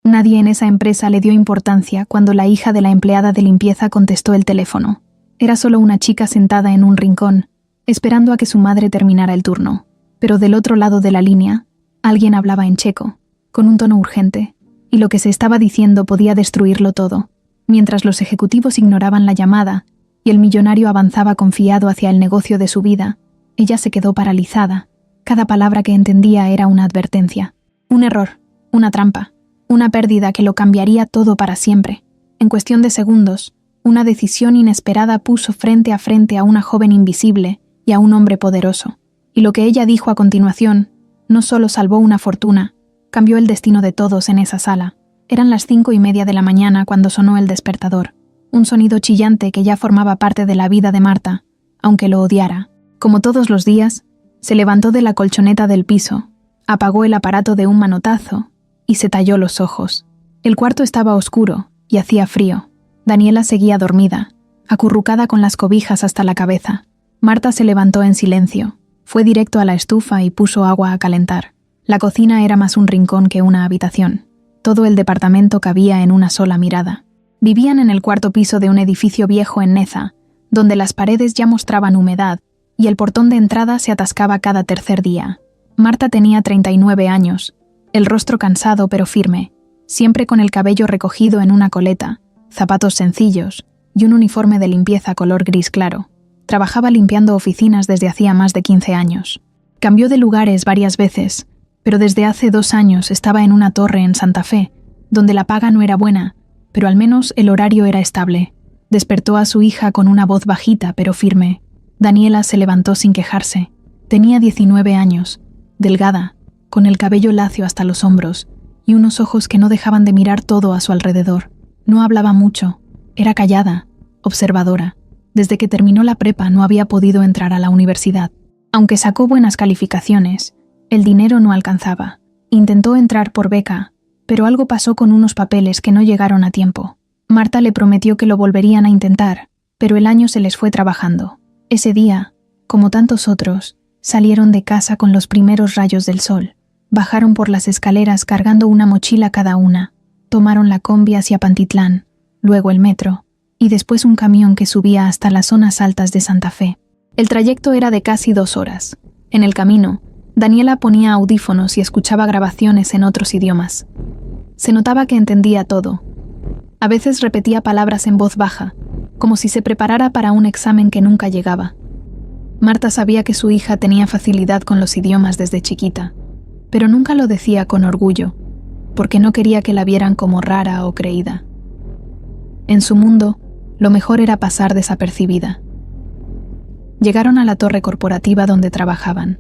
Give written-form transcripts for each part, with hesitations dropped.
Nadie en esa empresa le dio importancia cuando la hija de la empleada de limpieza contestó el teléfono. Era solo una chica sentada en un rincón, esperando a que su madre terminara el turno. Pero del otro lado de la línea, alguien hablaba en checo, con un tono urgente, y lo que se estaba diciendo podía destruirlo todo. Mientras los ejecutivos ignoraban la llamada y el millonario avanzaba confiado hacia el negocio de su vida, ella se quedó paralizada. Cada palabra que entendía era una advertencia. Un error, una trampa, una pérdida que lo cambiaría todo para siempre. En cuestión de segundos, una decisión inesperada puso frente a una joven invisible y a un hombre poderoso. Y lo que ella dijo a continuación no solo salvó una fortuna, cambió el destino de todos en esa sala. Eran las 5:30 de la mañana cuando sonó el despertador, un sonido chillante que ya formaba parte de la vida de Marta, aunque lo odiara. Como todos los días, se levantó de la colchoneta del piso, apagó el aparato de un manotazo y se talló los ojos. El cuarto estaba oscuro y hacía frío. Daniela seguía dormida, acurrucada con las cobijas hasta la cabeza. Marta se levantó en silencio, fue directo a la estufa y puso agua a calentar. La cocina era más un rincón que una habitación. Todo el departamento cabía en una sola mirada. Vivían en el cuarto piso de un edificio viejo en Neza, donde las paredes ya mostraban humedad y el portón de entrada se atascaba cada tercer día. Marta tenía 39 años, el rostro cansado pero firme, siempre con el cabello recogido en una coleta, zapatos sencillos y un uniforme de limpieza color gris claro. Trabajaba limpiando oficinas desde hacía más de 15 años. Cambió de lugares varias veces, pero desde hace 2 años estaba en una torre en Santa Fe, donde la paga no era buena, pero al menos el horario era estable. Despertó a su hija con una voz bajita pero firme. Daniela se levantó sin quejarse. Tenía 19 años, delgada, con el cabello lacio hasta los hombros y unos ojos que no dejaban de mirar todo a su alrededor. No hablaba mucho, era callada, observadora. Desde que terminó la prepa no había podido entrar a la universidad. Aunque sacó buenas calificaciones, el dinero no alcanzaba. Intentó entrar por beca, pero algo pasó con unos papeles que no llegaron a tiempo. Marta le prometió que lo volverían a intentar, pero el año se les fue trabajando. Ese día, como tantos otros, salieron de casa con los primeros rayos del sol. Bajaron por las escaleras cargando una mochila cada una. Tomaron la combi hacia Pantitlán, luego el metro, y después un camión que subía hasta las zonas altas de Santa Fe. El trayecto era de casi 2 horas. En el camino, Daniela ponía audífonos y escuchaba grabaciones en otros idiomas. Se notaba que entendía todo. A veces repetía palabras en voz baja, como si se preparara para un examen que nunca llegaba. Marta sabía que su hija tenía facilidad con los idiomas desde chiquita, pero nunca lo decía con orgullo, porque no quería que la vieran como rara o creída. En su mundo, lo mejor era pasar desapercibida. Llegaron a la torre corporativa donde trabajaban.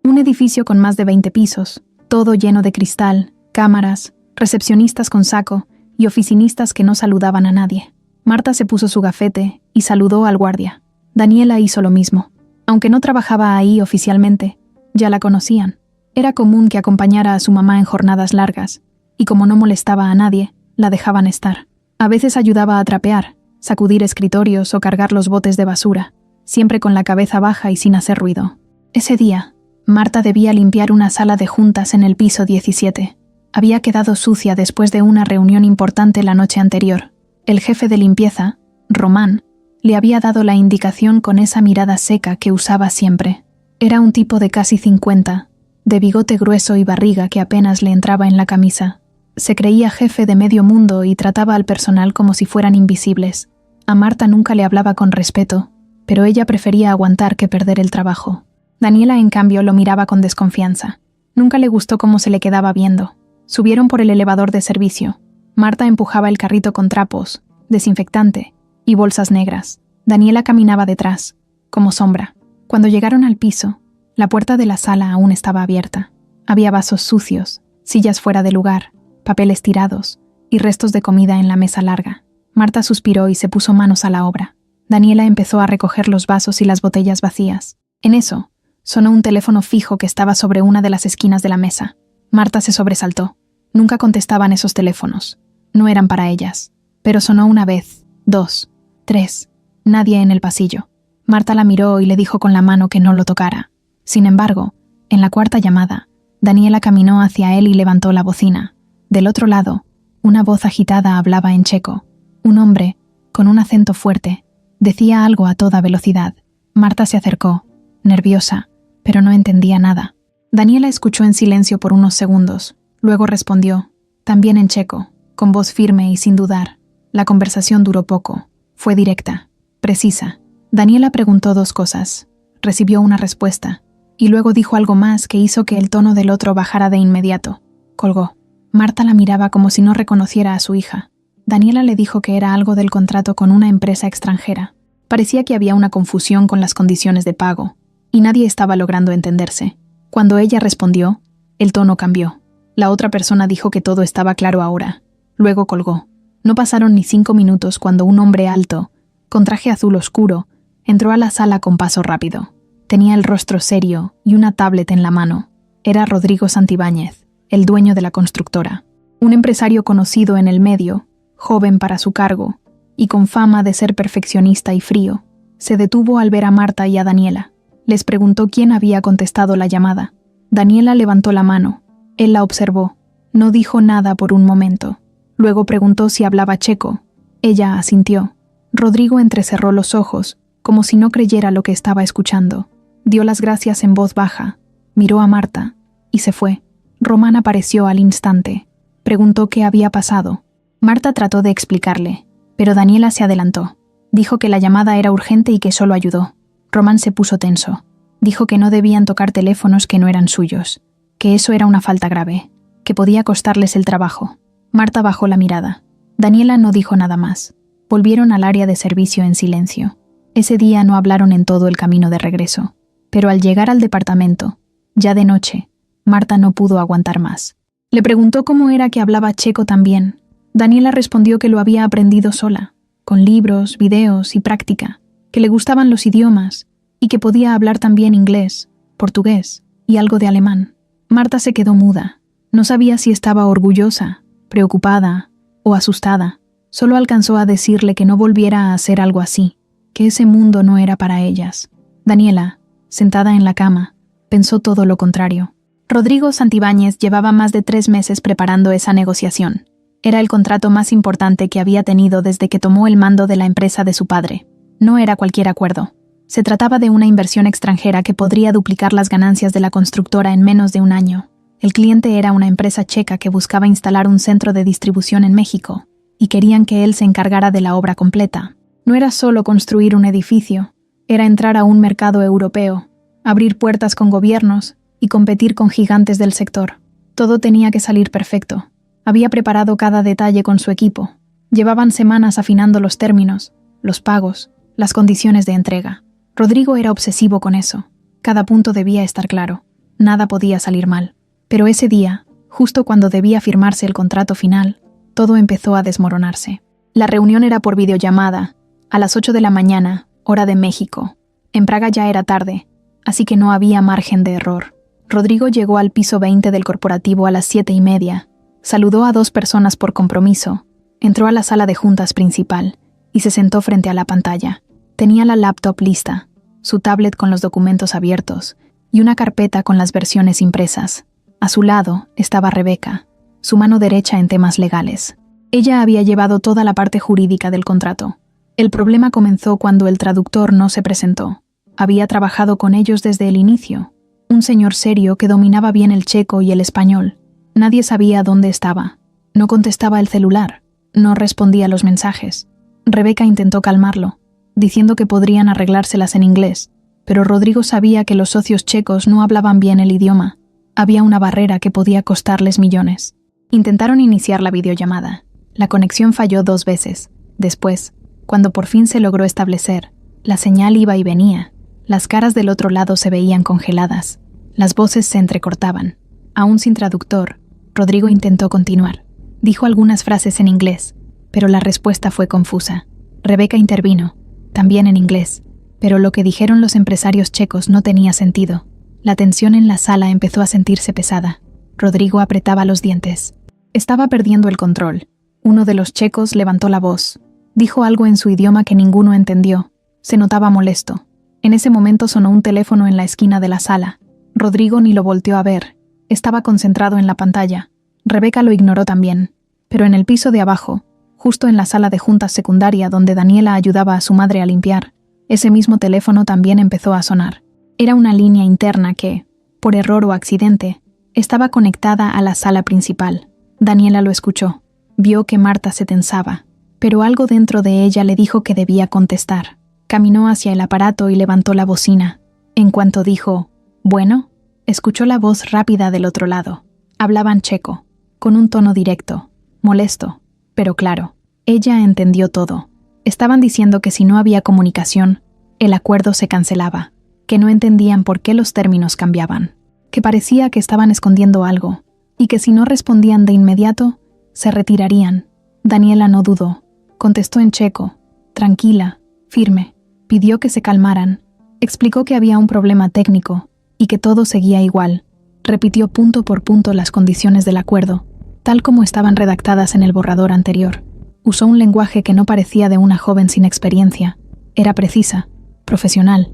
Un edificio con más de 20 pisos, todo lleno de cristal, cámaras, recepcionistas con saco y oficinistas que no saludaban a nadie. Marta se puso su gafete y saludó al guardia. Daniela hizo lo mismo. Aunque no trabajaba ahí oficialmente, ya la conocían. Era común que acompañara a su mamá en jornadas largas, y como no molestaba a nadie, la dejaban estar. A veces ayudaba a trapear, sacudir escritorios o cargar los botes de basura, siempre con la cabeza baja y sin hacer ruido. Ese día, Marta debía limpiar una sala de juntas en el piso 17. Había quedado sucia después de una reunión importante la noche anterior. El jefe de limpieza, Román, le había dado la indicación con esa mirada seca que usaba siempre. Era un tipo de casi 50, de bigote grueso y barriga que apenas le entraba en la camisa. Se creía jefe de medio mundo y trataba al personal como si fueran invisibles. A Marta nunca le hablaba con respeto, pero ella prefería aguantar que perder el trabajo. Daniela, en cambio, lo miraba con desconfianza. Nunca le gustó cómo se le quedaba viendo. Subieron por el elevador de servicio. Marta empujaba el carrito con trapos, desinfectante y bolsas negras. Daniela caminaba detrás, como sombra. Cuando llegaron al piso, la puerta de la sala aún estaba abierta. Había vasos sucios, sillas fuera de lugar, papeles tirados y restos de comida en la mesa larga. Marta suspiró y se puso manos a la obra. Daniela empezó a recoger los vasos y las botellas vacías. En eso, sonó un teléfono fijo que estaba sobre una de las esquinas de la mesa. Marta se sobresaltó. Nunca contestaban esos teléfonos. No eran para ellas. Pero sonó una vez, 2, 3. Nadie en el pasillo. Marta la miró y le dijo con la mano que no lo tocara. Sin embargo, en la 4ª llamada, Daniela caminó hacia él y levantó la bocina. Del otro lado, Una voz agitada hablaba en checo. Un hombre, con un acento fuerte, decía algo a toda velocidad. Marta se acercó, nerviosa, pero no entendía nada. Daniela escuchó en silencio por unos segundos. Luego respondió, también en checo, con voz firme y sin dudar. La conversación duró poco. Fue directa, precisa. Daniela preguntó 2 cosas. Recibió una respuesta, y luego dijo algo más que hizo que el tono del otro bajara de inmediato. Colgó. Marta la miraba como si no reconociera a su hija. Daniela le dijo que era algo del contrato con una empresa extranjera. Parecía que había una confusión con las condiciones de pago, y nadie estaba logrando entenderse. Cuando ella respondió, el tono cambió. La otra persona dijo que todo estaba claro ahora. Luego colgó. No pasaron ni 5 minutos cuando un hombre alto, con traje azul oscuro, entró a la sala con paso rápido. Tenía el rostro serio y una tablet en la mano. Era Rodrigo Santibáñez, el dueño de la constructora. Un empresario conocido en el medio, joven para su cargo, y con fama de ser perfeccionista y frío. Se detuvo al ver a Marta y a Daniela. Les preguntó quién había contestado la llamada. Daniela levantó la mano. Él la observó. No dijo nada por un momento. Luego preguntó si hablaba checo. Ella asintió. Rodrigo entrecerró los ojos, como si no creyera lo que estaba escuchando. Dio las gracias en voz baja, miró a Marta, y se fue. Román apareció al instante. Preguntó qué había pasado. Marta trató de explicarle, pero Daniela se adelantó. Dijo que la llamada era urgente y que solo ayudó. Román se puso tenso. Dijo que no debían tocar teléfonos que no eran suyos, que eso era una falta grave, que podía costarles el trabajo. Marta bajó la mirada. Daniela no dijo nada más. Volvieron al área de servicio en silencio. Ese día no hablaron en todo el camino de regreso, pero al llegar al departamento, ya de noche, Marta no pudo aguantar más. Le preguntó cómo era que hablaba checo también. Daniela respondió que lo había aprendido sola, con libros, videos y práctica, que le gustaban los idiomas y que podía hablar también inglés, portugués y algo de alemán. Marta se quedó muda. No sabía si estaba orgullosa, preocupada o asustada. Solo alcanzó a decirle que no volviera a hacer algo así, que ese mundo no era para ellas. Daniela, sentada en la cama, pensó todo lo contrario. Rodrigo Santibáñez llevaba más de 3 meses preparando esa negociación. Era el contrato más importante que había tenido desde que tomó el mando de la empresa de su padre. No era cualquier acuerdo. Se trataba de una inversión extranjera que podría duplicar las ganancias de la constructora en menos de un año. El cliente era una empresa checa que buscaba instalar un centro de distribución en México, y querían que él se encargara de la obra completa. No era solo construir un edificio, era entrar a un mercado europeo, abrir puertas con gobiernos y competir con gigantes del sector. Todo tenía que salir perfecto. Había preparado cada detalle con su equipo. Llevaban semanas afinando los términos, los pagos, las condiciones de entrega. Rodrigo era obsesivo con eso. Cada punto debía estar claro. Nada podía salir mal. Pero ese día, justo cuando debía firmarse el contrato final, todo empezó a desmoronarse. La reunión era por videollamada, a las 8 de la mañana, hora de México. En Praga ya era tarde, así que no había margen de error. Rodrigo llegó al piso 20 del corporativo a las 7:30, saludó a 2 personas por compromiso, entró a la sala de juntas principal y se sentó frente a la pantalla. Tenía la laptop lista, su tablet con los documentos abiertos y una carpeta con las versiones impresas. A su lado estaba Rebeca, su mano derecha en temas legales. Ella había llevado toda la parte jurídica del contrato. El problema comenzó cuando el traductor no se presentó. Había trabajado con ellos desde el inicio. Un señor serio que dominaba bien el checo y el español. Nadie sabía dónde estaba. No contestaba el celular. No respondía los mensajes. Rebeca intentó calmarlo, diciendo que podrían arreglárselas en inglés, pero Rodrigo sabía que los socios checos no hablaban bien el idioma. Había una barrera que podía costarles millones. Intentaron iniciar la videollamada. La conexión falló 2 veces. Después, cuando por fin se logró establecer, la señal iba y venía. Las caras del otro lado se veían congeladas. Las voces se entrecortaban. Aún sin traductor, Rodrigo intentó continuar. Dijo algunas frases en inglés, pero la respuesta fue confusa. Rebeca intervino, también en inglés, pero lo que dijeron los empresarios checos no tenía sentido. La tensión en la sala empezó a sentirse pesada. Rodrigo apretaba los dientes. Estaba perdiendo el control. Uno de los checos levantó la voz. Dijo algo en su idioma que ninguno entendió. Se notaba molesto. En ese momento sonó un teléfono en la esquina de la sala. Rodrigo ni lo volteó a ver. Estaba concentrado en la pantalla. Rebeca lo ignoró también. Pero en el piso de abajo, justo en la sala de juntas secundaria donde Daniela ayudaba a su madre a limpiar, ese mismo teléfono también empezó a sonar. Era una línea interna que, por error o accidente, estaba conectada a la sala principal. Daniela lo escuchó. Vio que Marta se tensaba, pero algo dentro de ella le dijo que debía contestar. Caminó hacia el aparato y levantó la bocina. En cuanto dijo, «Bueno», escuchó la voz rápida del otro lado. Hablaban checo, con un tono directo, molesto, pero claro. Ella entendió todo. Estaban diciendo que si no había comunicación, el acuerdo se cancelaba, que no entendían por qué los términos cambiaban, que parecía que estaban escondiendo algo, y que si no respondían de inmediato, se retirarían. Daniela no dudó. Contestó en checo, tranquila, firme. Pidió que se calmaran. Explicó que había un problema técnico y que todo seguía igual. Repitió punto por punto las condiciones del acuerdo, tal como estaban redactadas en el borrador anterior. Usó un lenguaje que no parecía de una joven sin experiencia. Era precisa, profesional.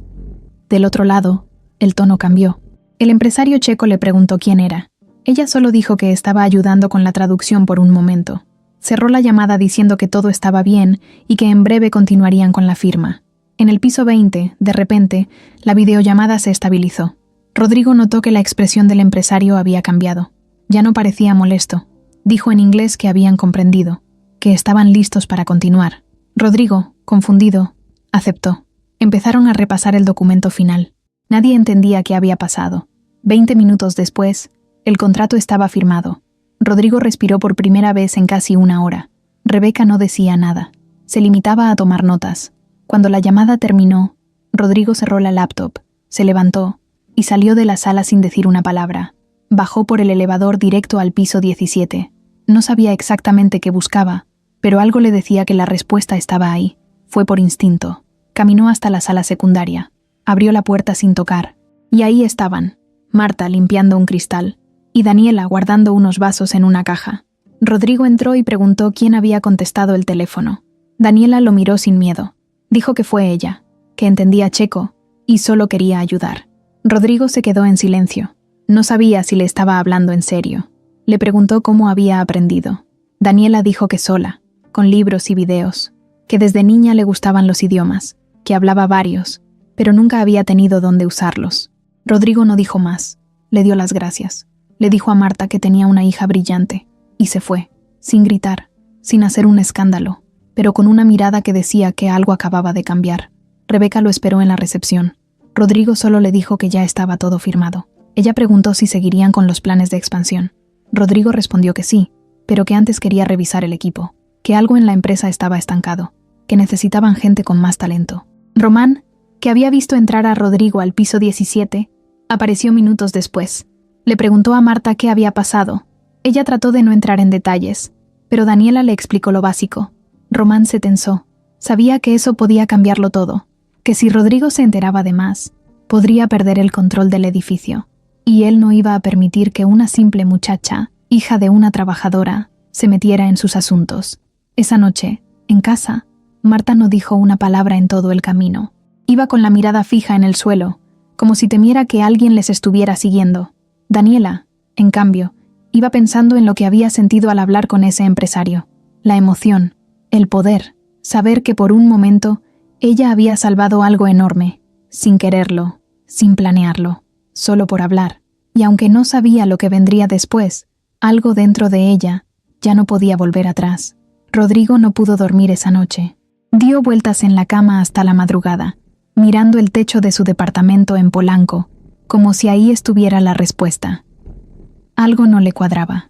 Del otro lado, el tono cambió. El empresario checo le preguntó quién era. Ella solo dijo que estaba ayudando con la traducción por un momento. Cerró la llamada diciendo que todo estaba bien y que en breve continuarían con la firma. En el piso 20, de repente, la videollamada se estabilizó. Rodrigo notó que la expresión del empresario había cambiado. Ya no parecía molesto. Dijo en inglés que habían comprendido, que estaban listos para continuar. Rodrigo, confundido, aceptó. Empezaron a repasar el documento final. Nadie entendía qué había pasado. 20 minutos después, el contrato estaba firmado. Rodrigo respiró por primera vez en casi una hora. Rebeca no decía nada. Se limitaba a tomar notas. Cuando la llamada terminó, Rodrigo cerró la laptop, se levantó y salió de la sala sin decir una palabra. Bajó por el elevador directo al piso 17. No sabía exactamente qué buscaba, pero algo le decía que la respuesta estaba ahí. Fue por instinto. Caminó hasta la sala secundaria. Abrió la puerta sin tocar. Y ahí estaban, Marta limpiando un cristal y Daniela guardando unos vasos en una caja. Rodrigo entró y preguntó quién había contestado el teléfono. Daniela lo miró sin miedo. Dijo que fue ella, que entendía checo y solo quería ayudar. Rodrigo se quedó en silencio. No sabía si le estaba hablando en serio. Le preguntó cómo había aprendido. Daniela dijo que sola, con libros y videos, que desde niña le gustaban los idiomas, que hablaba varios, pero nunca había tenido dónde usarlos. Rodrigo no dijo más. Le dio las gracias. Le dijo a Marta que tenía una hija brillante, y se fue, sin gritar, sin hacer un escándalo, pero con una mirada que decía que algo acababa de cambiar. Rebeca lo esperó en la recepción. Rodrigo solo le dijo que ya estaba todo firmado. Ella preguntó si seguirían con los planes de expansión. Rodrigo respondió que sí, pero que antes quería revisar el equipo, que algo en la empresa estaba estancado, que necesitaban gente con más talento. Román, que había visto entrar a Rodrigo al piso 17, apareció minutos después. Le preguntó a Marta qué había pasado. Ella trató de no entrar en detalles, pero Daniela le explicó lo básico. Román se tensó. Sabía que eso podía cambiarlo todo, que si Rodrigo se enteraba de más, podría perder el control del edificio, y él no iba a permitir que una simple muchacha, hija de una trabajadora, se metiera en sus asuntos. Esa noche, en casa, Marta no dijo una palabra en todo el camino. Iba con la mirada fija en el suelo, como si temiera que alguien les estuviera siguiendo. Daniela, en cambio, iba pensando en lo que había sentido al hablar con ese empresario. La emoción, el poder, saber que por un momento ella había salvado algo enorme, sin quererlo, sin planearlo, solo por hablar. Y aunque no sabía lo que vendría después, algo dentro de ella ya no podía volver atrás. Rodrigo no pudo dormir esa noche. Dio vueltas en la cama hasta la madrugada, mirando el techo de su departamento en Polanco, como si ahí estuviera la respuesta. Algo no le cuadraba.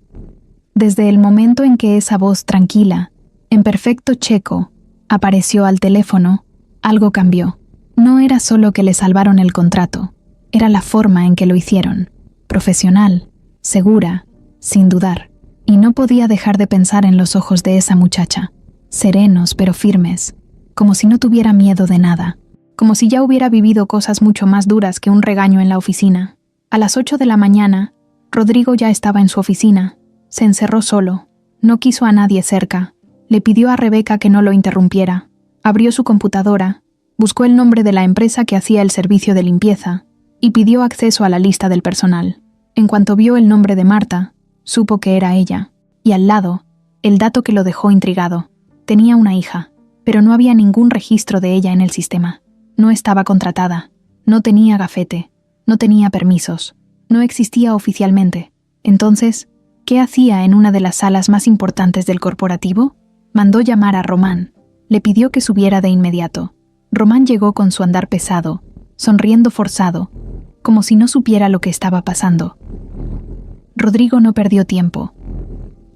Desde el momento en que esa voz tranquila, en perfecto checo, apareció al teléfono, algo cambió. No era solo que le salvaron el contrato, era la forma en que lo hicieron. Profesional, segura, sin dudar. Y no podía dejar de pensar en los ojos de esa muchacha, serenos pero firmes, como si no tuviera miedo de nada, como si ya hubiera vivido cosas mucho más duras que un regaño en la oficina. A las 8 de la mañana, Rodrigo ya estaba en su oficina. Se encerró solo, no quiso a nadie cerca. Le pidió a Rebeca que no lo interrumpiera. Abrió su computadora, buscó el nombre de la empresa que hacía el servicio de limpieza y pidió acceso a la lista del personal. En cuanto vio el nombre de Marta, supo que era ella, y al lado, el dato que lo dejó intrigado. Tenía una hija, pero no había ningún registro de ella en el sistema. No estaba contratada, no tenía gafete, no tenía permisos, no existía oficialmente. Entonces, ¿qué hacía en una de las salas más importantes del corporativo? Mandó llamar a Román. Le pidió que subiera de inmediato. Román llegó con su andar pesado, sonriendo forzado, como si no supiera lo que estaba pasando. Rodrigo no perdió tiempo.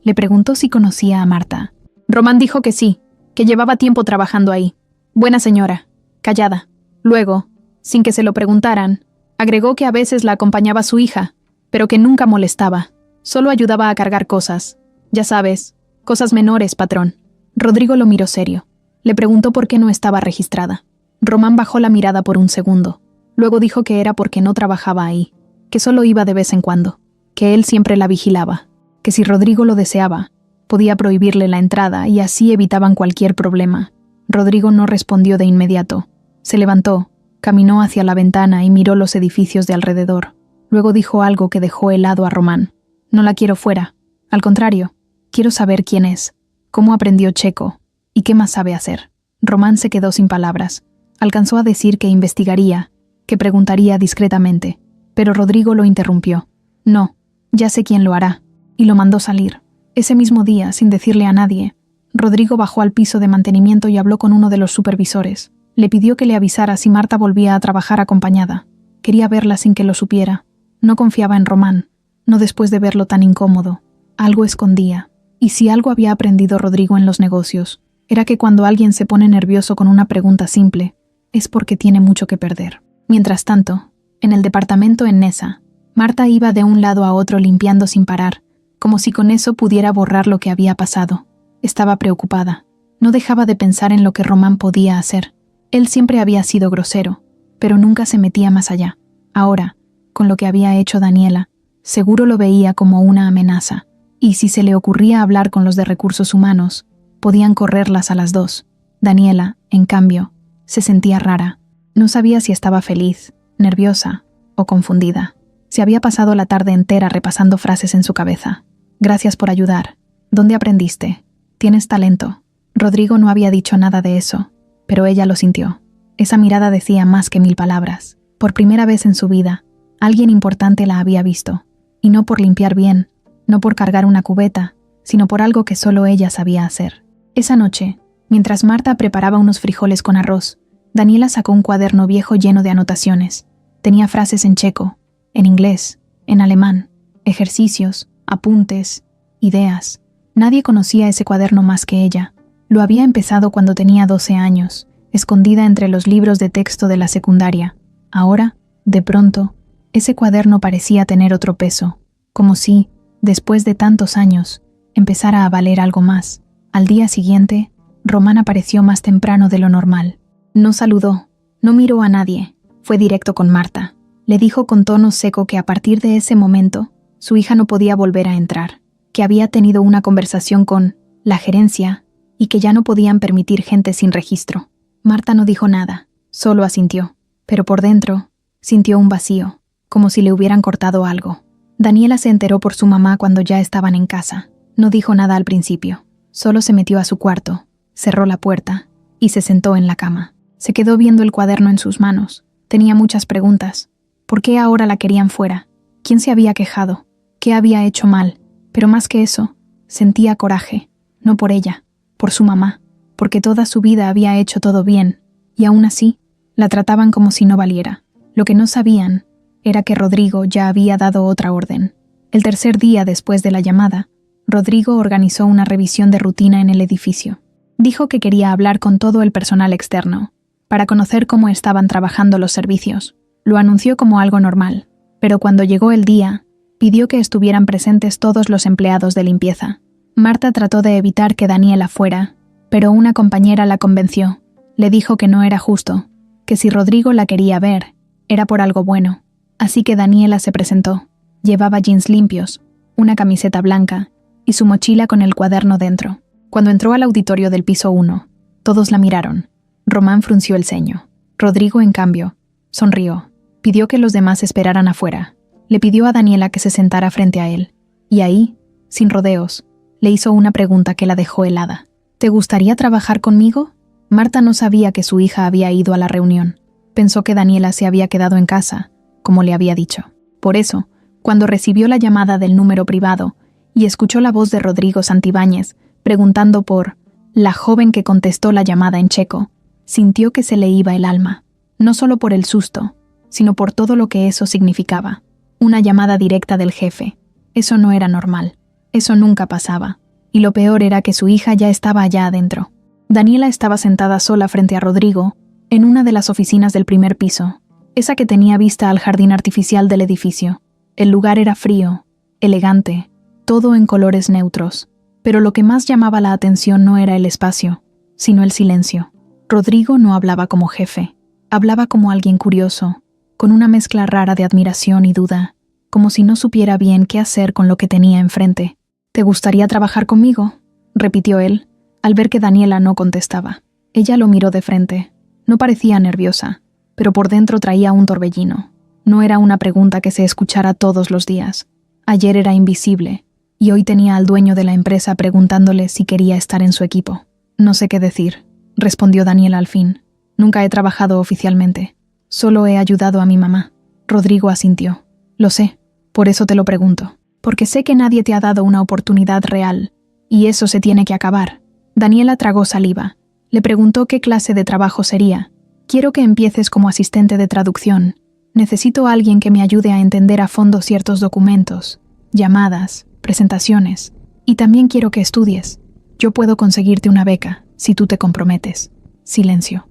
Le preguntó si conocía a Marta. Román dijo que sí, que llevaba tiempo trabajando ahí. Buena señora, callada. Luego, sin que se lo preguntaran, agregó que a veces la acompañaba su hija, pero que nunca molestaba. Solo ayudaba a cargar cosas. Ya sabes, cosas menores, patrón. Rodrigo lo miró serio. Le preguntó por qué no estaba registrada. Román bajó la mirada por un segundo. Luego dijo que era porque no trabajaba ahí, que solo iba de vez en cuando, que él siempre la vigilaba, que si Rodrigo lo deseaba, podía prohibirle la entrada y así evitaban cualquier problema. Rodrigo no respondió de inmediato. Se levantó, caminó hacia la ventana y miró los edificios de alrededor. Luego dijo algo que dejó helado a Román. No la quiero fuera. Al contrario, quiero saber quién es, cómo aprendió checo y qué más sabe hacer. Román se quedó sin palabras. Alcanzó a decir que investigaría, que preguntaría discretamente, pero Rodrigo lo interrumpió. No, ya sé quién lo hará, y lo mandó salir. Ese mismo día, sin decirle a nadie, Rodrigo bajó al piso de mantenimiento y habló con uno de los supervisores. Le pidió que le avisara si Marta volvía a trabajar acompañada. Quería verla sin que lo supiera. No confiaba en Román, no después de verlo tan incómodo. Algo escondía. Y si algo había aprendido Rodrigo en los negocios, era que cuando alguien se pone nervioso con una pregunta simple, es porque tiene mucho que perder. Mientras tanto, en el departamento en Nesa, Marta iba de un lado a otro limpiando sin parar, como si con eso pudiera borrar lo que había pasado. Estaba preocupada. No dejaba de pensar en lo que Román podía hacer. Él siempre había sido grosero, pero nunca se metía más allá. Ahora, con lo que había hecho Daniela, seguro lo veía como una amenaza. Y si se le ocurría hablar con los de recursos humanos, podían correrlas a las dos. Daniela, en cambio, se sentía rara. No sabía si estaba feliz, nerviosa o confundida. Se había pasado la tarde entera repasando frases en su cabeza. Gracias por ayudar. ¿Dónde aprendiste? Tienes talento. Rodrigo no había dicho nada de eso, pero ella lo sintió. Esa mirada decía más que 1000 palabras. Por primera vez en su vida, alguien importante la había visto. Y no por limpiar bien, no por cargar una cubeta, sino por algo que solo ella sabía hacer. Esa noche, mientras Marta preparaba unos frijoles con arroz, Daniela sacó un cuaderno viejo lleno de anotaciones. Tenía frases en checo, en inglés, en alemán, ejercicios, apuntes, ideas. Nadie conocía ese cuaderno más que ella. Lo había empezado cuando tenía 12 años, escondida entre los libros de texto de la secundaria. Ahora, de pronto, ese cuaderno parecía tener otro peso, como si, después de tantos años, empezara a valer algo más. Al día siguiente, Román apareció más temprano de lo normal. No saludó, no miró a nadie, fue directo con Marta. Le dijo con tono seco que a partir de ese momento, su hija no podía volver a entrar, que había tenido una conversación con la gerencia y que ya no podían permitir gente sin registro. Marta no dijo nada, solo asintió, pero por dentro sintió un vacío, como si le hubieran cortado algo. Daniela se enteró por su mamá cuando ya estaban en casa. No dijo nada al principio, solo se metió a su cuarto, cerró la puerta y se sentó en la cama. Se quedó viendo el cuaderno en sus manos. Tenía muchas preguntas. ¿Por qué ahora la querían fuera? ¿Quién se había quejado? ¿Qué había hecho mal? Pero más que eso, sentía coraje, no por ella, por su mamá, porque toda su vida había hecho todo bien, y aún así, la trataban como si no valiera. Lo que no sabían era que Rodrigo ya había dado otra orden. El tercer día después de la llamada, Rodrigo organizó una revisión de rutina en el edificio. Dijo que quería hablar con todo el personal externo, para conocer cómo estaban trabajando los servicios. Lo anunció como algo normal, pero cuando llegó el día, pidió que estuvieran presentes todos los empleados de limpieza. Marta trató de evitar que Daniela fuera, pero una compañera la convenció. Le dijo que no era justo, que si Rodrigo la quería ver, era por algo bueno. Así que Daniela se presentó. Llevaba jeans limpios, una camiseta blanca y su mochila con el cuaderno dentro. Cuando entró al auditorio del piso 1, todos la miraron. Román frunció el ceño. Rodrigo, en cambio, sonrió. Pidió que los demás esperaran afuera. Le pidió a Daniela que se sentara frente a él. Y ahí, sin rodeos, Le hizo una pregunta que la dejó helada. ¿Te gustaría trabajar conmigo? Marta no sabía que su hija había ido a la reunión. Pensó que Daniela se había quedado en casa, como le había dicho. Por eso, cuando recibió la llamada del número privado y escuchó la voz de Rodrigo Santibáñez preguntando por la joven que contestó la llamada en checo, sintió que se le iba el alma, no solo por el susto, sino por todo lo que eso significaba. Una llamada directa del jefe. Eso no era normal. Eso nunca pasaba. Y lo peor era que su hija ya estaba allá adentro. Daniela estaba sentada sola frente a Rodrigo, en una de las oficinas del primer piso, esa que tenía vista al jardín artificial del edificio. El lugar era frío, elegante, todo en colores neutros. Pero lo que más llamaba la atención no era el espacio, sino el silencio. Rodrigo no hablaba como jefe, hablaba como alguien curioso, con una mezcla rara de admiración y duda, como si no supiera bien qué hacer con lo que tenía enfrente. ¿Te gustaría trabajar conmigo?, repitió él, al ver que Daniela no contestaba. Ella lo miró de frente. No parecía nerviosa, pero por dentro traía un torbellino. No era una pregunta que se escuchara todos los días. Ayer era invisible, y hoy tenía al dueño de la empresa preguntándole si quería estar en su equipo. No sé qué decir, respondió Daniela al fin. Nunca he trabajado oficialmente. Solo he ayudado a mi mamá. Rodrigo asintió. Lo sé, por eso te lo pregunto. Porque sé que nadie te ha dado una oportunidad real, y eso se tiene que acabar. Daniela tragó saliva. Le preguntó qué clase de trabajo sería. Quiero que empieces como asistente de traducción. Necesito a alguien que me ayude a entender a fondo ciertos documentos, llamadas, presentaciones. Y también quiero que estudies. Yo puedo conseguirte una beca, si tú te comprometes. Silencio.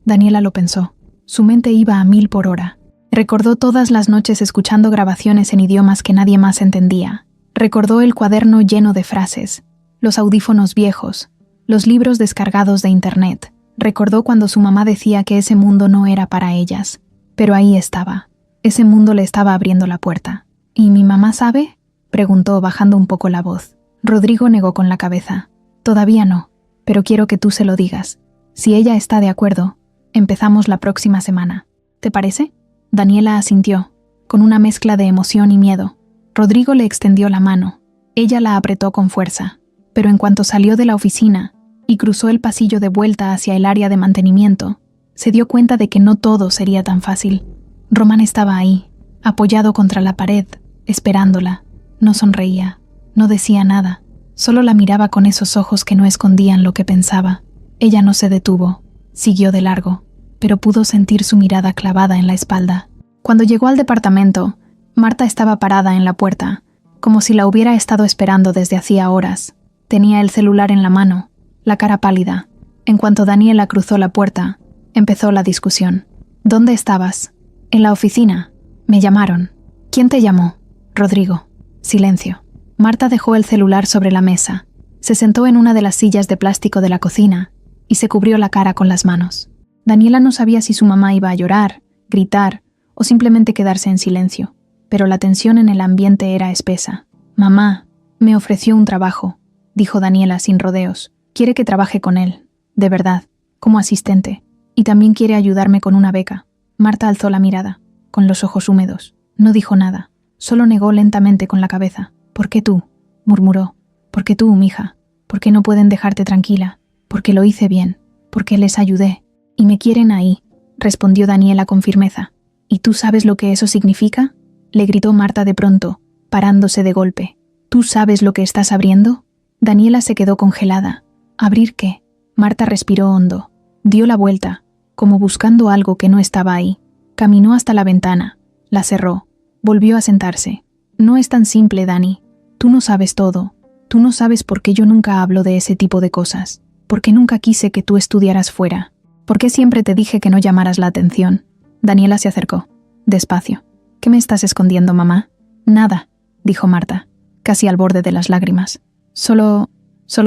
Daniela lo pensó. Su mente iba a 1000 por hora. Recordó todas las noches escuchando grabaciones en idiomas que nadie más entendía. Recordó el cuaderno lleno de frases, los audífonos viejos, los libros descargados de internet. Recordó cuando su mamá decía que ese mundo no era para ellas. Pero ahí estaba. Ese mundo le estaba abriendo la puerta. ¿Y mi mamá sabe?, preguntó bajando un poco la voz. Rodrigo negó con la cabeza. Todavía no, pero quiero que tú se lo digas. Si ella está de acuerdo, empezamos la próxima semana. ¿Te parece? Daniela asintió, con una mezcla de emoción y miedo. Rodrigo le extendió la mano. Ella la apretó con fuerza. Pero en cuanto salió de la oficina y cruzó el pasillo de vuelta hacia el área de mantenimiento, se dio cuenta de que no todo sería tan fácil. Román estaba ahí, apoyado contra la pared, esperándola. No sonreía, no decía nada, solo la miraba con esos ojos que no escondían lo que pensaba. Ella no se detuvo, siguió de largo, pero pudo sentir su mirada clavada en la espalda. Cuando llegó al departamento, Marta estaba parada en la puerta, como si la hubiera estado esperando desde hacía horas. Tenía el celular en la mano, la cara pálida. En cuanto Daniela cruzó la puerta, empezó la discusión. ¿Dónde estabas? En la oficina. Me llamaron. ¿Quién te llamó? Rodrigo. Silencio. Marta dejó el celular sobre la mesa, se sentó en una de las sillas de plástico de la cocina y se cubrió la cara con las manos. Daniela no sabía si su mamá iba a llorar, gritar o simplemente quedarse en silencio, pero la tensión en el ambiente era espesa. «Mamá, me ofreció un trabajo», dijo Daniela sin rodeos. «Quiere que trabaje con él, de verdad, como asistente, y también quiere ayudarme con una beca». Marta alzó la mirada, con los ojos húmedos. No dijo nada, solo negó lentamente con la cabeza. «¿Por qué tú?», murmuró. «¿Por qué tú, mija? ¿Por qué no pueden dejarte tranquila? Porque lo hice bien, porque les ayudé. Y me quieren ahí», respondió Daniela con firmeza. «¿Y tú sabes lo que eso significa?», le gritó Marta de pronto, parándose de golpe. «¿Tú sabes lo que estás abriendo?». Daniela se quedó congelada. ¿Abrir qué? Marta respiró hondo. Dio la vuelta, como buscando algo que no estaba ahí. Caminó hasta la ventana, la cerró, volvió a sentarse. «No es tan simple, Dani. Tú no sabes todo. Tú no sabes por qué yo nunca hablo de ese tipo de cosas. Por qué nunca quise que tú estudiaras fuera. ¿Por qué siempre te dije que no llamaras la atención?». Daniela se acercó, despacio. «¿Qué me estás escondiendo, mamá?». «Nada», dijo Marta, casi al borde de las lágrimas. Solo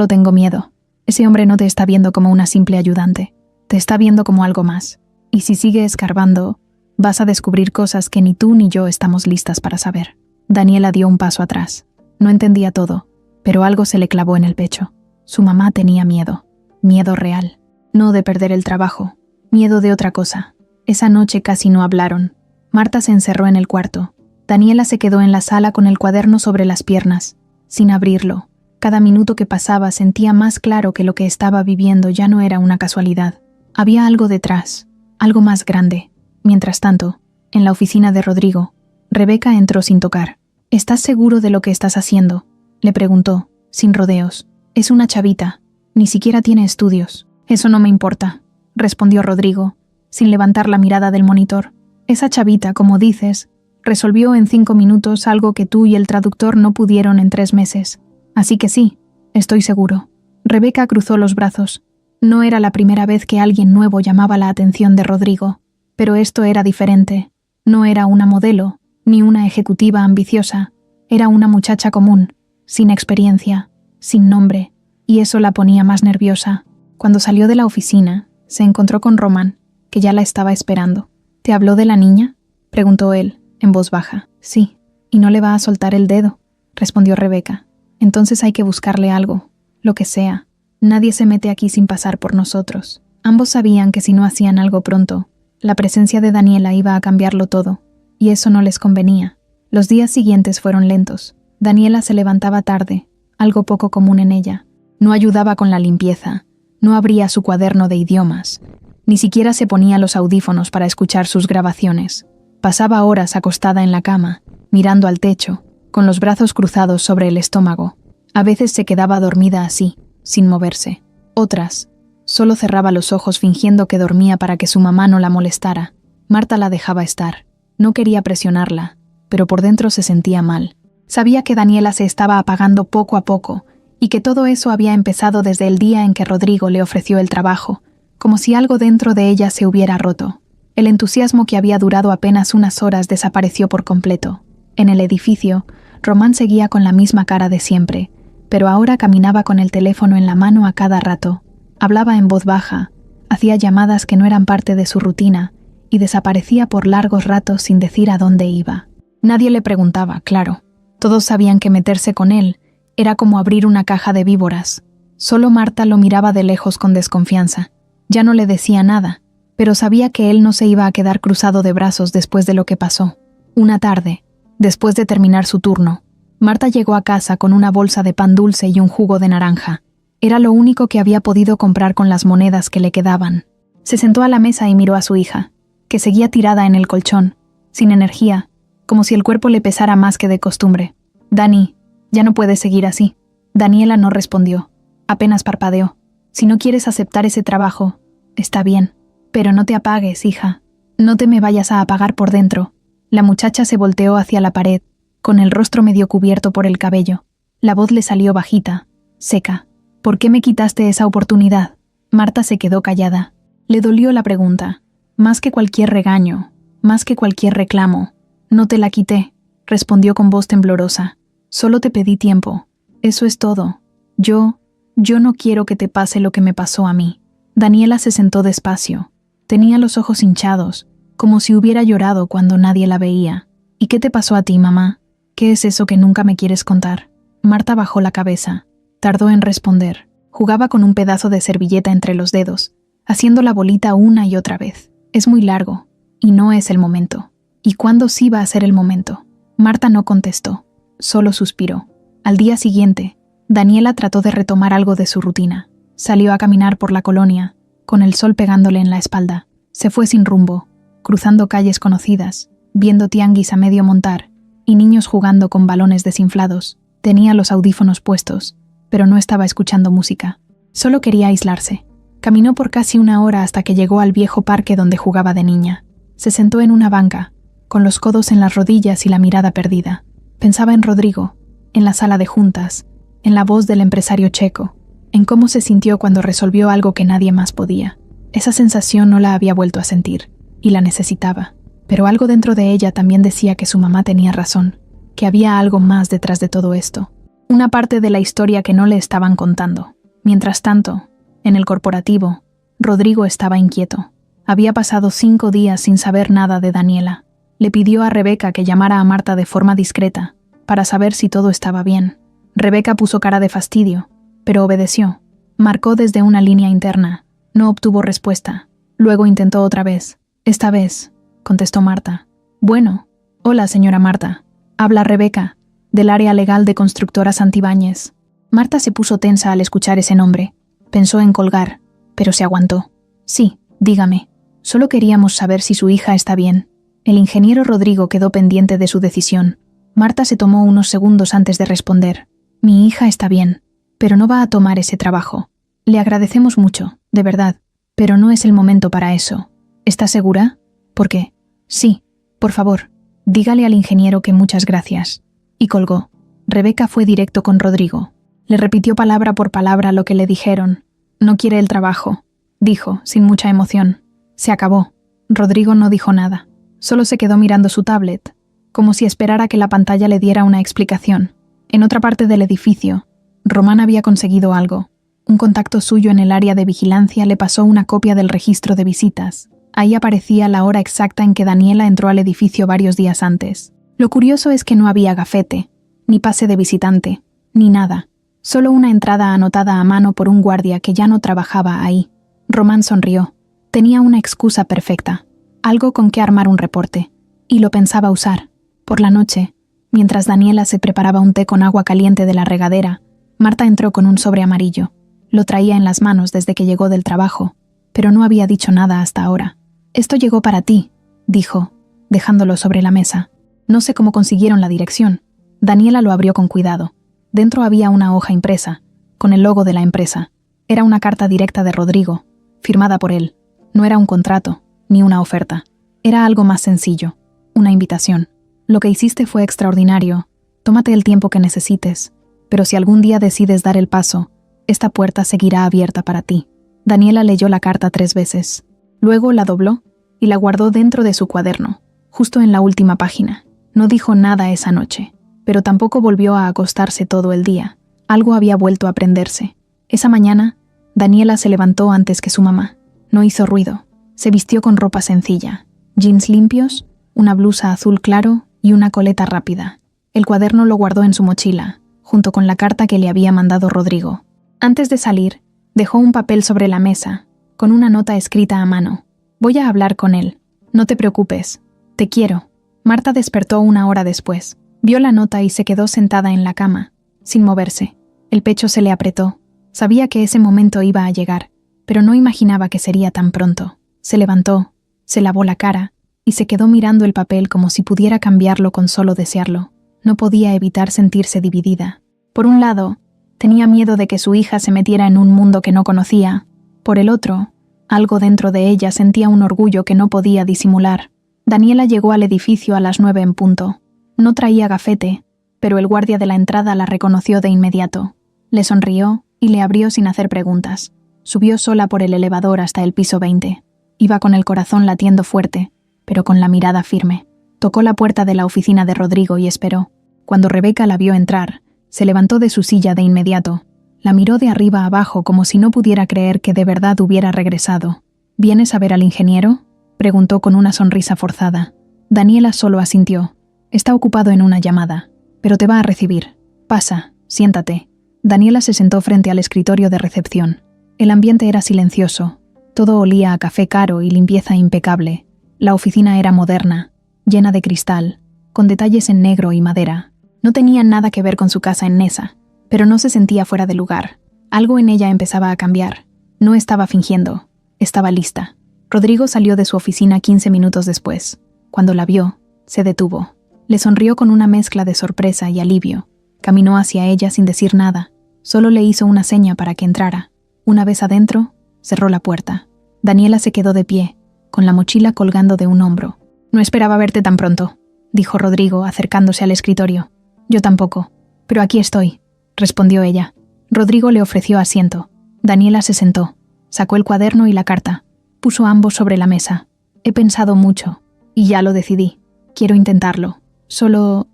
tengo miedo. Ese hombre no te está viendo como una simple ayudante. Te está viendo como algo más. Y si sigue escarbando, vas a descubrir cosas que ni tú ni yo estamos listas para saber». Daniela dio un paso atrás. No entendía todo, pero algo se le clavó en el pecho. Su mamá tenía miedo. Miedo real. No de perder el trabajo. Miedo de otra cosa. Esa noche casi no hablaron. Marta se encerró en el cuarto. Daniela se quedó en la sala con el cuaderno sobre las piernas, sin abrirlo, Cada minuto que pasaba sentía más claro que lo que estaba viviendo ya no era una casualidad. Había algo detrás, algo más grande. Mientras tanto, en la oficina de Rodrigo, Rebeca entró sin tocar. ¿Estás seguro de lo que estás haciendo?, le preguntó, sin rodeos. Es una chavita. Ni siquiera tiene estudios. Eso no me importa, respondió Rodrigo, sin levantar la mirada del monitor. Esa chavita, como dices, resolvió en 5 minutos algo que tú y el traductor no pudieron en 3 meses. Así que sí, estoy seguro. Rebeca cruzó los brazos. No era la primera vez que alguien nuevo llamaba la atención de Rodrigo, pero esto era diferente. No era una modelo, ni una ejecutiva ambiciosa. Era una muchacha común, sin experiencia, sin nombre, y eso la ponía más nerviosa. Cuando salió de la oficina, se encontró con Román, que ya la estaba esperando. ¿Te habló de la niña?, preguntó él, en voz baja. Sí, y no le va a soltar el dedo, respondió Rebeca. Entonces hay que buscarle algo, lo que sea. Nadie se mete aquí sin pasar por nosotros. Ambos sabían que si no hacían algo pronto, la presencia de Daniela iba a cambiarlo todo, y eso no les convenía. Los días siguientes fueron lentos. Daniela se levantaba tarde, algo poco común en ella. No ayudaba con la limpieza, no abría su cuaderno de idiomas, ni siquiera se ponía los audífonos para escuchar sus grabaciones. Pasaba horas acostada en la cama, mirando al techo, con los brazos cruzados sobre el estómago. A veces se quedaba dormida así, sin moverse. Otras, solo cerraba los ojos fingiendo que dormía para que su mamá no la molestara. Marta la dejaba estar. No quería presionarla, pero por dentro se sentía mal. Sabía que Daniela se estaba apagando poco a poco, y que todo eso había empezado desde el día en que Rodrigo le ofreció el trabajo, como si algo dentro de ella se hubiera roto. El entusiasmo que había durado apenas unas horas desapareció por completo. En el edificio, Román seguía con la misma cara de siempre, pero ahora caminaba con el teléfono en la mano a cada rato. Hablaba en voz baja, hacía llamadas que no eran parte de su rutina y desaparecía por largos ratos sin decir a dónde iba. Nadie le preguntaba, claro. Todos sabían que meterse con él era como abrir una caja de víboras. Solo Marta lo miraba de lejos con desconfianza. Ya no le decía nada, pero sabía que él no se iba a quedar cruzado de brazos después de lo que pasó. Una tarde, después de terminar su turno, Marta llegó a casa con una bolsa de pan dulce y un jugo de naranja. Era lo único que había podido comprar con las monedas que le quedaban. Se sentó a la mesa y miró a su hija, que seguía tirada en el colchón, sin energía, como si el cuerpo le pesara más que de costumbre. «Dani, ya no puedes seguir así». Daniela no respondió, apenas parpadeó. «Si no quieres aceptar ese trabajo, está bien, pero no te apagues, hija. No te me vayas a apagar por dentro». La muchacha se volteó hacia la pared, con el rostro medio cubierto por el cabello. La voz le salió bajita, seca. «¿Por qué me quitaste esa oportunidad?». Marta se quedó callada. Le dolió la pregunta. Más que cualquier regaño, más que cualquier reclamo. «No te la quité», respondió con voz temblorosa. «Solo te pedí tiempo. Eso es todo. Yo no quiero que te pase lo que me pasó a mí». Daniela se sentó despacio. Tenía los ojos hinchados, como si hubiera llorado cuando nadie la veía. «¿Y qué te pasó a ti, mamá? ¿Qué es eso que nunca me quieres contar?». Marta bajó la cabeza. Tardó en responder. Jugaba con un pedazo de servilleta entre los dedos, haciendo la bolita una y otra vez. «Es muy largo, y no es el momento». «¿Y cuándo sí va a ser el momento?». Marta no contestó, solo suspiró. Al día siguiente, Daniela trató de retomar algo de su rutina. Salió a caminar por la colonia, con el sol pegándole en la espalda. Se fue sin rumbo, cruzando calles conocidas, viendo tianguis a medio montar y niños jugando con balones desinflados. Tenía los audífonos puestos, pero no estaba escuchando música. Solo quería aislarse. Caminó por casi una hora hasta que llegó al viejo parque donde jugaba de niña. Se sentó en una banca, con los codos en las rodillas y la mirada perdida. Pensaba en Rodrigo, en la sala de juntas, en la voz del empresario checo, en cómo se sintió cuando resolvió algo que nadie más podía. Esa sensación no la había vuelto a sentir, y la necesitaba. Pero algo dentro de ella también decía que su mamá tenía razón, que había algo más detrás de todo esto. Una parte de la historia que no le estaban contando. Mientras tanto, en el corporativo, Rodrigo estaba inquieto. Había pasado 5 días sin saber nada de Daniela. Le pidió a Rebeca que llamara a Marta de forma discreta, para saber si todo estaba bien. Rebeca puso cara de fastidio, pero obedeció. Marcó desde una línea interna. No obtuvo respuesta. Luego intentó otra vez. «Esta vez», contestó Marta. «Bueno, hola, señora Marta. Habla Rebeca, del área legal de Constructora Santibáñez». Marta se puso tensa al escuchar ese nombre. Pensó en colgar, pero se aguantó. Sí, dígame. Solo queríamos saber si su hija está bien. El ingeniero Rodrigo quedó pendiente de su decisión. Marta se tomó unos segundos antes de responder. Mi hija está bien, pero no va a tomar ese trabajo. Le agradecemos mucho, de verdad, pero no es el momento para eso. ¿Está segura? ¿Por qué? Sí, por favor, dígale al ingeniero que muchas gracias. Y colgó. Rebeca fue directo con Rodrigo. Le repitió palabra por palabra lo que le dijeron. No quiere el trabajo, dijo, sin mucha emoción. Se acabó. Rodrigo no dijo nada. Solo se quedó mirando su tablet, como si esperara que la pantalla le diera una explicación. En otra parte del edificio, Román había conseguido algo. Un contacto suyo en el área de vigilancia le pasó una copia del registro de visitas. Ahí aparecía la hora exacta en que Daniela entró al edificio varios días antes. Lo curioso es que no había gafete, ni pase de visitante, ni nada. Solo una entrada anotada a mano por un guardia que ya no trabajaba ahí. Román sonrió. Tenía una excusa perfecta, algo con que armar un reporte, y lo pensaba usar. Por la noche, mientras Daniela se preparaba un té con agua caliente de la regadera, Marta entró con un sobre amarillo. Lo traía en las manos desde que llegó del trabajo, pero no había dicho nada hasta ahora. Esto llegó para ti, dijo, dejándolo sobre la mesa. No sé cómo consiguieron la dirección. Daniela lo abrió con cuidado. Dentro había una hoja impresa, con el logo de la empresa. Era una carta directa de Rodrigo, firmada por él. No era un contrato, ni una oferta. Era algo más sencillo, una invitación. Lo que hiciste fue extraordinario. Tómate el tiempo que necesites, pero si algún día decides dar el paso, esta puerta seguirá abierta para ti. Daniela leyó la carta 3 veces. Luego la dobló y la guardó dentro de su cuaderno, justo en la última página. No dijo nada esa noche, pero tampoco volvió a acostarse todo el día. Algo había vuelto a prenderse. Esa mañana, Daniela se levantó antes que su mamá. No hizo ruido. Se vistió con ropa sencilla, jeans limpios, una blusa azul claro y una coleta rápida. El cuaderno lo guardó en su mochila, junto con la carta que le había mandado Rodrigo. Antes de salir, dejó un papel sobre la mesa, con una nota escrita a mano. Voy a hablar con él. No te preocupes. Te quiero. Marta despertó 1 hora después. Vio la nota y se quedó sentada en la cama, sin moverse. El pecho se le apretó. Sabía que ese momento iba a llegar, pero no imaginaba que sería tan pronto. Se levantó, se lavó la cara y se quedó mirando el papel como si pudiera cambiarlo con solo desearlo. No podía evitar sentirse dividida. Por un lado, tenía miedo de que su hija se metiera en un mundo que no conocía. Por el otro, algo dentro de ella sentía un orgullo que no podía disimular. Daniela llegó al edificio a las 9 en punto. No traía gafete, pero el guardia de la entrada la reconoció de inmediato. Le sonrió y le abrió sin hacer preguntas. Subió sola por el elevador hasta el piso 20. Iba con el corazón latiendo fuerte, pero con la mirada firme. Tocó la puerta de la oficina de Rodrigo y esperó. Cuando Rebeca la vio entrar, se levantó de su silla de inmediato. La miró de arriba abajo como si no pudiera creer que de verdad hubiera regresado. ¿Vienes a ver al ingeniero?, preguntó con una sonrisa forzada. Daniela solo asintió. Está ocupado en una llamada, pero te va a recibir. Pasa, siéntate. Daniela se sentó frente al escritorio de recepción. El ambiente era silencioso. Todo olía a café caro y limpieza impecable. La oficina era moderna, llena de cristal, con detalles en negro y madera. No tenía nada que ver con su casa en Nesa, pero no se sentía fuera de lugar. Algo en ella empezaba a cambiar. No estaba fingiendo. Estaba lista. Rodrigo salió de su oficina 15 minutos después. Cuando la vio, se detuvo. Le sonrió con una mezcla de sorpresa y alivio. Caminó hacia ella sin decir nada. Solo le hizo una seña para que entrara. Una vez adentro, cerró la puerta. Daniela se quedó de pie, con la mochila colgando de un hombro. No esperaba verte tan pronto, dijo Rodrigo, acercándose al escritorio. Yo tampoco, pero aquí estoy, respondió ella. Rodrigo le ofreció asiento. Daniela se sentó, sacó el cuaderno y la carta. Puso ambos sobre la mesa. He pensado mucho, y ya lo decidí. Quiero intentarlo. Solo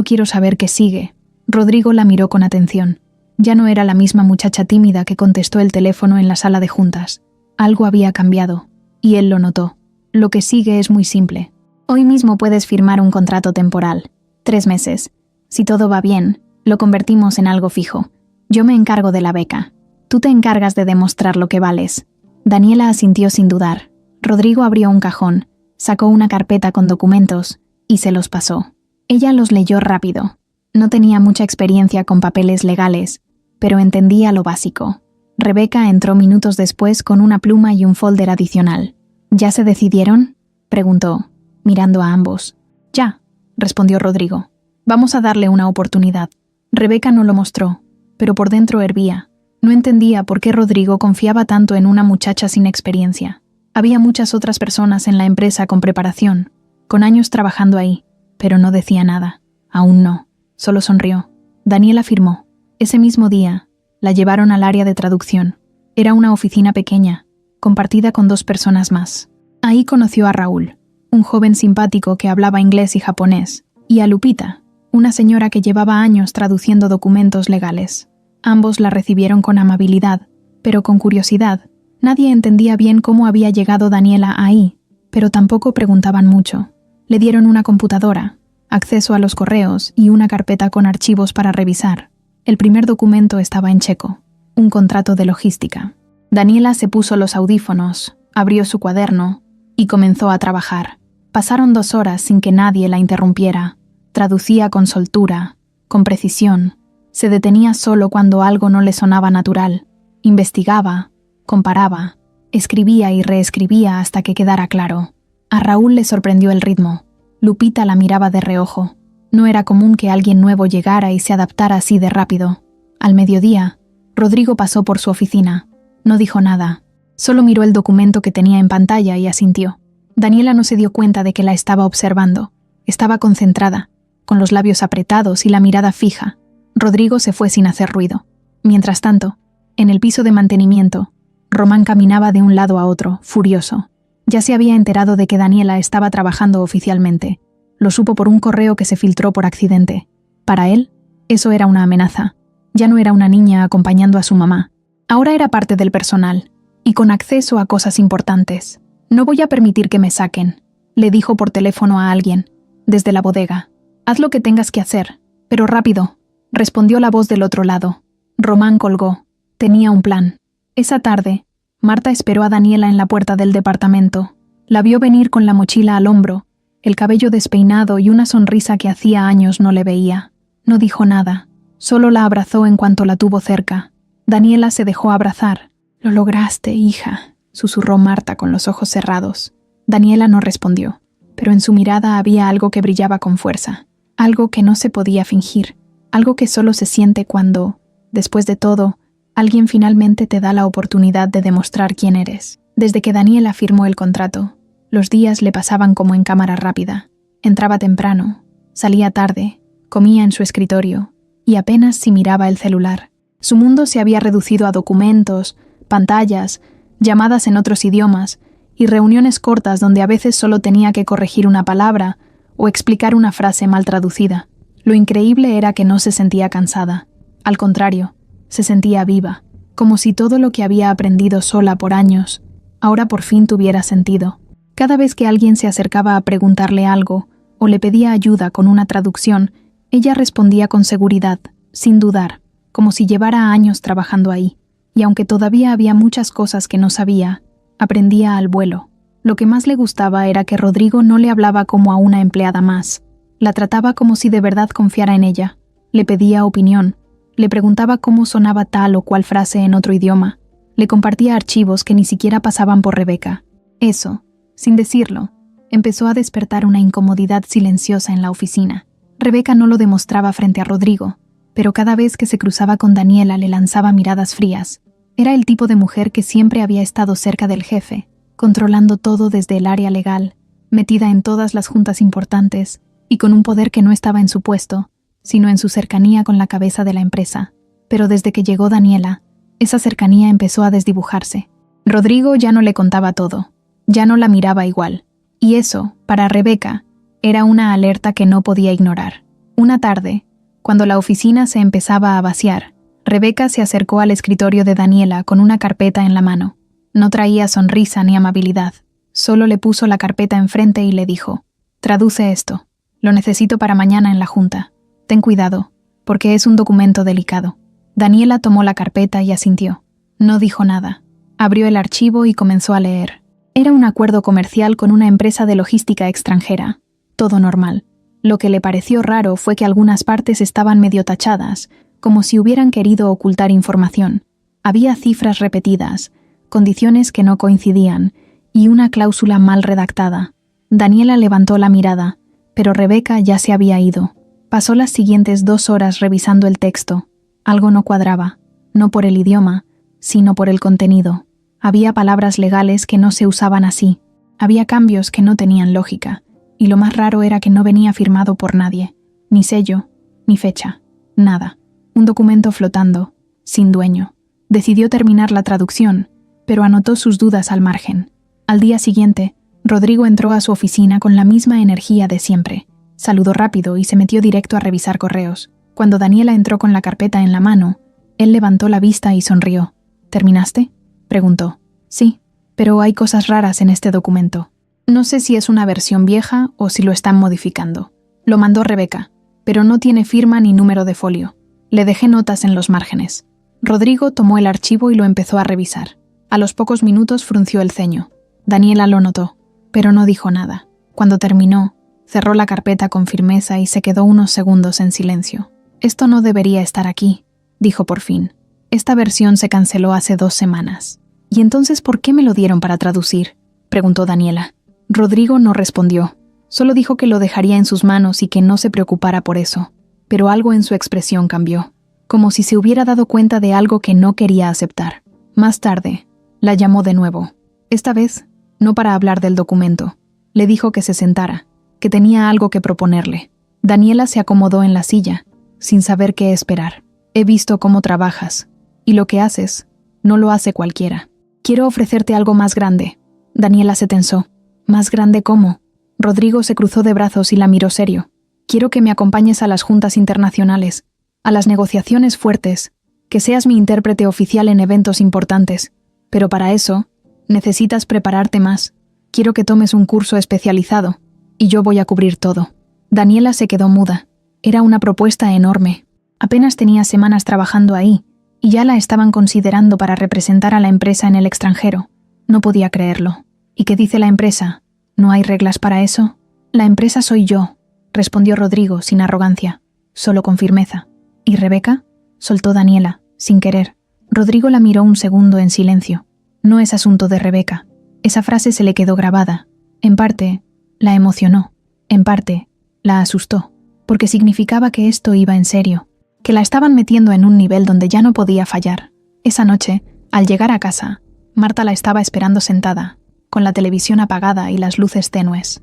quiero saber qué sigue. Rodrigo la miró con atención. Ya no era la misma muchacha tímida que contestó el teléfono en la sala de juntas. Algo había cambiado, y él lo notó. Lo que sigue es muy simple. Hoy mismo puedes firmar un contrato temporal. 3 meses. Si todo va bien, lo convertimos en algo fijo. Yo me encargo de la beca. Tú te encargas de demostrar lo que vales. Daniela asintió sin dudar. Rodrigo abrió un cajón, sacó una carpeta con documentos y se los pasó. Ella los leyó rápido. No tenía mucha experiencia con papeles legales, pero entendía lo básico. Rebeca entró minutos después con una pluma y un folder adicional. ¿Ya se decidieron?, preguntó, mirando a ambos. Ya, respondió Rodrigo. Vamos a darle una oportunidad. Rebeca no lo mostró, pero por dentro hervía. No entendía por qué Rodrigo confiaba tanto en una muchacha sin experiencia. Había muchas otras personas en la empresa con preparación, con años trabajando ahí, pero no decía nada. Aún no. Solo sonrió. Daniela firmó. Ese mismo día, la llevaron al área de traducción. Era una oficina pequeña, compartida con 2 personas más. Ahí conoció a Raúl, un joven simpático que hablaba inglés y japonés, y a Lupita, una señora que llevaba años traduciendo documentos legales. Ambos la recibieron con amabilidad, pero con curiosidad. Nadie entendía bien cómo había llegado Daniela ahí, pero tampoco preguntaban mucho. Le dieron una computadora, acceso a los correos y una carpeta con archivos para revisar. El primer documento estaba en checo, un contrato de logística. Daniela se puso los audífonos, abrió su cuaderno y comenzó a trabajar. Pasaron 2 horas sin que nadie la interrumpiera. Traducía con soltura, con precisión. Se detenía solo cuando algo no le sonaba natural. Investigaba, comparaba, escribía y reescribía hasta que quedara claro. A Raúl le sorprendió el ritmo. Lupita la miraba de reojo. No era común que alguien nuevo llegara y se adaptara así de rápido. Al mediodía, Rodrigo pasó por su oficina. No dijo nada. Solo miró el documento que tenía en pantalla y asintió. Daniela no se dio cuenta de que la estaba observando. Estaba concentrada, con los labios apretados y la mirada fija. Rodrigo se fue sin hacer ruido. Mientras tanto, en el piso de mantenimiento, Román caminaba de un lado a otro, furioso. Ya se había enterado de que Daniela estaba trabajando oficialmente. Lo supo por un correo que se filtró por accidente. Para él, eso era una amenaza. Ya no era una niña acompañando a su mamá. Ahora era parte del personal, y con acceso a cosas importantes. «No voy a permitir que me saquen», le dijo por teléfono a alguien, desde la bodega. «Haz lo que tengas que hacer, pero rápido», respondió la voz del otro lado. Román colgó. Tenía un plan. Esa tarde, Marta esperó a Daniela en la puerta del departamento. La vio venir con la mochila al hombro, el cabello despeinado y una sonrisa que hacía años no le veía. No dijo nada, solo la abrazó en cuanto la tuvo cerca. Daniela se dejó abrazar. «Lo lograste, hija», susurró Marta con los ojos cerrados. Daniela no respondió, pero en su mirada había algo que brillaba con fuerza, algo que no se podía fingir, algo que solo se siente cuando, después de todo, alguien finalmente te da la oportunidad de demostrar quién eres. Desde que Daniela firmó el contrato, los días le pasaban como en cámara rápida. Entraba temprano, salía tarde, comía en su escritorio y apenas si miraba el celular. Su mundo se había reducido a documentos, pantallas, llamadas en otros idiomas y reuniones cortas donde a veces solo tenía que corregir una palabra o explicar una frase mal traducida. Lo increíble era que no se sentía cansada. Al contrario, se sentía viva, como si todo lo que había aprendido sola por años, ahora por fin tuviera sentido. Cada vez que alguien se acercaba a preguntarle algo o le pedía ayuda con una traducción, ella respondía con seguridad, sin dudar, como si llevara años trabajando ahí. Y aunque todavía había muchas cosas que no sabía, aprendía al vuelo. Lo que más le gustaba era que Rodrigo no le hablaba como a una empleada más. La trataba como si de verdad confiara en ella. Le pedía opinión. Le preguntaba cómo sonaba tal o cual frase en otro idioma. Le compartía archivos que ni siquiera pasaban por Rebeca. Eso, sin decirlo, empezó a despertar una incomodidad silenciosa en la oficina. Rebeca no lo demostraba frente a Rodrigo, pero cada vez que se cruzaba con Daniela le lanzaba miradas frías. Era el tipo de mujer que siempre había estado cerca del jefe, controlando todo desde el área legal, metida en todas las juntas importantes y con un poder que no estaba en su puesto, sino en su cercanía con la cabeza de la empresa. Pero desde que llegó Daniela, esa cercanía empezó a desdibujarse. Rodrigo ya no le contaba todo, ya no la miraba igual, y eso, para Rebeca, era una alerta que no podía ignorar. Una tarde, cuando la oficina se empezaba a vaciar, Rebeca se acercó al escritorio de Daniela con una carpeta en la mano. No traía sonrisa ni amabilidad, solo le puso la carpeta enfrente y le dijo: «Traduce esto, lo necesito para mañana en la junta. Ten cuidado, porque es un documento delicado». Daniela tomó la carpeta y asintió. No dijo nada. Abrió el archivo y comenzó a leer. Era un acuerdo comercial con una empresa de logística extranjera. Todo normal. Lo que le pareció raro fue que algunas partes estaban medio tachadas, como si hubieran querido ocultar información. Había cifras repetidas, condiciones que no coincidían y una cláusula mal redactada. Daniela levantó la mirada, pero Rebeca ya se había ido. Pasó las siguientes 2 horas revisando el texto. Algo no cuadraba, no por el idioma, sino por el contenido. Había palabras legales que no se usaban así. Había cambios que no tenían lógica, y lo más raro era que no venía firmado por nadie, ni sello, ni fecha, nada. Un documento flotando, sin dueño. Decidió terminar la traducción, pero anotó sus dudas al margen. Al día siguiente, Rodrigo entró a su oficina con la misma energía de siempre. Saludó rápido y se metió directo a revisar correos. Cuando Daniela entró con la carpeta en la mano, él levantó la vista y sonrió. ¿Terminaste?, preguntó. Sí, pero hay cosas raras en este documento. No sé si es una versión vieja o si lo están modificando. Lo mandó Rebeca, pero no tiene firma ni número de folio. Le dejé notas en los márgenes. Rodrigo tomó el archivo y lo empezó a revisar. A los pocos minutos frunció el ceño. Daniela lo notó, pero no dijo nada. Cuando terminó, cerró la carpeta con firmeza y se quedó unos segundos en silencio. Esto no debería estar aquí, dijo por fin. Esta versión se canceló hace 2 semanas. ¿Y entonces por qué me lo dieron para traducir?, preguntó Daniela. Rodrigo no respondió. Solo dijo que lo dejaría en sus manos y que no se preocupara por eso. Pero algo en su expresión cambió, como si se hubiera dado cuenta de algo que no quería aceptar. Más tarde, la llamó de nuevo. Esta vez, no para hablar del documento. Le dijo que se sentara, que tenía algo que proponerle. Daniela se acomodó en la silla, sin saber qué esperar. He visto cómo trabajas, y lo que haces, no lo hace cualquiera. Quiero ofrecerte algo más grande. Daniela se tensó. ¿Más grande cómo? Rodrigo se cruzó de brazos y la miró serio. Quiero que me acompañes a las juntas internacionales, a las negociaciones fuertes, que seas mi intérprete oficial en eventos importantes. Pero para eso, necesitas prepararte más. Quiero que tomes un curso especializado, y yo voy a cubrir todo. Daniela se quedó muda. Era una propuesta enorme. Apenas tenía semanas trabajando ahí, y ya la estaban considerando para representar a la empresa en el extranjero. No podía creerlo. ¿Y qué dice la empresa? ¿No hay reglas para eso? La empresa soy yo, respondió Rodrigo sin arrogancia, solo con firmeza. ¿Y Rebeca?, soltó Daniela, sin querer. Rodrigo la miró un segundo en silencio. No es asunto de Rebeca. Esa frase se le quedó grabada. En parte, la emocionó. En parte, la asustó, porque significaba que esto iba en serio, que la estaban metiendo en un nivel donde ya no podía fallar. Esa noche, al llegar a casa, Marta la estaba esperando sentada, con la televisión apagada y las luces tenues.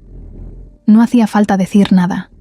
No hacía falta decir nada.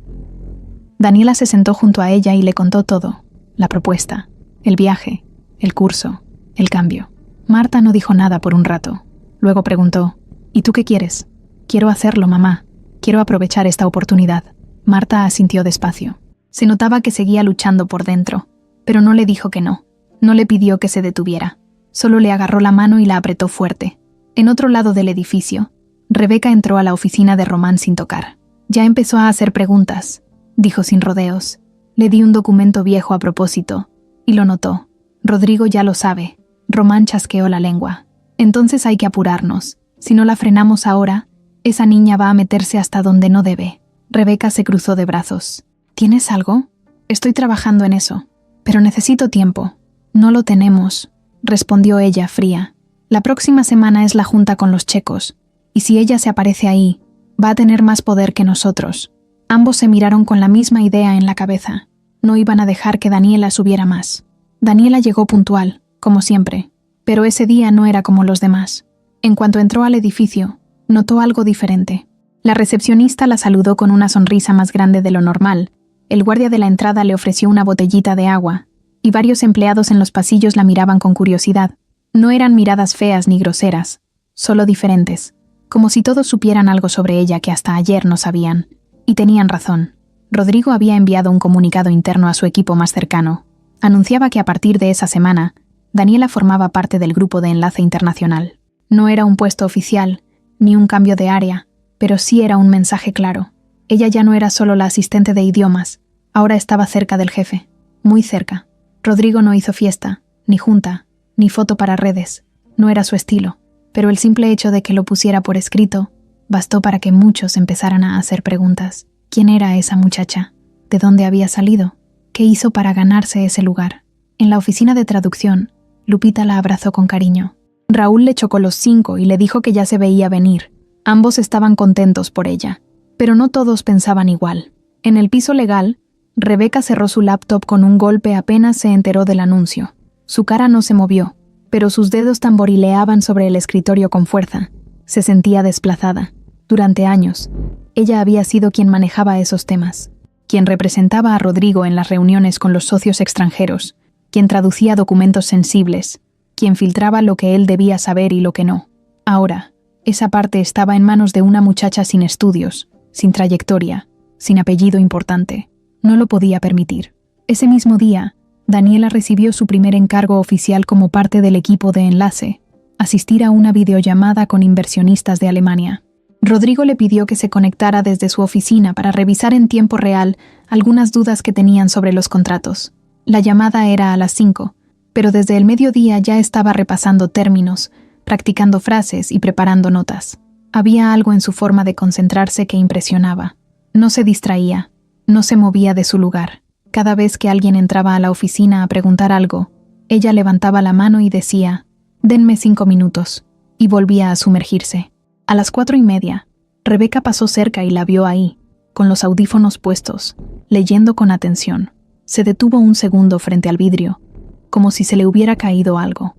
Daniela se sentó junto a ella y le contó todo: la propuesta, el viaje, el curso, el cambio. Marta no dijo nada por un rato. Luego preguntó: ¿Y tú qué quieres? Quiero hacerlo, mamá. Quiero aprovechar esta oportunidad. Marta asintió despacio. Se notaba que seguía luchando por dentro, pero no le dijo que no. No le pidió que se detuviera. Solo le agarró la mano y la apretó fuerte. En otro lado del edificio, Rebeca entró a la oficina de Román sin tocar. Ya empezó a hacer preguntas, dijo sin rodeos. Le di un documento viejo a propósito, y lo notó. Rodrigo ya lo sabe. Román chasqueó la lengua. Entonces hay que apurarnos. Si no la frenamos ahora, esa niña va a meterse hasta donde no debe. Rebeca se cruzó de brazos. ¿Tienes algo? Estoy trabajando en eso, pero necesito tiempo. No lo tenemos, respondió ella fría. La próxima semana es la junta con los checos, y si ella se aparece ahí, va a tener más poder que nosotros. Ambos se miraron con la misma idea en la cabeza. No iban a dejar que Daniela subiera más. Daniela llegó puntual, como siempre, pero ese día no era como los demás. En cuanto entró al edificio, notó algo diferente. La recepcionista la saludó con una sonrisa más grande de lo normal. El guardia de la entrada le ofreció una botellita de agua, y varios empleados en los pasillos la miraban con curiosidad. No eran miradas feas ni groseras, solo diferentes, como si todos supieran algo sobre ella que hasta ayer no sabían. Y tenían razón. Rodrigo había enviado un comunicado interno a su equipo más cercano. Anunciaba que a partir de esa semana, Daniela formaba parte del grupo de enlace internacional. No era un puesto oficial, ni un cambio de área, pero sí era un mensaje claro. Ella ya no era solo la asistente de idiomas, ahora estaba cerca del jefe, muy cerca. Rodrigo no hizo fiesta, ni junta, ni foto para redes. No era su estilo, pero el simple hecho de que lo pusiera por escrito bastó para que muchos empezaran a hacer preguntas. ¿Quién era esa muchacha? ¿De dónde había salido? ¿Qué hizo para ganarse ese lugar? En la oficina de traducción, Lupita la abrazó con cariño. Raúl le chocó los 5 y le dijo que ya se veía venir. Ambos estaban contentos por ella, pero no todos pensaban igual. En el piso legal, Rebeca cerró su laptop con un golpe apenas se enteró del anuncio. Su cara no se movió, pero sus dedos tamborileaban sobre el escritorio con fuerza. Se sentía desplazada. Durante años, ella había sido quien manejaba esos temas, quien representaba a Rodrigo en las reuniones con los socios extranjeros, quien traducía documentos sensibles, quien filtraba lo que él debía saber y lo que no. Ahora, esa parte estaba en manos de una muchacha sin estudios, sin trayectoria, sin apellido importante. No lo podía permitir. Ese mismo día, Daniela recibió su primer encargo oficial como parte del equipo de enlace, asistir a una videollamada con inversionistas de Alemania. Rodrigo le pidió que se conectara desde su oficina para revisar en tiempo real algunas dudas que tenían sobre los contratos. La llamada era a las 5, pero desde el mediodía ya estaba repasando términos, practicando frases y preparando notas. Había algo en su forma de concentrarse que impresionaba. No se distraía, no se movía de su lugar. Cada vez que alguien entraba a la oficina a preguntar algo, ella levantaba la mano y decía, «Denme 5 minutos», y volvía a sumergirse. A las 4:30, Rebeca pasó cerca y la vio ahí, con los audífonos puestos, leyendo con atención. Se detuvo un segundo frente al vidrio, como si se le hubiera caído algo.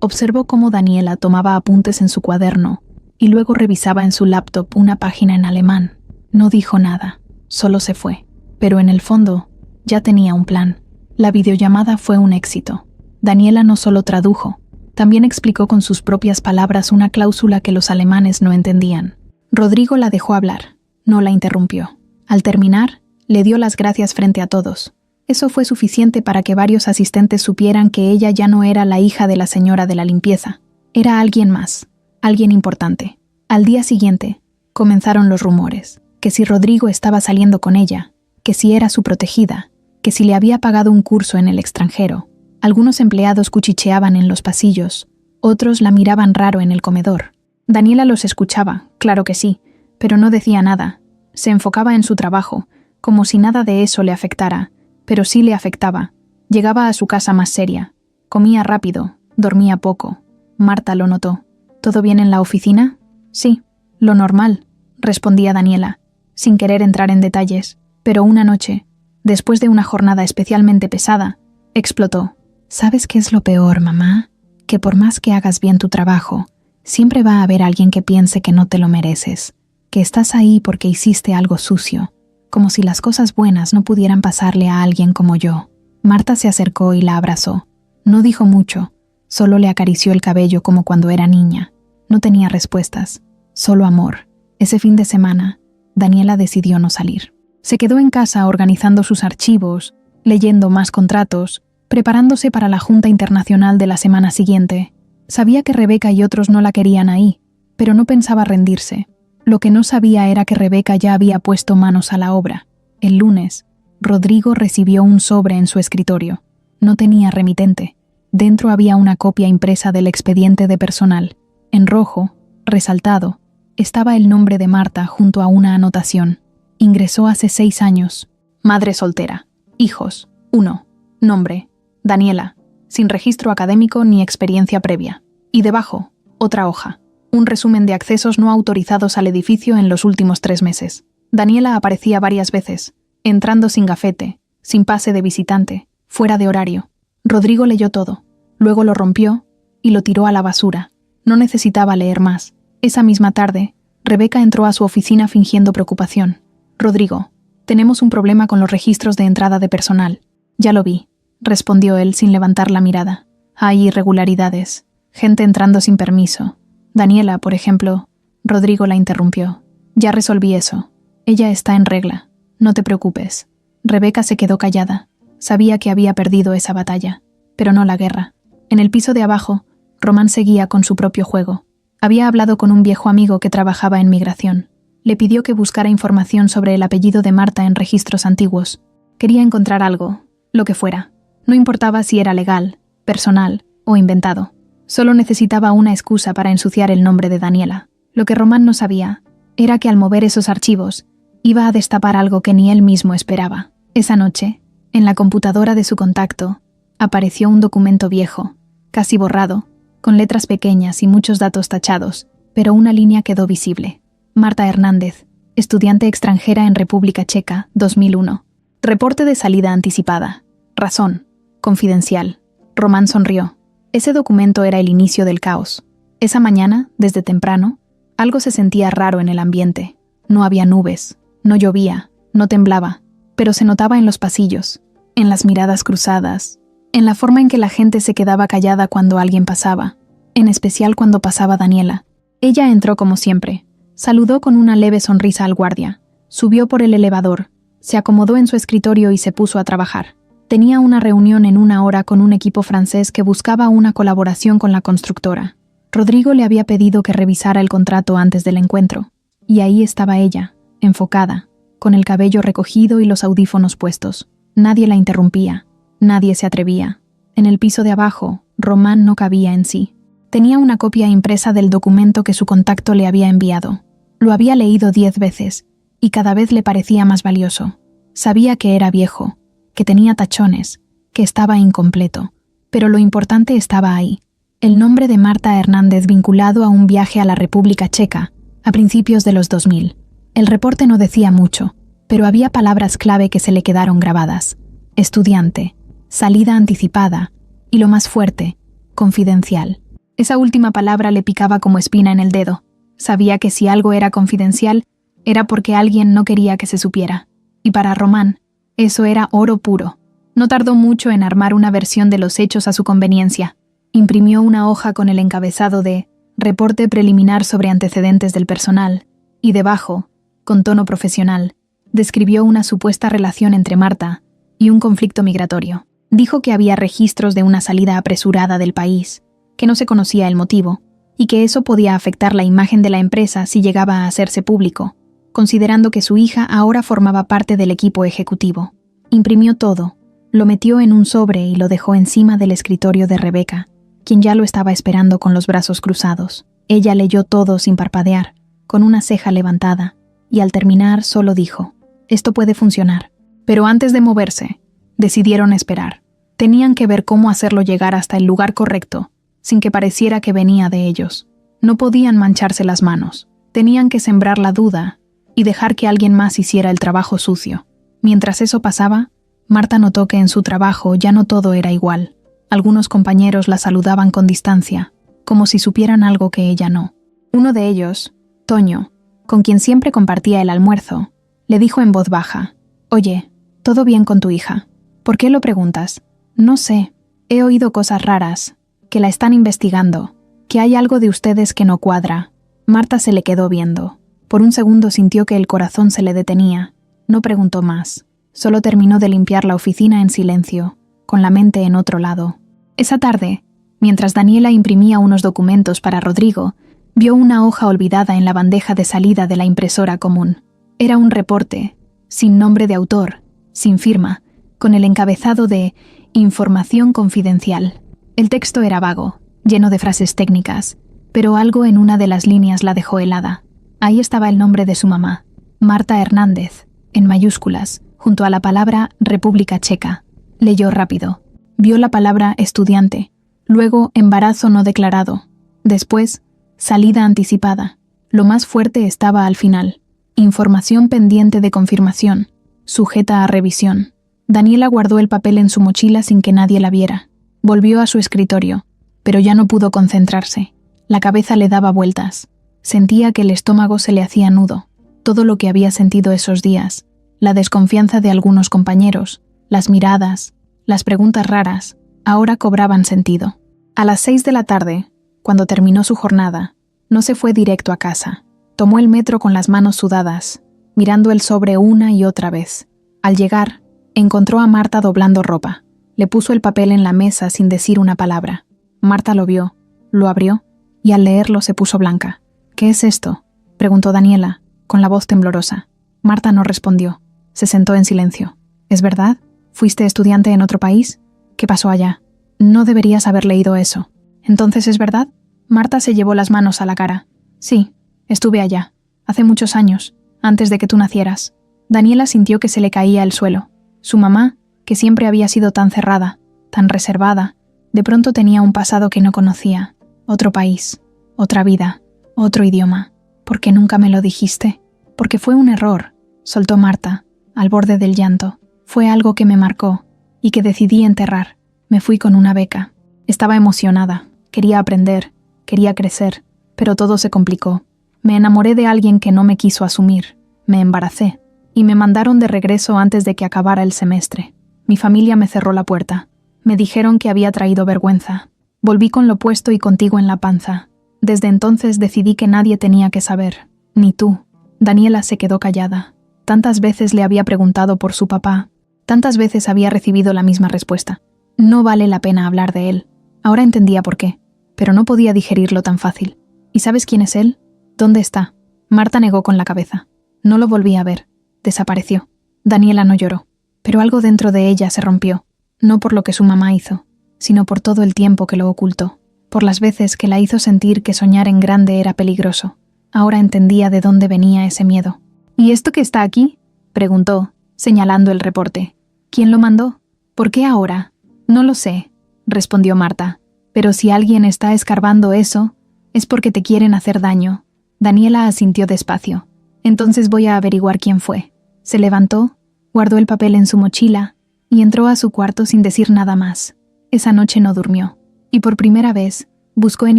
Observó cómo Daniela tomaba apuntes en su cuaderno y luego revisaba en su laptop una página en alemán. No dijo nada, solo se fue. Pero en el fondo, ya tenía un plan. La videollamada fue un éxito. Daniela no solo tradujo, también explicó con sus propias palabras una cláusula que los alemanes no entendían. Rodrigo la dejó hablar, no la interrumpió. Al terminar, le dio las gracias frente a todos. Eso fue suficiente para que varios asistentes supieran que ella ya no era la hija de la señora de la limpieza. Era alguien más, alguien importante. Al día siguiente, comenzaron los rumores, que si Rodrigo estaba saliendo con ella, que si era su protegida, que si le había pagado un curso en el extranjero. Algunos empleados cuchicheaban en los pasillos, otros la miraban raro en el comedor. Daniela los escuchaba, claro que sí, pero no decía nada. Se enfocaba en su trabajo, como si nada de eso le afectara, pero sí le afectaba. Llegaba a su casa más seria. Comía rápido, dormía poco. Marta lo notó. ¿Todo bien en la oficina? Sí, lo normal, respondía Daniela, sin querer entrar en detalles. Pero una noche, después de una jornada especialmente pesada, explotó. ¿Sabes qué es lo peor, mamá? Que por más que hagas bien tu trabajo, siempre va a haber alguien que piense que no te lo mereces, que estás ahí porque hiciste algo sucio, como si las cosas buenas no pudieran pasarle a alguien como yo. Marta se acercó y la abrazó. No dijo mucho, solo le acarició el cabello como cuando era niña. No tenía respuestas, solo amor. Ese fin de semana, Daniela decidió no salir. Se quedó en casa organizando sus archivos, leyendo más contratos, preparándose para la junta internacional de la semana siguiente. Sabía que Rebeca y otros no la querían ahí, pero no pensaba rendirse. Lo que no sabía era que Rebeca ya había puesto manos a la obra. El lunes, Rodrigo recibió un sobre en su escritorio. No tenía remitente. Dentro había una copia impresa del expediente de personal. En rojo, resaltado, estaba el nombre de Marta junto a una anotación. Ingresó hace 6 años. Madre soltera. Hijos. 1. Nombre. Daniela. Sin registro académico ni experiencia previa. Y debajo, otra hoja. Un resumen de accesos no autorizados al edificio en los últimos 3 meses. Daniela aparecía varias veces, entrando sin gafete, sin pase de visitante, fuera de horario. Rodrigo leyó todo. Luego lo rompió y lo tiró a la basura. No necesitaba leer más. Esa misma tarde, Rebeca entró a su oficina fingiendo preocupación. «Rodrigo, tenemos un problema con los registros de entrada de personal». «Ya lo vi», respondió él sin levantar la mirada. «Hay irregularidades. Gente entrando sin permiso. Daniela, por ejemplo». Rodrigo la interrumpió. «Ya resolví eso. Ella está en regla. No te preocupes». Rebeca se quedó callada. Sabía que había perdido esa batalla, pero no la guerra. En el piso de abajo, Román seguía con su propio juego. Había hablado con un viejo amigo que trabajaba en migración. Le pidió que buscara información sobre el apellido de Marta en registros antiguos. Quería encontrar algo, lo que fuera. No importaba si era legal, personal o inventado. Solo necesitaba una excusa para ensuciar el nombre de Daniela. Lo que Román no sabía era que al mover esos archivos, iba a destapar algo que ni él mismo esperaba. Esa noche, En la computadora de su contacto apareció un documento viejo, casi borrado, con letras pequeñas y muchos datos tachados, pero una línea quedó visible. Marta Hernández, estudiante extranjera en República Checa, 2001. Reporte de salida anticipada. Razón. Confidencial. Román sonrió. Ese documento era el inicio del caos. Esa mañana, desde temprano, algo se sentía raro en el ambiente. No había nubes, no llovía, no temblaba, pero se notaba en los pasillos, en las miradas cruzadas, en la forma en que la gente se quedaba callada cuando alguien pasaba, en especial cuando pasaba Daniela. Ella entró como siempre, saludó con una leve sonrisa al guardia, subió por el elevador, se acomodó en su escritorio y se puso a trabajar. Tenía una reunión en 1 hora con un equipo francés que buscaba una colaboración con la constructora. Rodrigo le había pedido que revisara el contrato antes del encuentro, y ahí estaba ella, enfocada, con el cabello recogido y los audífonos puestos. Nadie la interrumpía, nadie se atrevía. En el piso de abajo, Román no cabía en sí. Tenía una copia impresa del documento que su contacto le había enviado. Lo había leído 10 veces, y cada vez le parecía más valioso. Sabía que era viejo, que tenía tachones, que estaba incompleto, pero lo importante estaba ahí. El nombre de Marta Hernández vinculado a un viaje a la República Checa, a principios de los 2000. El reporte no decía mucho, pero había palabras clave que se le quedaron grabadas. Estudiante, salida anticipada, y lo más fuerte, confidencial. Esa última palabra le picaba como espina en el dedo. Sabía que si algo era confidencial, era porque alguien no quería que se supiera. Y para Román, eso era oro puro. No tardó mucho en armar una versión de los hechos a su conveniencia. Imprimió una hoja con el encabezado de «Reporte preliminar sobre antecedentes del personal» y debajo, con tono profesional, describió una supuesta relación entre Marta y un conflicto migratorio. Dijo que había registros de una salida apresurada del país, que no se conocía el motivo, y que eso podía afectar la imagen de la empresa si llegaba a hacerse público, considerando que su hija ahora formaba parte del equipo ejecutivo. Imprimió todo, lo metió en un sobre y lo dejó encima del escritorio de Rebeca, quien ya lo estaba esperando con los brazos cruzados. Ella leyó todo sin parpadear, con una ceja levantada, y al terminar solo dijo: «Esto puede funcionar». Pero antes de moverse, decidieron esperar. Tenían que ver cómo hacerlo llegar hasta el lugar correcto, sin que pareciera que venía de ellos. No podían mancharse las manos. Tenían que sembrar la duda y dejar que alguien más hiciera el trabajo sucio. Mientras eso pasaba, Marta notó que en su trabajo ya no todo era igual. Algunos compañeros la saludaban con distancia, como si supieran algo que ella no. Uno de ellos, Toño, con quien siempre compartía el almuerzo, le dijo en voz baja: «Oye, ¿todo bien con tu hija? ¿Por qué lo preguntas?» «No sé. He oído cosas raras, que la están investigando, que hay algo de ustedes que no cuadra». Marta se le quedó viendo. Por un segundo sintió que el corazón se le detenía. No preguntó más. Solo terminó de limpiar la oficina en silencio, con la mente en otro lado. Esa tarde, mientras Daniela imprimía unos documentos para Rodrigo, vio una hoja olvidada en la bandeja de salida de la impresora común. Era un reporte, sin nombre de autor, sin firma, con el encabezado de «Información confidencial». El texto era vago, lleno de frases técnicas, pero algo en una de las líneas la dejó helada. Ahí estaba el nombre de su mamá, Marta Hernández, en mayúsculas, junto a la palabra República Checa. Leyó rápido. Vio la palabra estudiante, luego embarazo no declarado, después salida anticipada. Lo más fuerte estaba al final: información pendiente de confirmación, sujeta a revisión. Daniela guardó el papel en su mochila sin que nadie la viera. Volvió a su escritorio, pero ya no pudo concentrarse. La cabeza le daba vueltas. Sentía que el estómago se le hacía nudo. Todo lo que había sentido esos días, la desconfianza de algunos compañeros, las miradas, las preguntas raras, ahora cobraban sentido. A las 6 de la tarde, cuando terminó su jornada, no se fue directo a casa. Tomó el metro con las manos sudadas, mirando el sobre una y otra vez. Al llegar, encontró a Marta doblando ropa. Le puso el papel en la mesa sin decir una palabra. Marta lo vio, lo abrió, y al leerlo se puso blanca. «¿Qué es esto?», preguntó Daniela, con la voz temblorosa. Marta no respondió. Se sentó en silencio. «¿Es verdad? ¿Fuiste estudiante en otro país? ¿Qué pasó allá? No deberías haber leído eso». «¿Entonces es verdad?». Marta se llevó las manos a la cara. «Sí, estuve allá. Hace muchos años, antes de que tú nacieras». Daniela sintió que se le caía el suelo. Su mamá, que siempre había sido tan cerrada, tan reservada, de pronto tenía un pasado que no conocía, otro país, otra vida, otro idioma. ¿Por qué nunca me lo dijiste? Porque fue un error, soltó Marta, al borde del llanto. Fue algo que me marcó y que decidí enterrar. Me fui con una beca. Estaba emocionada, quería aprender, quería crecer, pero todo se complicó. Me enamoré de alguien que no me quiso asumir, me embaracé, y me mandaron de regreso antes de que acabara el semestre. Mi familia me cerró la puerta. Me dijeron que había traído vergüenza. Volví con lo puesto y contigo en la panza. Desde entonces decidí que nadie tenía que saber, ni tú. Daniela se quedó callada. Tantas veces le había preguntado por su papá, tantas veces había recibido la misma respuesta. No vale la pena hablar de él. Ahora entendía por qué, pero no podía digerirlo tan fácil. ¿Y sabes quién es él? ¿Dónde está? Marta negó con la cabeza. No lo volví a ver. Desapareció. Daniela no lloró, pero algo dentro de ella se rompió, no por lo que su mamá hizo, sino por todo el tiempo que lo ocultó, por las veces que la hizo sentir que soñar en grande era peligroso. Ahora entendía de dónde venía ese miedo. ¿Y esto que está aquí? Preguntó, señalando el reporte. ¿Quién lo mandó? ¿Por qué ahora? No lo sé, respondió Marta. Pero si alguien está escarbando eso, es porque te quieren hacer daño. Daniela asintió despacio. Entonces voy a averiguar quién fue. Se levantó, guardó el papel en su mochila y entró a su cuarto sin decir nada más. Esa noche no durmió. Y por primera vez, buscó en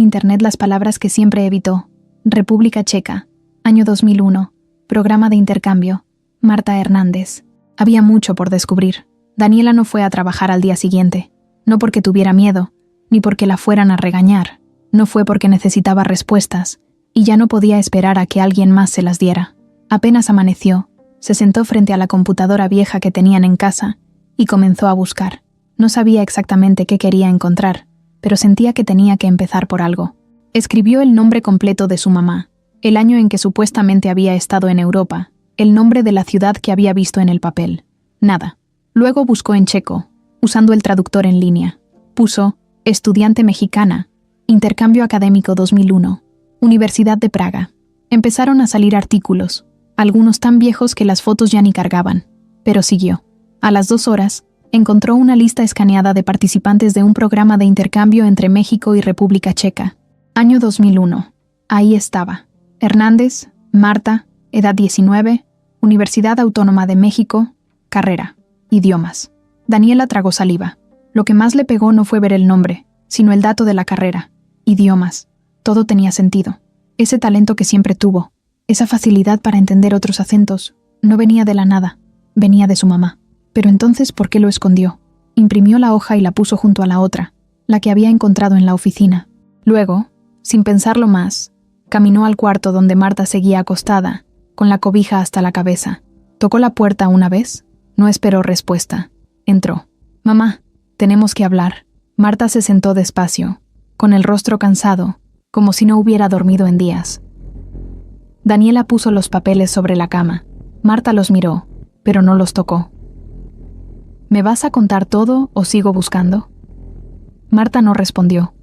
internet las palabras que siempre evitó. República Checa, año 2001. Programa de intercambio, Marta Hernández. Había mucho por descubrir. Daniela no fue a trabajar al día siguiente, no porque tuviera miedo, ni porque la fueran a regañar. No fue porque necesitaba respuestas, y ya no podía esperar a que alguien más se las diera. Apenas amaneció, se sentó frente a la computadora vieja que tenían en casa y comenzó a buscar. No sabía exactamente qué quería encontrar, pero sentía que tenía que empezar por algo. Escribió el nombre completo de su mamá, el año en que supuestamente había estado en Europa, el nombre de la ciudad que había visto en el papel. Nada. Luego buscó en checo, usando el traductor en línea. Puso estudiante mexicana, intercambio académico 2001, Universidad de Praga. Empezaron a salir artículos, algunos tan viejos que las fotos ya ni cargaban, pero siguió. A las 2 horas, encontró una lista escaneada de participantes de un programa de intercambio entre México y República Checa. Año 2001. Ahí estaba. Hernández, Marta, edad 19, Universidad Autónoma de México, carrera, idiomas. Daniela tragó saliva. Lo que más le pegó no fue ver el nombre, sino el dato de la carrera, idiomas. Todo tenía sentido. Ese talento que siempre tuvo, esa facilidad para entender otros acentos, no venía de la nada, venía de su mamá. Pero entonces, ¿por qué lo escondió? Imprimió la hoja y la puso junto a la otra, la que había encontrado en la oficina. Luego, sin pensarlo más, caminó al cuarto donde Marta seguía acostada, con la cobija hasta la cabeza. Tocó la puerta una vez, no esperó respuesta. Entró. «Mamá, tenemos que hablar». Marta se sentó despacio, con el rostro cansado, como si no hubiera dormido en días. Daniela puso los papeles sobre la cama. Marta los miró, pero no los tocó. «¿Me vas a contar todo o sigo buscando?» Marta no respondió.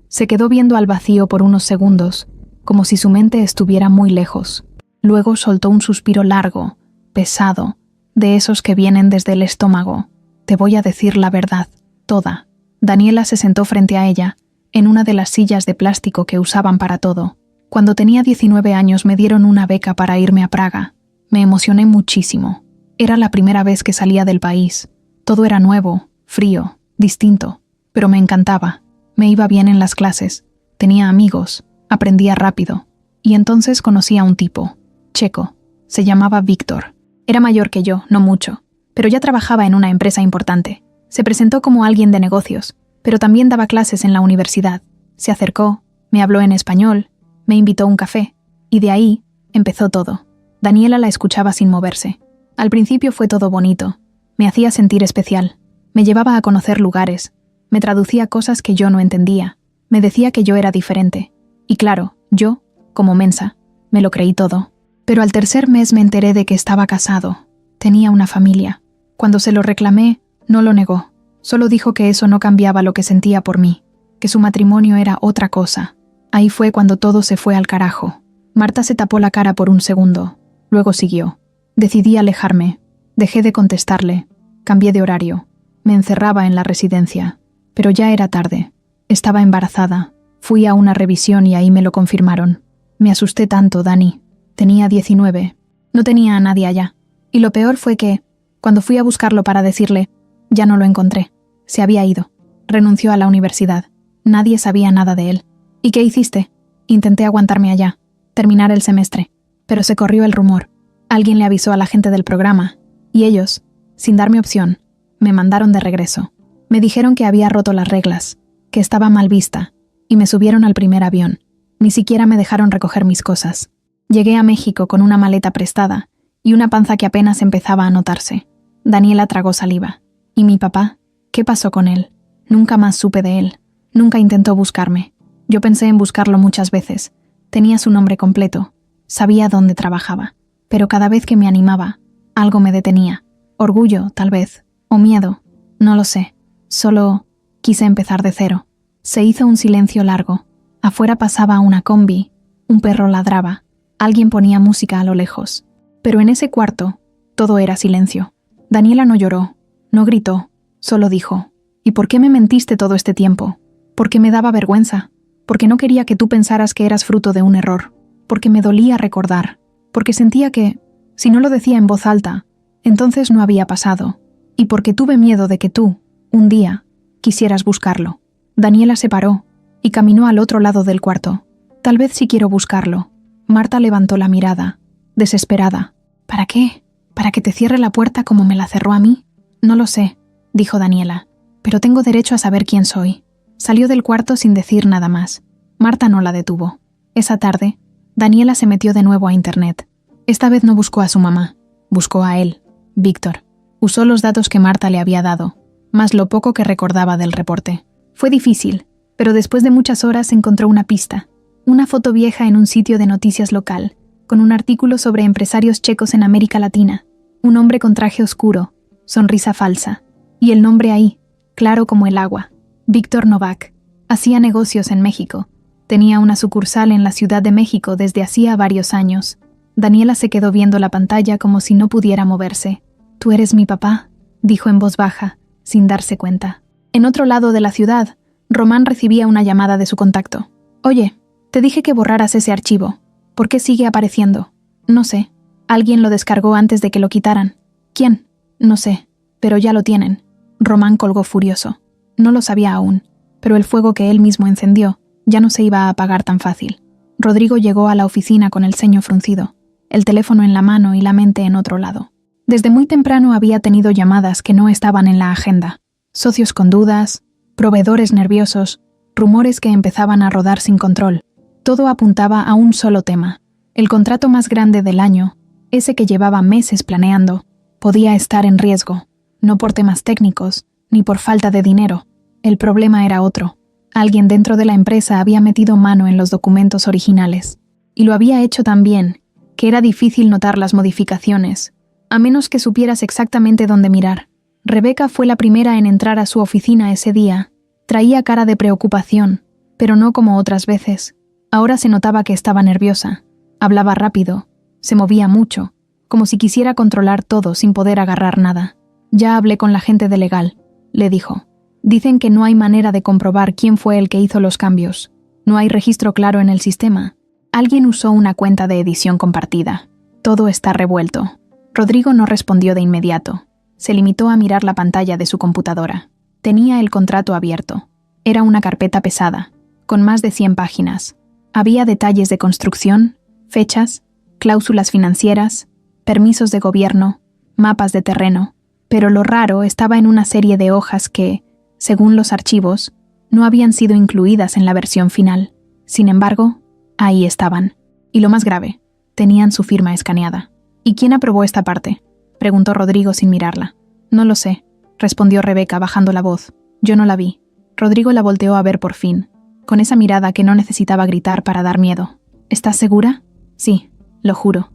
Se quedó viendo al vacío por unos segundos, como si su mente estuviera muy lejos. Luego soltó un suspiro largo, pesado, de esos que vienen desde el estómago. «Te voy a decir la verdad, toda». Daniela se sentó frente a ella, en una de las sillas de plástico que usaban para todo. «Cuando tenía 19 años me dieron una beca para irme a Praga. Me emocioné muchísimo. Era la primera vez que salía del país. Todo era nuevo, frío, distinto, pero me encantaba. Me iba bien en las clases, tenía amigos, aprendía rápido. Y entonces conocí a un tipo, checo, se llamaba Víctor. Era mayor que yo, no mucho, pero ya trabajaba en una empresa importante. Se presentó como alguien de negocios, pero también daba clases en la universidad. Se acercó, me habló en español, me invitó a un café, y de ahí empezó todo. Daniela la escuchaba sin moverse. Al principio fue todo bonito. Me hacía sentir especial. Me llevaba a conocer lugares. Me traducía cosas que yo no entendía. Me decía que yo era diferente. Y claro, yo, como mensa, me lo creí todo. Pero al tercer mes me enteré de que estaba casado. Tenía una familia. Cuando se lo reclamé, no lo negó. Solo dijo que eso no cambiaba lo que sentía por mí, que su matrimonio era otra cosa. Ahí fue cuando todo se fue al carajo. Marta se tapó la cara por un segundo. Luego siguió. Decidí alejarme. Dejé de contestarle. Cambié de horario. Me encerraba en la residencia, pero ya era tarde. Estaba embarazada. Fui a una revisión y ahí me lo confirmaron. Me asusté tanto, Dani. Tenía 19. No tenía a nadie allá. Y lo peor fue que, cuando fui a buscarlo para decirle, ya no lo encontré. Se había ido. Renunció a la universidad. Nadie sabía nada de él. ¿Y qué hiciste? Intenté aguantarme allá, terminar el semestre. Pero se corrió el rumor. Alguien le avisó a la gente del programa. Y ellos, sin darme opción, me mandaron de regreso. Me dijeron que había roto las reglas, que estaba mal vista, y me subieron al primer avión. Ni siquiera me dejaron recoger mis cosas. Llegué a México con una maleta prestada y una panza que apenas empezaba a notarse. Daniela tragó saliva. ¿Y mi papá? ¿Qué pasó con él? Nunca más supe de él. Nunca intentó buscarme. Yo pensé en buscarlo muchas veces. Tenía su nombre completo. Sabía dónde trabajaba. Pero cada vez que me animaba, algo me detenía. Orgullo, tal vez. O miedo. No lo sé. Solo quise empezar de cero. Se hizo un silencio largo. Afuera pasaba una combi. Un perro ladraba. Alguien ponía música a lo lejos. Pero en ese cuarto, todo era silencio. Daniela no lloró. No gritó. Solo dijo: ¿y por qué me mentiste todo este tiempo? Porque me daba vergüenza. Porque no quería que tú pensaras que eras fruto de un error. Porque me dolía recordar. Porque sentía que, si no lo decía en voz alta, entonces no había pasado. Y porque tuve miedo de que tú, un día, quisieras buscarlo. Daniela se paró y caminó al otro lado del cuarto. Tal vez sí quiero buscarlo. Marta levantó la mirada, desesperada. ¿Para qué? ¿Para que te cierre la puerta como me la cerró a mí? No lo sé, dijo Daniela, pero tengo derecho a saber quién soy. Salió del cuarto sin decir nada más. Marta no la detuvo. Esa tarde, Daniela se metió de nuevo a Internet. Esta vez no buscó a su mamá, buscó a él, Víctor. Usó los datos que Marta le había dado, más lo poco que recordaba del reporte. Fue difícil, pero después de muchas horas encontró una pista. Una foto vieja en un sitio de noticias local, con un artículo sobre empresarios checos en América Latina. Un hombre con traje oscuro, sonrisa falsa. Y el nombre ahí, claro como el agua. Víctor Novak. Hacía negocios en México. Tenía una sucursal en la Ciudad de México desde hacía varios años. Daniela se quedó viendo la pantalla como si no pudiera moverse. «¿Tú eres mi papá?», dijo en voz baja, sin darse cuenta. En otro lado de la ciudad, Román recibía una llamada de su contacto. «Oye, te dije que borraras ese archivo. ¿Por qué sigue apareciendo?» «No sé. Alguien lo descargó antes de que lo quitaran». «¿Quién?» «No sé, pero ya lo tienen». Román colgó furioso. No lo sabía aún, pero el fuego que él mismo encendió ya no se iba a apagar tan fácil. Rodrigo llegó a la oficina con el ceño fruncido, el teléfono en la mano y la mente en otro lado. Desde muy temprano había tenido llamadas que no estaban en la agenda. Socios con dudas, proveedores nerviosos, rumores que empezaban a rodar sin control. Todo apuntaba a un solo tema. El contrato más grande del año, ese que llevaba meses planeando, podía estar en riesgo, no por temas técnicos, ni por falta de dinero. El problema era otro. Alguien dentro de la empresa había metido mano en los documentos originales. Y lo había hecho tan bien, que era difícil notar las modificaciones, a menos que supieras exactamente dónde mirar. Rebeca fue la primera en entrar a su oficina ese día. Traía cara de preocupación, pero no como otras veces. Ahora se notaba que estaba nerviosa. Hablaba rápido, se movía mucho, como si quisiera controlar todo sin poder agarrar nada. «Ya hablé con la gente de legal», le dijo. «Dicen que no hay manera de comprobar quién fue el que hizo los cambios. No hay registro claro en el sistema. Alguien usó una cuenta de edición compartida. Todo está revuelto». Rodrigo no respondió de inmediato. Se limitó a mirar la pantalla de su computadora. Tenía el contrato abierto. Era una carpeta pesada, con más de 100 páginas. Había detalles de construcción, fechas, cláusulas financieras, permisos de gobierno, mapas de terreno. Pero lo raro estaba en una serie de hojas que, según los archivos, no habían sido incluidas en la versión final. Sin embargo, ahí estaban. Y lo más grave, tenían su firma escaneada. «¿Y quién aprobó esta parte?», preguntó Rodrigo sin mirarla. «No lo sé», respondió Rebeca bajando la voz. «Yo no la vi». Rodrigo la volteó a ver por fin, con esa mirada que no necesitaba gritar para dar miedo. «¿Estás segura?» «Sí, lo juro».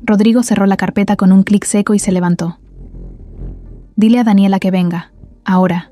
Rodrigo cerró la carpeta con un clic seco y se levantó. «Dile a Daniela que venga, ahora».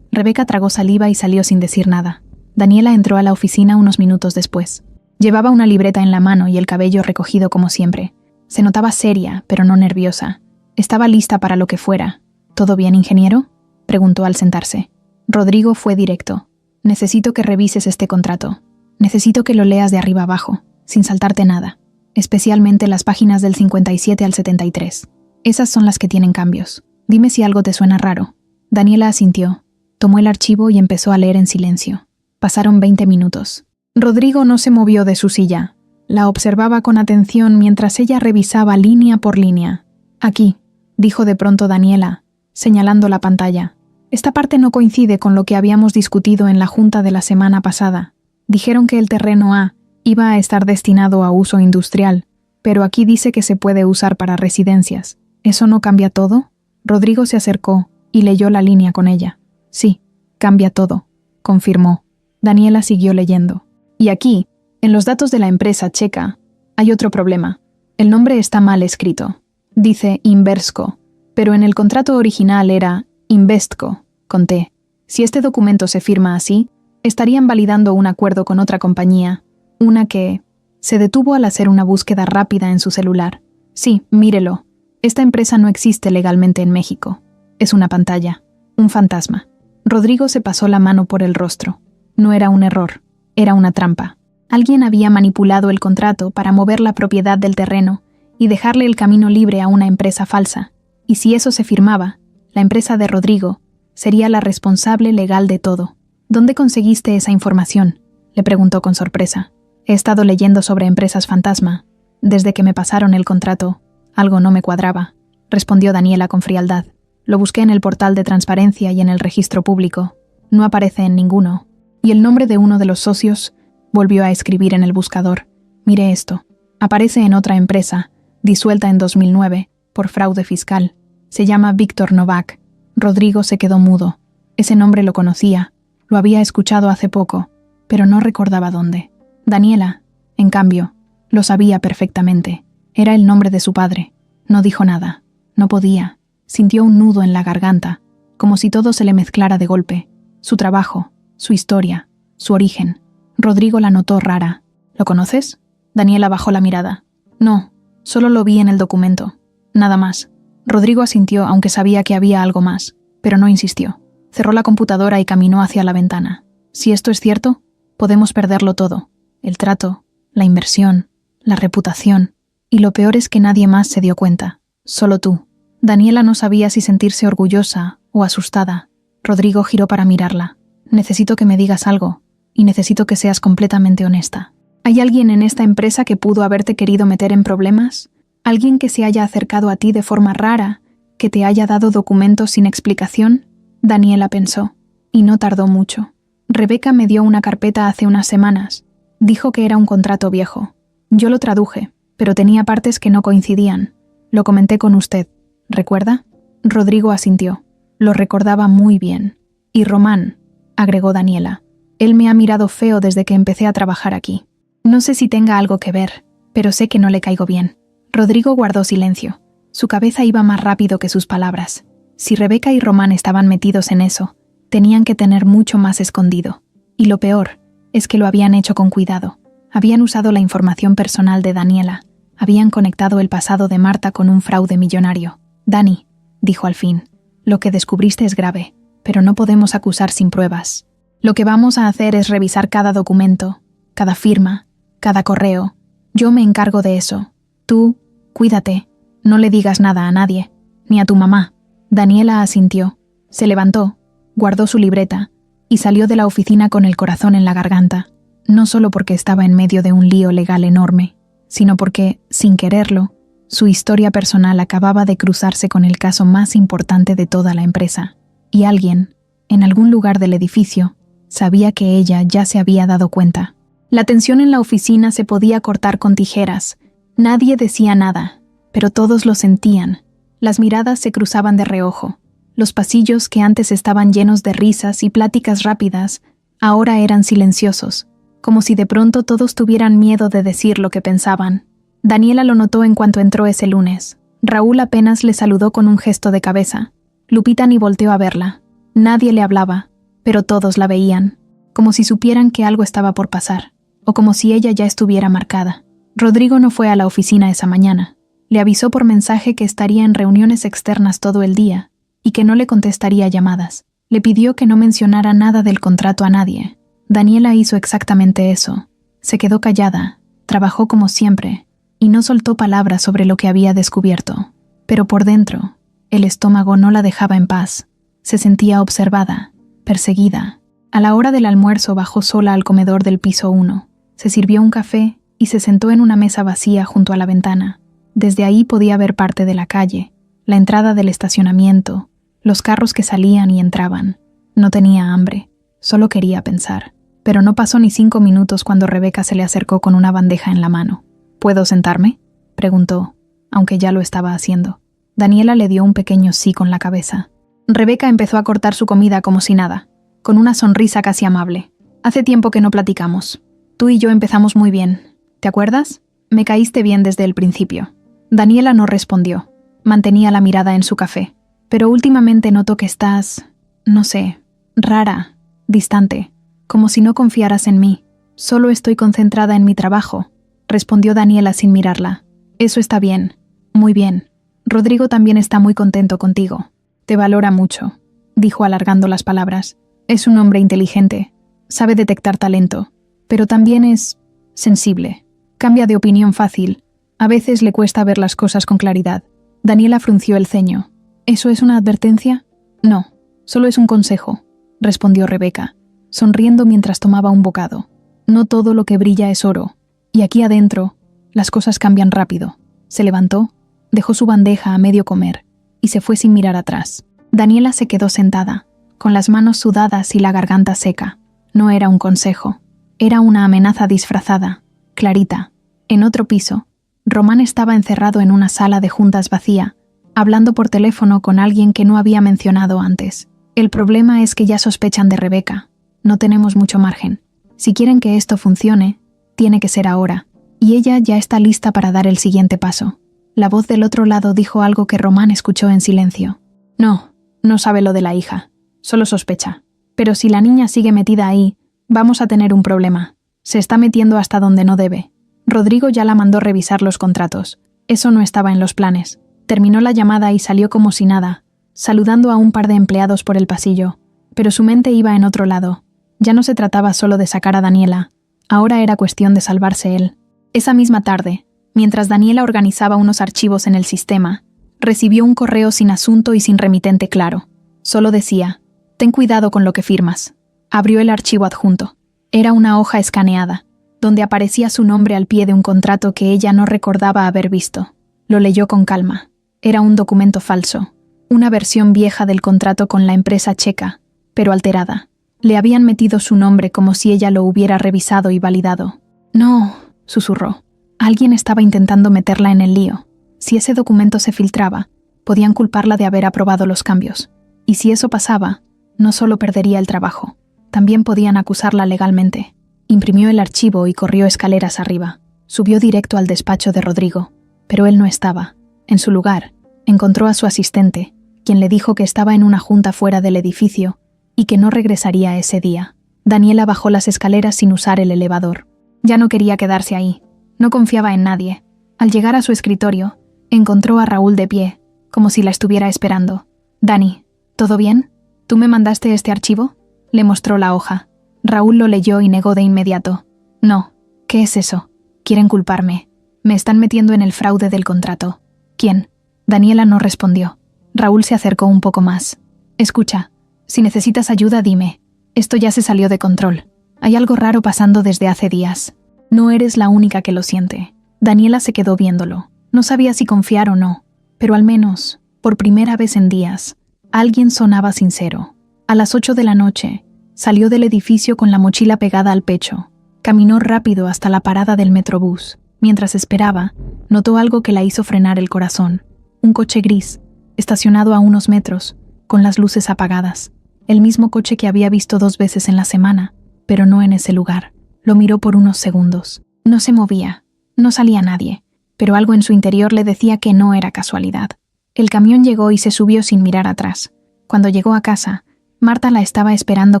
Rebeca tragó saliva y salió sin decir nada. Daniela entró a la oficina unos minutos después. Llevaba una libreta en la mano y el cabello recogido como siempre. Se notaba seria, pero no nerviosa. Estaba lista para lo que fuera. «¿Todo bien, ingeniero?», preguntó al sentarse. Rodrigo fue directo. Necesito que revises este contrato. Necesito que lo leas de arriba abajo, sin saltarte nada. Especialmente las páginas del 57 al 73. Esas son las que tienen cambios. Dime si algo te suena raro. Daniela asintió. Tomó el archivo y empezó a leer en silencio. Pasaron 20 minutos. Rodrigo no se movió de su silla. La observaba con atención mientras ella revisaba línea por línea. Aquí, dijo de pronto Daniela, señalando la pantalla. Esta parte no coincide con lo que habíamos discutido en la junta de la semana pasada. Dijeron que el terreno A iba a estar destinado a uso industrial, pero aquí dice que se puede usar para residencias. ¿Eso no cambia todo? Rodrigo se acercó y leyó la línea con ella. Sí, cambia todo, confirmó. Daniela siguió leyendo. Y aquí, en los datos de la empresa checa, hay otro problema. El nombre está mal escrito. Dice Inversco, pero en el contrato original era Investco, con T. Si este documento se firma así, estarían validando un acuerdo con otra compañía, una que... Se detuvo al hacer una búsqueda rápida en su celular. Sí, mírelo. Esta empresa no existe legalmente en México. Es una pantalla, un fantasma. Rodrigo se pasó la mano por el rostro. No era un error, era una trampa. Alguien había manipulado el contrato para mover la propiedad del terreno y dejarle el camino libre a una empresa falsa. Y si eso se firmaba, la empresa de Rodrigo sería la responsable legal de todo. ¿Dónde conseguiste esa información?, le preguntó con sorpresa. He estado leyendo sobre empresas fantasma. Desde que me pasaron el contrato, algo no me cuadraba, respondió Daniela con frialdad. Lo busqué en el portal de transparencia y en el registro público. No aparece en ninguno. Y el nombre de uno de los socios volvió a escribir en el buscador. Mire esto. Aparece en otra empresa, disuelta en 2009, por fraude fiscal. Se llama Víctor Novak. Rodrigo se quedó mudo. Ese nombre lo conocía. Lo había escuchado hace poco, pero no recordaba dónde. Daniela, en cambio, lo sabía perfectamente. Era el nombre de su padre. No dijo nada. No podía. Sintió un nudo en la garganta, como si todo se le mezclara de golpe. Su trabajo, su historia, su origen. Rodrigo la notó rara. ¿Lo conoces? Daniela bajó la mirada. No, solo lo vi en el documento. Nada más. Rodrigo asintió, aunque sabía que había algo más, pero no insistió. Cerró la computadora y caminó hacia la ventana. Si esto es cierto, podemos perderlo todo. El trato, la inversión, la reputación. Y lo peor es que nadie más se dio cuenta. Solo tú. Daniela no sabía si sentirse orgullosa o asustada. Rodrigo giró para mirarla. Necesito que me digas algo, y necesito que seas completamente honesta. ¿Hay alguien en esta empresa que pudo haberte querido meter en problemas? ¿Alguien que se haya acercado a ti de forma rara, que te haya dado documentos sin explicación? Daniela pensó, y no tardó mucho. Rebeca me dio una carpeta hace unas semanas. Dijo que era un contrato viejo. Yo lo traduje, pero tenía partes que no coincidían. Lo comenté con usted. ¿Recuerda? Rodrigo asintió. Lo recordaba muy bien. Y Román, agregó Daniela. Él me ha mirado feo desde que empecé a trabajar aquí. No sé si tenga algo que ver, pero sé que no le caigo bien. Rodrigo guardó silencio. Su cabeza iba más rápido que sus palabras. Si Rebeca y Román estaban metidos en eso, tenían que tener mucho más escondido. Y lo peor es que lo habían hecho con cuidado. Habían usado la información personal de Daniela. Habían conectado el pasado de Marta con un fraude millonario. Dani, dijo al fin, lo que descubriste es grave, pero no podemos acusar sin pruebas. Lo que vamos a hacer es revisar cada documento, cada firma, cada correo. Yo me encargo de eso. Tú, cuídate. No le digas nada a nadie, ni a tu mamá. Daniela asintió. Se levantó, guardó su libreta y salió de la oficina con el corazón en la garganta, no solo porque estaba en medio de un lío legal enorme, sino porque, sin quererlo, su historia personal acababa de cruzarse con el caso más importante de toda la empresa, y alguien, en algún lugar del edificio, sabía que ella ya se había dado cuenta. La tensión en la oficina se podía cortar con tijeras. Nadie decía nada, pero todos lo sentían. Las miradas se cruzaban de reojo. Los pasillos que antes estaban llenos de risas y pláticas rápidas, ahora eran silenciosos, como si de pronto todos tuvieran miedo de decir lo que pensaban. Daniela lo notó en cuanto entró ese lunes. Raúl apenas le saludó con un gesto de cabeza. Lupita ni volteó a verla. Nadie le hablaba, pero todos la veían, como si supieran que algo estaba por pasar, o como si ella ya estuviera marcada. Rodrigo no fue a la oficina esa mañana. Le avisó por mensaje que estaría en reuniones externas todo el día, y que no le contestaría llamadas. Le pidió que no mencionara nada del contrato a nadie. Daniela hizo exactamente eso. Se quedó callada, trabajó como siempre, y no soltó palabras sobre lo que había descubierto. Pero por dentro, el estómago no la dejaba en paz. Se sentía observada, perseguida. A la hora del almuerzo bajó sola al comedor del piso 1. Se sirvió un café y se sentó en una mesa vacía junto a la ventana. Desde ahí podía ver parte de la calle, la entrada del estacionamiento, los carros que salían y entraban. No tenía hambre, solo quería pensar. Pero no pasó ni 5 minutos cuando Rebeca se le acercó con una bandeja en la mano. ¿Puedo sentarme?, preguntó, aunque ya lo estaba haciendo. Daniela le dio un pequeño sí con la cabeza. Rebeca empezó a cortar su comida como si nada, con una sonrisa casi amable. Hace tiempo que no platicamos. Tú y yo empezamos muy bien. ¿Te acuerdas? Me caíste bien desde el principio. Daniela no respondió. Mantenía la mirada en su café. Pero últimamente noto que estás, no sé, rara, distante, como si no confiaras en mí. Solo estoy concentrada en mi trabajo, respondió Daniela sin mirarla. Eso está bien, muy bien. Rodrigo también está muy contento contigo. Te valora mucho, dijo alargando las palabras. Es un hombre inteligente, sabe detectar talento, pero también es sensible. Cambia de opinión fácil. A veces le cuesta ver las cosas con claridad. Daniela frunció el ceño. ¿Eso es una advertencia? No, solo es un consejo, respondió Rebeca, sonriendo mientras tomaba un bocado. No todo lo que brilla es oro, y aquí adentro las cosas cambian rápido. Se levantó, dejó su bandeja a medio comer y se fue sin mirar atrás. Daniela se quedó sentada, con las manos sudadas y la garganta seca. No era un consejo, era una amenaza disfrazada, clarita. En otro piso, Román estaba encerrado en una sala de juntas vacía, hablando por teléfono con alguien que no había mencionado antes. El problema es que ya sospechan de Rebeca. No tenemos mucho margen. Si quieren que esto funcione, tiene que ser ahora. Y ella ya está lista para dar el siguiente paso. La voz del otro lado dijo algo que Román escuchó en silencio. No sabe lo de la hija. Solo sospecha. Pero si la niña sigue metida ahí, vamos a tener un problema. Se está metiendo hasta donde no debe. Rodrigo ya la mandó revisar los contratos. Eso no estaba en los planes. Terminó la llamada y salió como si nada, saludando a un par de empleados por el pasillo. Pero su mente iba en otro lado. Ya no se trataba solo de sacar a Daniela. Ahora era cuestión de salvarse él. Esa misma tarde, mientras Daniela organizaba unos archivos en el sistema, recibió un correo sin asunto y sin remitente claro. Solo decía: «Ten cuidado con lo que firmas». Abrió el archivo adjunto. Era una hoja escaneada, donde aparecía su nombre al pie de un contrato que ella no recordaba haber visto. Lo leyó con calma. Era un documento falso, una versión vieja del contrato con la empresa checa, pero alterada. Le habían metido su nombre como si ella lo hubiera revisado y validado. «No», susurró. Alguien estaba intentando meterla en el lío. Si ese documento se filtraba, podían culparla de haber aprobado los cambios. Y si eso pasaba, no solo perdería el trabajo, también podían acusarla legalmente. Imprimió el archivo y corrió escaleras arriba. Subió directo al despacho de Rodrigo, pero él no estaba. En su lugar, encontró a su asistente, quien le dijo que estaba en una junta fuera del edificio y que no regresaría ese día. Daniela bajó las escaleras sin usar el elevador. Ya no quería quedarse ahí. No confiaba en nadie. Al llegar a su escritorio, encontró a Raúl de pie, como si la estuviera esperando. «Dani, ¿todo bien? ¿Tú me mandaste este archivo?», le mostró la hoja. Raúl lo leyó y negó de inmediato. «No, ¿qué es eso? Quieren culparme. Me están metiendo en el fraude del contrato». «¿Quién?». Daniela no respondió. Raúl se acercó un poco más. «Escucha, si necesitas ayuda, dime. Esto ya se salió de control. Hay algo raro pasando desde hace días. No eres la única que lo siente». Daniela se quedó viéndolo. No sabía si confiar o no, pero al menos, por primera vez en días, alguien sonaba sincero. A las 8 de la noche, salió del edificio con la mochila pegada al pecho. Caminó rápido hasta la parada del metrobús. Mientras esperaba, notó algo que la hizo frenar el corazón. Un coche gris, estacionado a unos metros, con las luces apagadas. El mismo coche que había visto 2 veces en la semana, pero no en ese lugar. Lo miró por unos segundos. No se movía, no salía nadie, pero algo en su interior le decía que no era casualidad. El camión llegó y se subió sin mirar atrás. Cuando llegó a casa, Marta la estaba esperando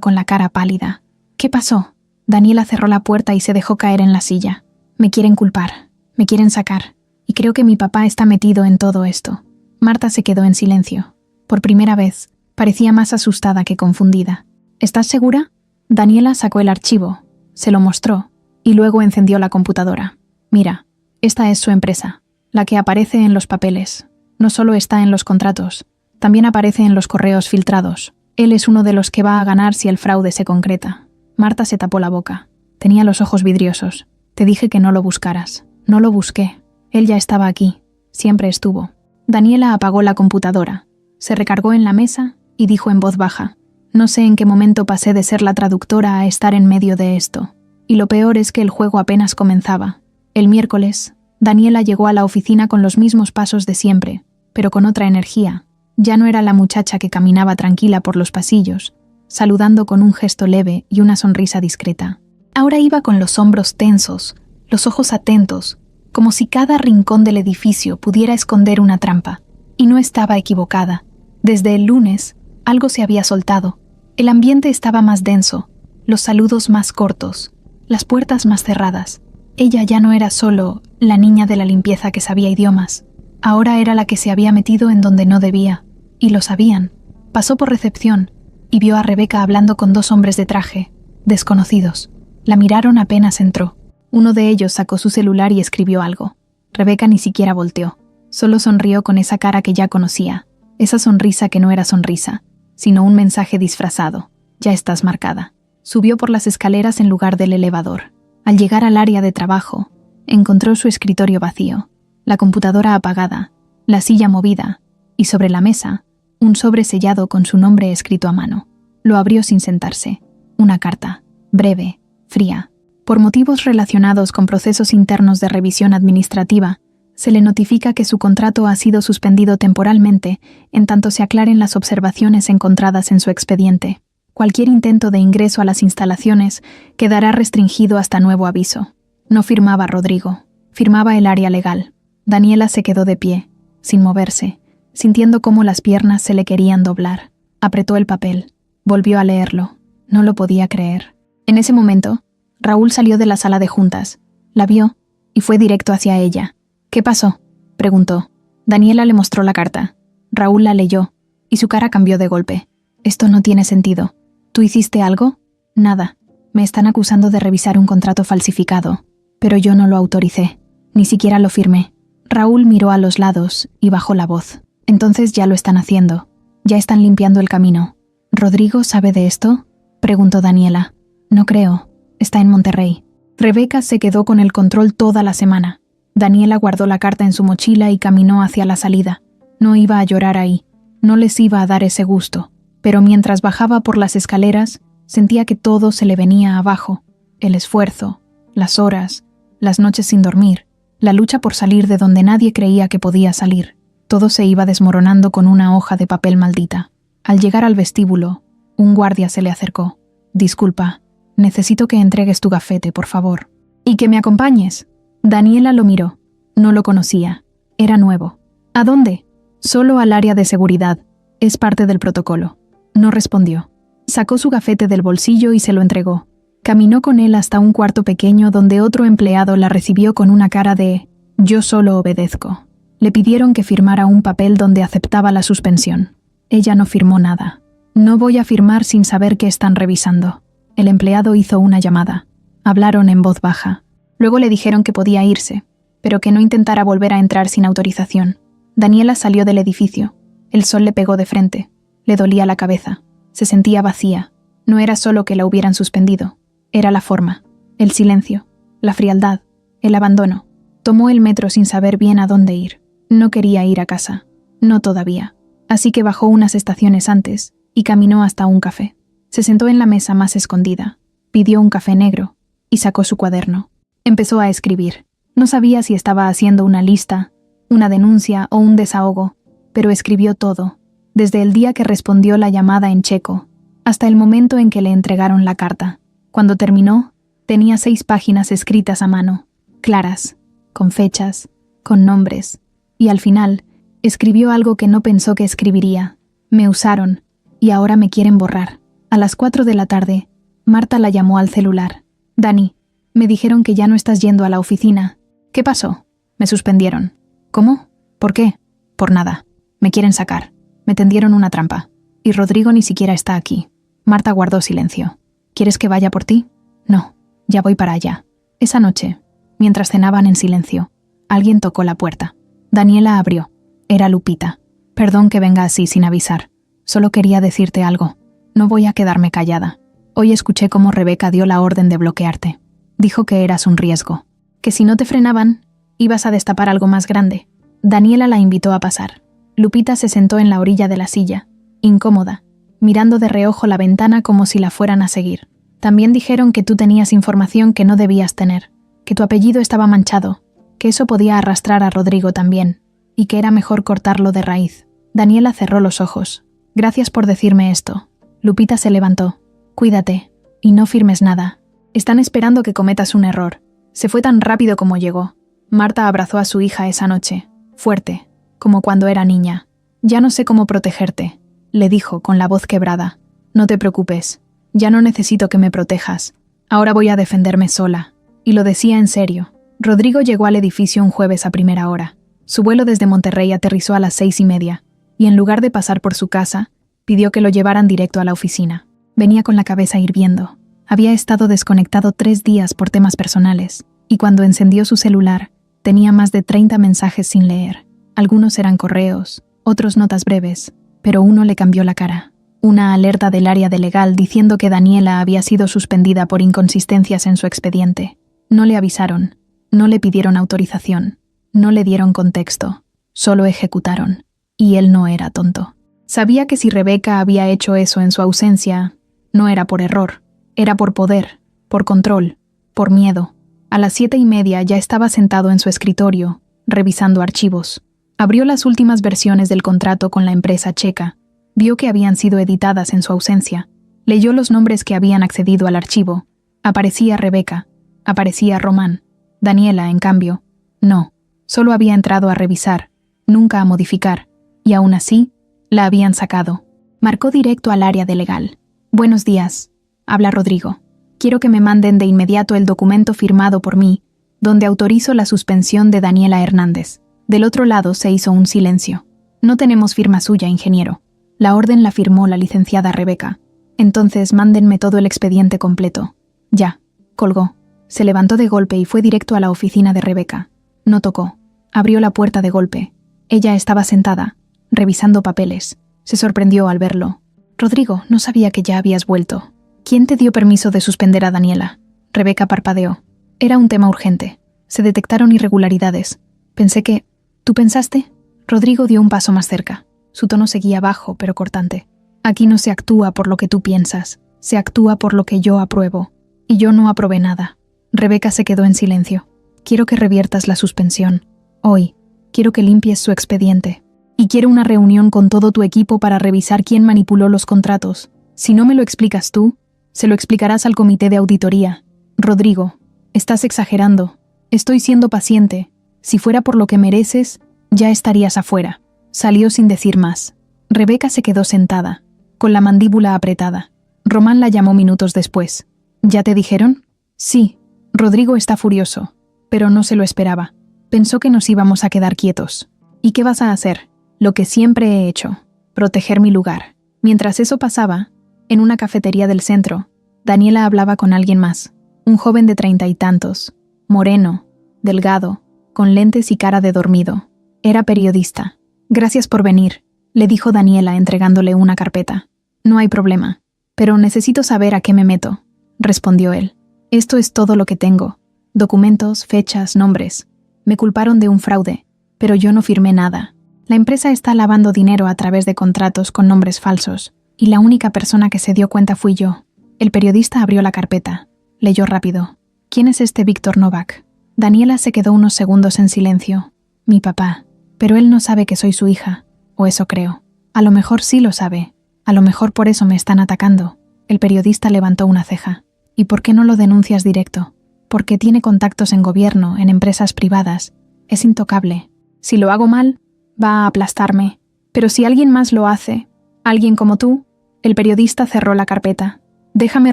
con la cara pálida. «¿Qué pasó?». Daniela cerró la puerta y se dejó caer en la silla. «Me quieren culpar, me quieren sacar, y creo que mi papá está metido en todo esto». Marta se quedó en silencio. Por primera vez, parecía más asustada que confundida. ¿Estás segura? Daniela sacó el archivo, se lo mostró y luego encendió la computadora. Mira, esta es su empresa, la que aparece en los papeles. No solo está en los contratos, también aparece en los correos filtrados. Él es uno de los que va a ganar si el fraude se concreta. Marta se tapó la boca. Tenía los ojos vidriosos. Te dije que no lo buscaras. No lo busqué. Él ya estaba aquí. Siempre estuvo. Daniela apagó la computadora. Se recargó en la mesa y dijo en voz baja: no sé en qué momento pasé de ser la traductora a estar en medio de esto. Y lo peor es que el juego apenas comenzaba. El miércoles, Daniela llegó a la oficina con los mismos pasos de siempre, pero con otra energía. Ya no era la muchacha que caminaba tranquila por los pasillos, saludando con un gesto leve y una sonrisa discreta. Ahora iba con los hombros tensos, los ojos atentos, como si cada rincón del edificio pudiera esconder una trampa. Y no estaba equivocada. Desde el lunes, algo se había soltado. El ambiente estaba más denso, los saludos más cortos, las puertas más cerradas. Ella ya no era solo la niña de la limpieza que sabía idiomas. Ahora era la que se había metido en donde no debía. Y lo sabían. Pasó por recepción y vio a Rebeca hablando con 2 hombres de traje, desconocidos. La miraron apenas entró. Uno de ellos sacó su celular y escribió algo. Rebeca ni siquiera volteó. Solo sonrió con esa cara que ya conocía. Esa sonrisa que no era sonrisa, sino un mensaje disfrazado. Ya estás marcada. Subió por las escaleras en lugar del elevador. Al llegar al área de trabajo, encontró su escritorio vacío, la computadora apagada, la silla movida, y sobre la mesa, un sobre sellado con su nombre escrito a mano. Lo abrió sin sentarse. Una carta, breve, fría. Por motivos relacionados con procesos internos de revisión administrativa, se le notifica que su contrato ha sido suspendido temporalmente en tanto se aclaren las observaciones encontradas en su expediente. Cualquier intento de ingreso a las instalaciones quedará restringido hasta nuevo aviso. No firmaba Rodrigo, firmaba el área legal. Daniela se quedó de pie, sin moverse, sintiendo cómo las piernas se le querían doblar. Apretó el papel, volvió a leerlo. No lo podía creer. En ese momento, Raúl salió de la sala de juntas, la vio y fue directo hacia ella. ¿Qué pasó?, preguntó. Daniela le mostró la carta. Raúl la leyó, y su cara cambió de golpe. Esto no tiene sentido. ¿Tú hiciste algo? Nada. Me están acusando de revisar un contrato falsificado, pero yo no lo autoricé. Ni siquiera lo firmé. Raúl miró a los lados y bajó la voz. Entonces ya lo están haciendo. Ya están limpiando el camino. ¿Rodrigo sabe de esto?, preguntó Daniela. No creo. Está en Monterrey. Rebeca se quedó con el control toda la semana. Daniela guardó la carta en su mochila y caminó hacia la salida. No iba a llorar ahí. No les iba a dar ese gusto. Pero mientras bajaba por las escaleras, sentía que todo se le venía abajo. El esfuerzo, las horas, las noches sin dormir, la lucha por salir de donde nadie creía que podía salir. Todo se iba desmoronando con una hoja de papel maldita. Al llegar al vestíbulo, un guardia se le acercó. Disculpa, necesito que entregues tu gafete, por favor. Y que me acompañes. Daniela lo miró. No lo conocía. Era nuevo. ¿A dónde? Solo al área de seguridad. Es parte del protocolo. No respondió. Sacó su gafete del bolsillo y se lo entregó. Caminó con él hasta un cuarto pequeño donde otro empleado la recibió con una cara de «yo solo obedezco». Le pidieron que firmara un papel donde aceptaba la suspensión. Ella no firmó nada. «No voy a firmar sin saber qué están revisando». El empleado hizo una llamada. Hablaron en voz baja. Luego le dijeron que podía irse, pero que no intentara volver a entrar sin autorización. Daniela salió del edificio. El sol le pegó de frente. Le dolía la cabeza. Se sentía vacía. No era solo que la hubieran suspendido. Era la forma, el silencio, la frialdad, el abandono. Tomó el metro sin saber bien a dónde ir. No quería ir a casa. No todavía. Así que bajó unas estaciones antes y caminó hasta un café. Se sentó en la mesa más escondida. Pidió un café negro y sacó su cuaderno. Empezó a escribir. No sabía si estaba haciendo una lista, una denuncia o un desahogo, pero escribió todo, desde el día que respondió la llamada en checo, hasta el momento en que le entregaron la carta. Cuando terminó, tenía 6 páginas escritas a mano, claras, con fechas, con nombres, y al final, escribió algo que no pensó que escribiría. Me usaron, y ahora me quieren borrar. A las 4 de la tarde, Marta la llamó al celular. Dani, me dijeron que ya no estás yendo a la oficina. ¿Qué pasó? Me suspendieron. ¿Cómo? ¿Por qué? Por nada. Me quieren sacar. Me tendieron una trampa. Y Rodrigo ni siquiera está aquí. Marta guardó silencio. ¿Quieres que vaya por ti? No, ya voy para allá. Esa noche, mientras cenaban en silencio, alguien tocó la puerta. Daniela abrió. Era Lupita. Perdón que venga así sin avisar. Solo quería decirte algo. No voy a quedarme callada. Hoy escuché cómo Rebeca dio la orden de bloquearte. Dijo que eras un riesgo. Que si no te frenaban, ibas a destapar algo más grande. Daniela la invitó a pasar. Lupita se sentó en la orilla de la silla, incómoda, mirando de reojo la ventana como si la fueran a seguir. También dijeron que tú tenías información que no debías tener, que tu apellido estaba manchado, que eso podía arrastrar a Rodrigo también, y que era mejor cortarlo de raíz. Daniela cerró los ojos. Gracias por decirme esto. Lupita se levantó. Cuídate, y no firmes nada. Están esperando que cometas un error. Se fue tan rápido como llegó. Marta abrazó a su hija esa noche, fuerte, como cuando era niña. Ya no sé cómo protegerte, le dijo con la voz quebrada. No te preocupes, ya no necesito que me protejas. Ahora voy a defenderme sola. Y lo decía en serio. Rodrigo llegó al edificio un jueves a primera hora. Su vuelo desde Monterrey aterrizó a las 6:30, y en lugar de pasar por su casa, pidió que lo llevaran directo a la oficina. Venía con la cabeza hirviendo. Había estado desconectado 3 días por temas personales, y cuando encendió su celular, tenía más de 30 mensajes sin leer. Algunos eran correos, otros notas breves, pero uno le cambió la cara. Una alerta del área de legal diciendo que Daniela había sido suspendida por inconsistencias en su expediente. No le avisaron, no le pidieron autorización, no le dieron contexto, solo ejecutaron. Y él no era tonto. Sabía que si Rebeca había hecho eso en su ausencia, no era por error, era por poder, por control, por miedo. A las 7:30 ya estaba sentado en su escritorio, revisando archivos. Abrió las últimas versiones del contrato con la empresa checa. Vio que habían sido editadas en su ausencia. Leyó los nombres que habían accedido al archivo. Aparecía Rebeca. Aparecía Román. Daniela, en cambio, no. Solo había entrado a revisar, nunca a modificar. Y aún así, la habían sacado. Marcó directo al área de legal. Buenos días. Habla Rodrigo. Quiero que me manden de inmediato el documento firmado por mí, donde autorizo la suspensión de Daniela Hernández. Del otro lado se hizo un silencio. No tenemos firma suya, ingeniero. La orden la firmó la licenciada Rebeca. Entonces mándenme todo el expediente completo. Ya. Colgó. Se levantó de golpe y fue directo a la oficina de Rebeca. No tocó. Abrió la puerta de golpe. Ella estaba sentada, revisando papeles. Se sorprendió al verlo. Rodrigo, no sabía que ya habías vuelto. ¿Quién te dio permiso de suspender a Daniela? Rebeca parpadeó. Era un tema urgente. Se detectaron irregularidades. Pensé que... ¿Tú pensaste? Rodrigo dio un paso más cerca. Su tono seguía bajo, pero cortante. Aquí no se actúa por lo que tú piensas. Se actúa por lo que yo apruebo. Y yo no aprobé nada. Rebeca se quedó en silencio. Quiero que reviertas la suspensión. Hoy. Quiero que limpies su expediente. Y quiero una reunión con todo tu equipo para revisar quién manipuló los contratos. Si no me lo explicas tú, se lo explicarás al comité de auditoría. Rodrigo, estás exagerando. Estoy siendo paciente. Si fuera por lo que mereces, ya estarías afuera. Salió sin decir más. Rebeca se quedó sentada, con la mandíbula apretada. Román la llamó minutos después. ¿Ya te dijeron? Sí. Rodrigo está furioso, pero no se lo esperaba. Pensó que nos íbamos a quedar quietos. ¿Y qué vas a hacer? Lo que siempre he hecho. Proteger mi lugar. Mientras eso pasaba, en una cafetería del centro, Daniela hablaba con alguien más. Un joven de 30 y tantos. Moreno, delgado, con lentes y cara de dormido. Era periodista. Gracias por venir, le dijo Daniela entregándole una carpeta. No hay problema. Pero necesito saber a qué me meto, respondió él. Esto es todo lo que tengo. Documentos, fechas, nombres. Me culparon de un fraude, pero yo no firmé nada. La empresa está lavando dinero a través de contratos con nombres falsos, y la única persona que se dio cuenta fui yo. El periodista abrió la carpeta. Leyó rápido. ¿Quién es este Víctor Novak? Daniela se quedó unos segundos en silencio. Mi papá. Pero él no sabe que soy su hija. O eso creo. A lo mejor sí lo sabe. A lo mejor por eso me están atacando. El periodista levantó una ceja. ¿Y por qué no lo denuncias directo? Porque tiene contactos en gobierno, en empresas privadas. Es intocable. Si lo hago mal, va a aplastarme. Pero si alguien más lo hace, alguien como tú, el periodista cerró la carpeta. Déjame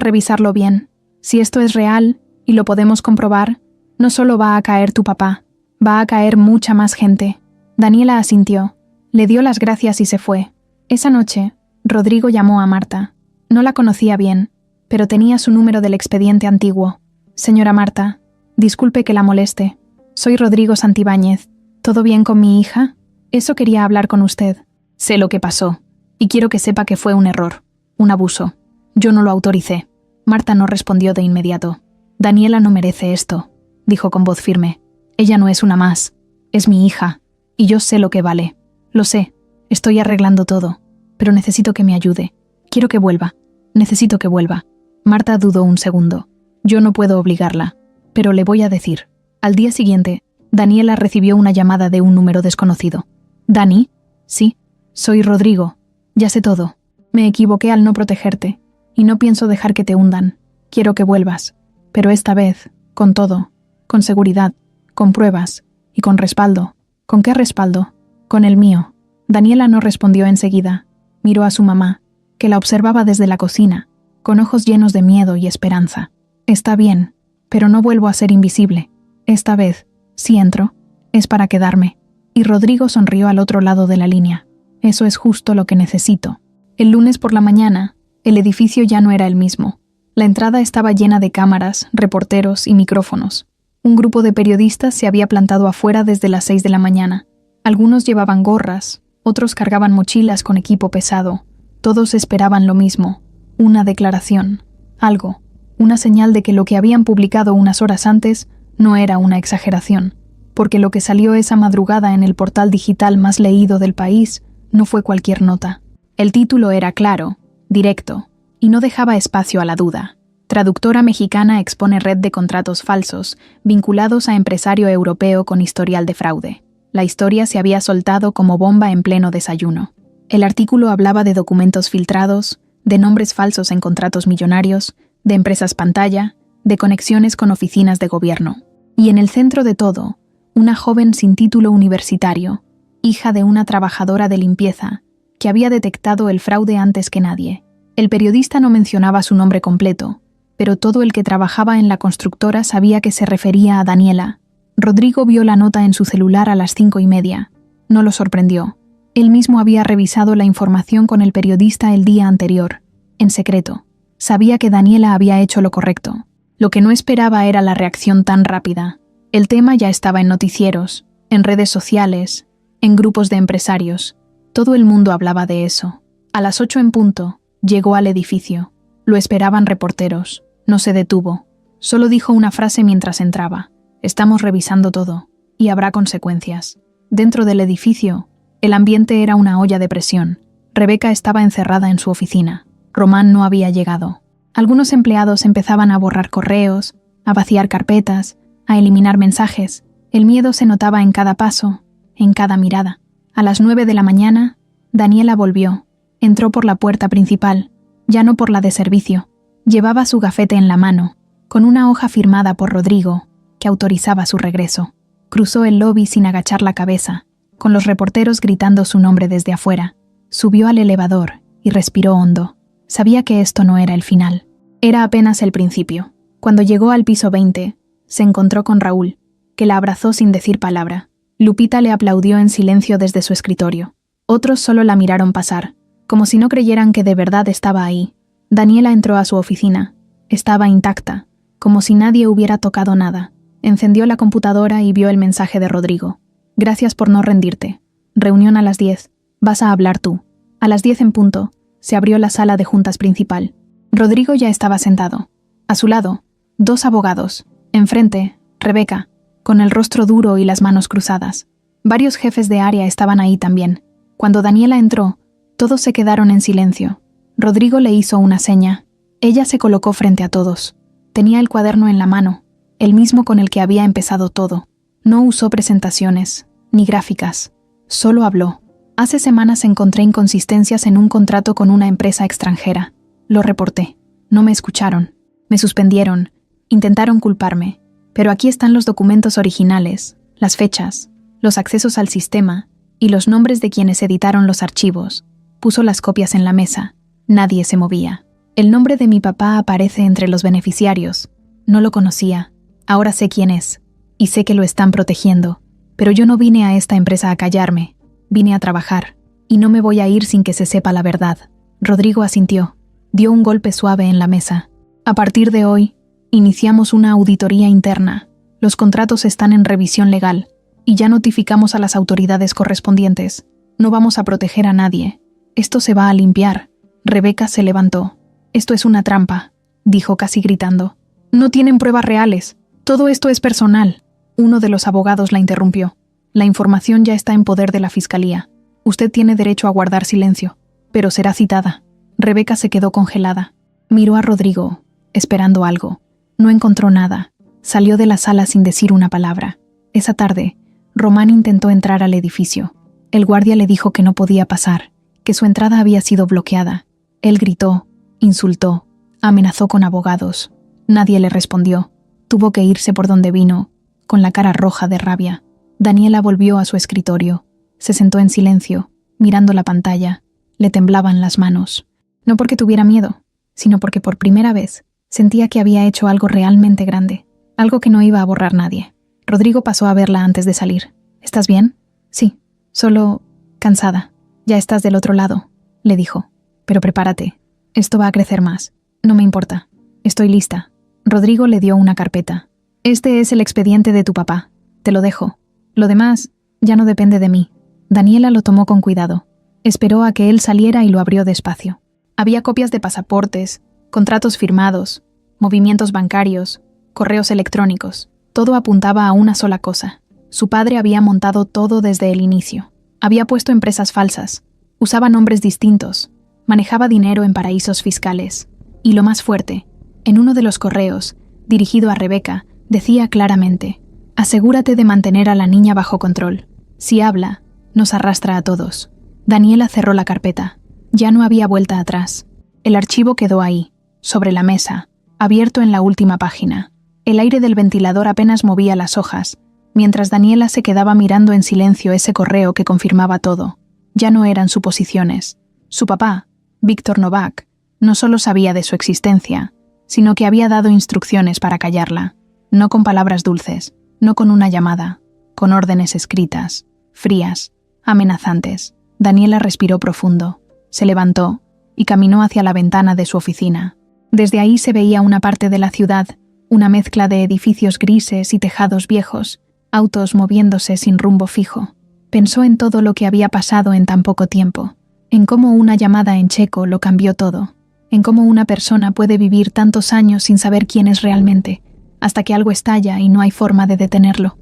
revisarlo bien. Si esto es real, y lo podemos comprobar, no solo va a caer tu papá, va a caer mucha más gente. Daniela asintió. Le dio las gracias y se fue. Esa noche, Rodrigo llamó a Marta. No la conocía bien, pero tenía su número del expediente antiguo. Señora Marta, disculpe que la moleste. Soy Rodrigo Santibáñez. ¿Todo bien con mi hija? Eso quería hablar con usted. Sé lo que pasó, y quiero que sepa que fue un error, un abuso. Yo no lo autoricé. Marta no respondió de inmediato. Daniela no merece esto, dijo con voz firme. Ella no es una más. Es mi hija, y yo sé lo que vale. Lo sé. Estoy arreglando todo, pero necesito que me ayude. Quiero que vuelva. Necesito que vuelva. Marta dudó un segundo. Yo no puedo obligarla, pero le voy a decir. Al día siguiente, Daniela recibió una llamada de un número desconocido. ¿Dani? Sí, soy Rodrigo. Ya sé todo. Me equivoqué al no protegerte, y no pienso dejar que te hundan. Quiero que vuelvas, pero esta vez, con todo, con seguridad, con pruebas y con respaldo. ¿Con qué respaldo? Con el mío. Daniela no respondió enseguida. Miró a su mamá, que la observaba desde la cocina, con ojos llenos de miedo y esperanza. Está bien, pero no vuelvo a ser invisible. Esta vez, si entro, es para quedarme. Y Rodrigo sonrió al otro lado de la línea. Eso es justo lo que necesito. El lunes por la mañana, el edificio ya no era el mismo. La entrada estaba llena de cámaras, reporteros y micrófonos. Un grupo de periodistas se había plantado afuera desde las 6 de la mañana. Algunos llevaban gorras, otros cargaban mochilas con equipo pesado. Todos esperaban lo mismo, una declaración, algo, una señal de que lo que habían publicado unas horas antes no era una exageración, porque lo que salió esa madrugada en el portal digital más leído del país no fue cualquier nota. El título era claro, directo, y no dejaba espacio a la duda. Traductora mexicana expone red de contratos falsos vinculados a empresario europeo con historial de fraude. La historia se había soltado como bomba en pleno desayuno. El artículo hablaba de documentos filtrados, de nombres falsos en contratos millonarios, de empresas pantalla, de conexiones con oficinas de gobierno. Y en el centro de todo, una joven sin título universitario, hija de una trabajadora de limpieza, que había detectado el fraude antes que nadie. El periodista no mencionaba su nombre completo, pero todo el que trabajaba en la constructora sabía que se refería a Daniela. Rodrigo vio la nota en su celular a las 5:30. No lo sorprendió. Él mismo había revisado la información con el periodista el día anterior, en secreto. Sabía que Daniela había hecho lo correcto. Lo que no esperaba era la reacción tan rápida. El tema ya estaba en noticieros, en redes sociales, en grupos de empresarios. Todo el mundo hablaba de eso. A las 8 en punto, llegó al edificio. Lo esperaban reporteros. No se detuvo. Solo dijo una frase mientras entraba. Estamos revisando todo, y habrá consecuencias. Dentro del edificio, el ambiente era una olla de presión. Rebeca estaba encerrada en su oficina. Román no había llegado. Algunos empleados empezaban a borrar correos, a vaciar carpetas, a eliminar mensajes. El miedo se notaba en cada paso, en cada mirada. A las 9 de la mañana, Daniela volvió. Entró por la puerta principal, ya no por la de servicio. Llevaba su gafete en la mano, con una hoja firmada por Rodrigo, que autorizaba su regreso. Cruzó el lobby sin agachar la cabeza, con los reporteros gritando su nombre desde afuera. Subió al elevador y respiró hondo. Sabía que esto no era el final. Era apenas el principio. Cuando llegó al piso 20, se encontró con Raúl, que la abrazó sin decir palabra. Lupita le aplaudió en silencio desde su escritorio. Otros solo la miraron pasar, como si no creyeran que de verdad estaba ahí. Daniela entró a su oficina. Estaba intacta, como si nadie hubiera tocado nada. Encendió la computadora y vio el mensaje de Rodrigo. Gracias por no rendirte. Reunión a las 10. Vas a hablar tú. A las 10 en punto, se abrió la sala de juntas principal. Rodrigo ya estaba sentado. A su lado, 2 abogados. Enfrente, Rebeca, con el rostro duro y las manos cruzadas. Varios jefes de área estaban ahí también. Cuando Daniela entró, todos se quedaron en silencio. Rodrigo le hizo una seña. Ella se colocó frente a todos. Tenía el cuaderno en la mano, el mismo con el que había empezado todo. No usó presentaciones, ni gráficas. Solo habló. Hace semanas encontré inconsistencias en un contrato con una empresa extranjera. Lo reporté. No me escucharon. Me suspendieron. Intentaron culparme. Pero aquí están los documentos originales, las fechas, los accesos al sistema y los nombres de quienes editaron los archivos. Puso las copias en la mesa. Nadie se movía. El nombre de mi papá aparece entre los beneficiarios. No lo conocía. Ahora sé quién es. Y sé que lo están protegiendo. Pero yo no vine a esta empresa a callarme. Vine a trabajar. Y no me voy a ir sin que se sepa la verdad. Rodrigo asintió. Dio un golpe suave en la mesa. A partir de hoy, iniciamos una auditoría interna. Los contratos están en revisión legal y ya notificamos a las autoridades correspondientes. No vamos a proteger a nadie. Esto se va a limpiar. Rebeca se levantó. Esto es una trampa, dijo casi gritando. No tienen pruebas reales. Todo esto es personal. Uno de los abogados la interrumpió. La información ya está en poder de la fiscalía. Usted tiene derecho a guardar silencio, pero será citada. Rebeca se quedó congelada. Miró a Rodrigo, esperando algo. No encontró nada. Salió de la sala sin decir una palabra. Esa tarde, Román intentó entrar al edificio. El guardia le dijo que no podía pasar, que su entrada había sido bloqueada. Él gritó, insultó, amenazó con abogados. Nadie le respondió. Tuvo que irse por donde vino, con la cara roja de rabia. Daniela volvió a su escritorio. Se sentó en silencio, mirando la pantalla. Le temblaban las manos. No porque tuviera miedo, sino porque por primera vez sentía que había hecho algo realmente grande. Algo que no iba a borrar nadie. Rodrigo pasó a verla antes de salir. ¿Estás bien? Sí, solo cansada. Ya estás del otro lado, le dijo. Pero prepárate. Esto va a crecer más. No me importa. Estoy lista. Rodrigo le dio una carpeta. Este es el expediente de tu papá. Te lo dejo. Lo demás ya no depende de mí. Daniela lo tomó con cuidado. Esperó a que él saliera y lo abrió despacio. Había copias de pasaportes, contratos firmados, movimientos bancarios, correos electrónicos. Todo apuntaba a una sola cosa. Su padre había montado todo desde el inicio. Había puesto empresas falsas, usaba nombres distintos, manejaba dinero en paraísos fiscales. Y lo más fuerte, en uno de los correos, dirigido a Rebeca, decía claramente: asegúrate de mantener a la niña bajo control. Si habla, nos arrastra a todos. Daniela cerró la carpeta. Ya no había vuelta atrás. El archivo quedó ahí, sobre la mesa, abierto en la última página. El aire del ventilador apenas movía las hojas, mientras Daniela se quedaba mirando en silencio ese correo que confirmaba todo. Ya no eran suposiciones. Su papá, Víctor Novak, no solo sabía de su existencia, sino que había dado instrucciones para callarla. No con palabras dulces, no con una llamada, con órdenes escritas, frías, amenazantes. Daniela respiró profundo, se levantó y caminó hacia la ventana de su oficina. Desde ahí se veía una parte de la ciudad, una mezcla de edificios grises y tejados viejos, autos moviéndose sin rumbo fijo. Pensó en todo lo que había pasado en tan poco tiempo, en cómo una llamada en checo lo cambió todo, en cómo una persona puede vivir tantos años sin saber quién es realmente, hasta que algo estalla y no hay forma de detenerlo.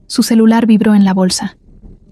Su celular vibró en la bolsa.